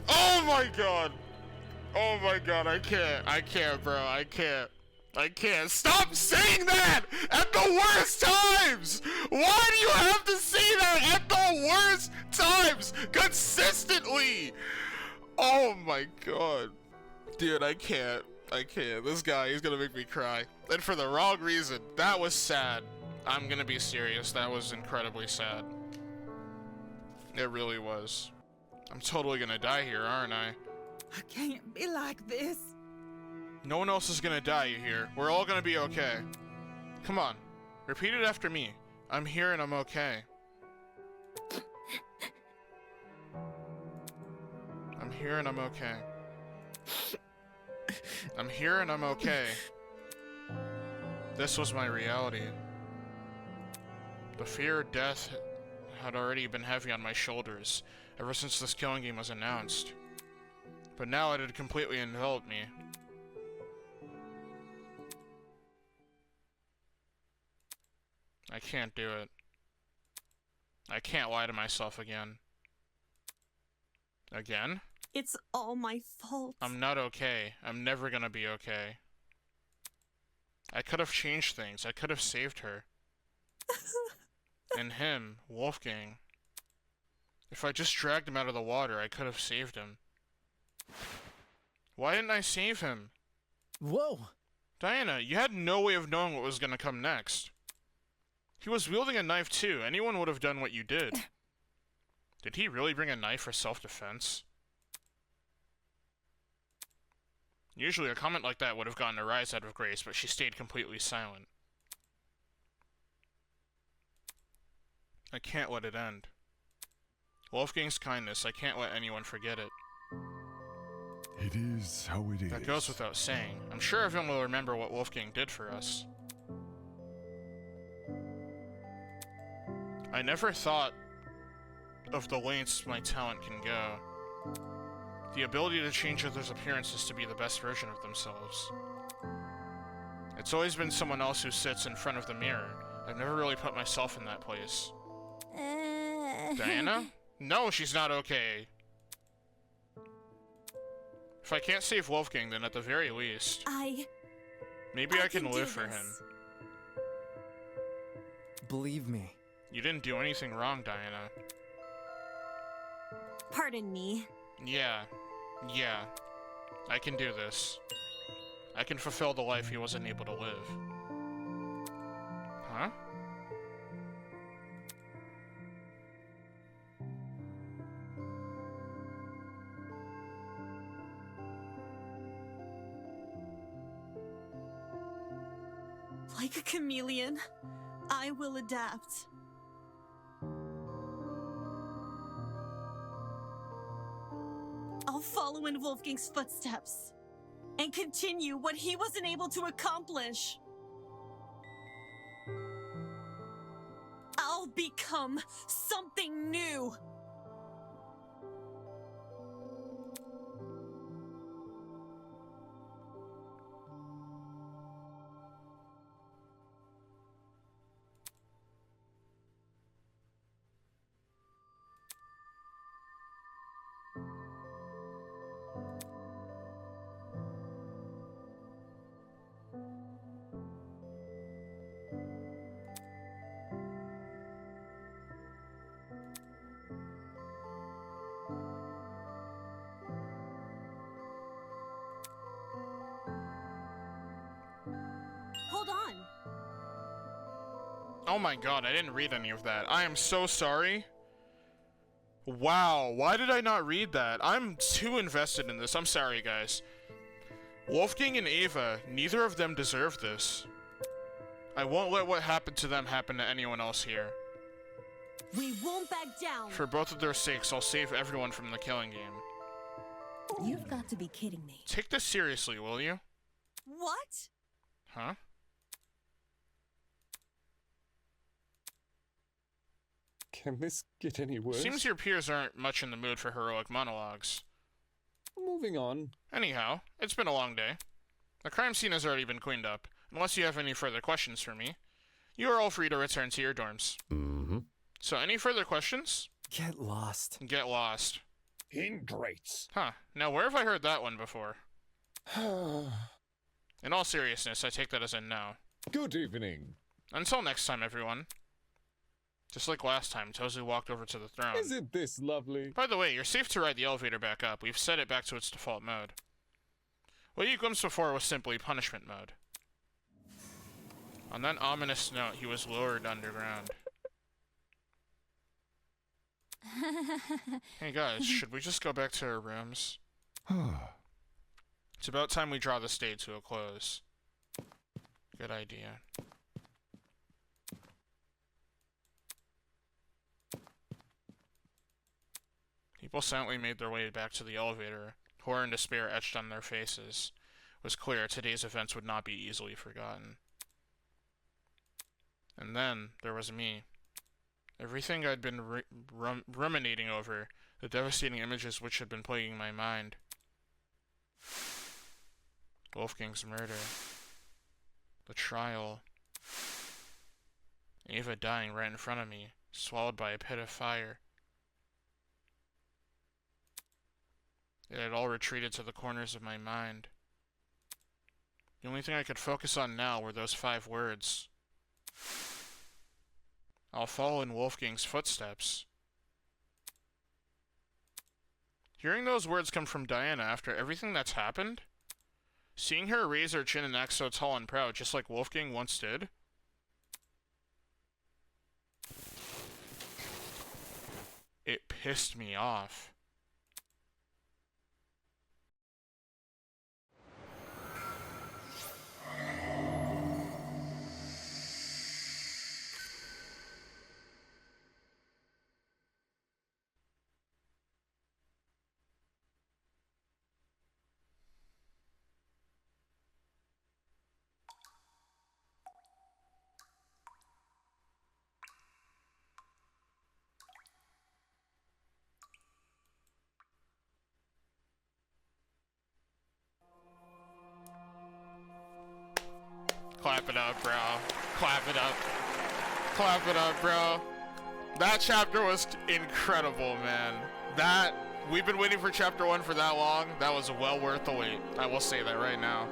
Oh my god! Oh my god, I can't, bro, I can't. Stop saying that at the worst times! Why do you have to say that at the worst times? Consistently! Oh my god. Dude, I can't. This guy, he's gonna make me cry. And for the wrong reason. That was sad. I'm gonna be serious. That was incredibly sad. It really was. I'm totally gonna die here, aren't I? I can't be like this. No one else is gonna die, you hear? We're all gonna be okay. Come on. Repeat it after me. I'm here and I'm okay. I'm here and I'm okay. I'm here and I'm okay. This was my reality. The fear of death had already been heavy on my shoulders ever since this killing game was announced. But now it had completely enveloped me. I can't do it. I can't lie to myself again. Again? It's all my fault. I'm not okay. I'm never gonna be okay. I could have changed things. I could have saved her. And him, Wolfgang. If I just dragged him out of the water, I could have saved him. Why didn't I save him? Whoa! Diana, you had no way of knowing what was gonna come next. He was wielding a knife too. Anyone would have done what you did. Did he really bring a knife for self-defense? Usually a comment like that would have gotten a rise out of Grace, but she stayed completely silent. I can't let it end. Wolfgang's kindness, I can't let anyone forget it. It is how it is. That goes without saying. I'm sure everyone will remember what Wolfgang did for us. I never thought of the lengths my talent can go. The ability to change others' appearances to be the best version of themselves. It's always been someone else who sits in front of the mirror. I've never really put myself in that place. Diana? No, she's not okay. If I can't save Wolfgang, then at the very least... Maybe I can live for him. Believe me. You didn't do anything wrong, Diana. Pardon me. Yeah. I can do this. I can fulfill the life he wasn't able to live. Huh? Like a chameleon, I will adapt. I'll follow in Wolfgang's footsteps and continue what he wasn't able to accomplish. I'll become something new. Oh my god, I didn't read any of that. I am so sorry. Wow, why did I not read that? I'm too invested in this. I'm sorry, guys. Wolfgang and Ava, neither of them deserve this. I won't let what happened to them happen to anyone else here. We won't back down. For both of their sakes, I'll save everyone from the killing game. You've got to be kidding me. Take this seriously, will you? What? Huh? Can this get any worse? Seems your peers aren't much in the mood for heroic monologues. Moving on. Anyhow, it's been a long day. The crime scene has already been cleaned up. Unless you have any further questions for me, you are all free to return to your dorms. Mm-hmm. So any further questions? Get lost. Get lost. Ingrates. Huh. Now where have I heard that one before? In all seriousness, I take that as a no. Good evening. Until next time, everyone. Just like last time, Tozu walked over to the throne. Isn't this lovely? By the way, you're safe to ride the elevator back up. We've set it back to its default mode. What you glimpsed before was simply punishment mode. On that ominous note, he was lowered underground. Hey guys, should we just go back to our rooms? It's about time we draw this day to a close. Good idea. People silently made their way back to the elevator, horror and despair etched on their faces. It was clear today's events would not be easily forgotten. And then, there was me. Everything I'd been ruminating over, the devastating images which had been plaguing my mind. Wolfgang's murder. The trial. Ava dying right in front of me, swallowed by a pit of fire. It had all retreated to the corners of my mind. The only thing I could focus on now were those 5 words. I'll follow in Wolfgang's footsteps. Hearing those words come from Diana after everything that's happened, seeing her raise her chin and act so tall and proud just like Wolfgang once did, it pissed me off. Clap it up, bro. Clap it up. Clap it up, bro. That chapter was incredible, man. We've been waiting for chapter 1 for that long. That was well worth the wait. I will say that right now.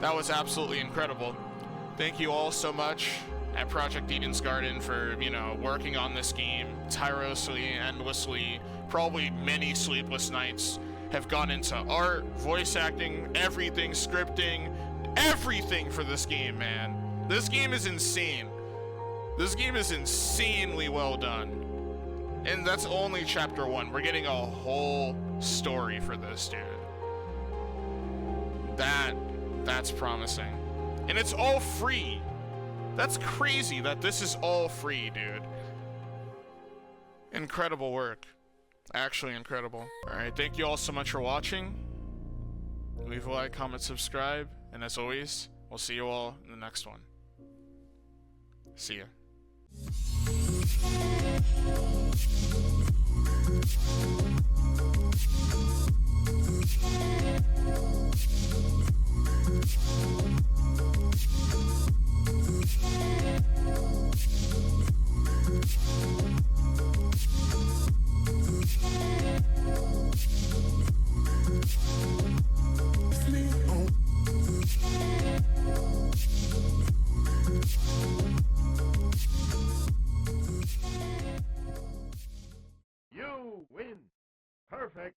That was absolutely incredible. Thank you all so much at Project Eden's Garden for, working on this game tirelessly, endlessly, probably many sleepless nights have gone into art, voice acting, everything, scripting, everything for this game, man. This game is insane. This game is insanely well done. And that's only chapter 1. We're getting a whole story for this, dude. That's promising. And it's all free. That's crazy that this is all free, dude. Incredible work. Actually incredible. Alright, thank you all so much for watching. Leave a like, comment, subscribe. And as always, we'll see you all in the next one. See ya. You win. Perfect.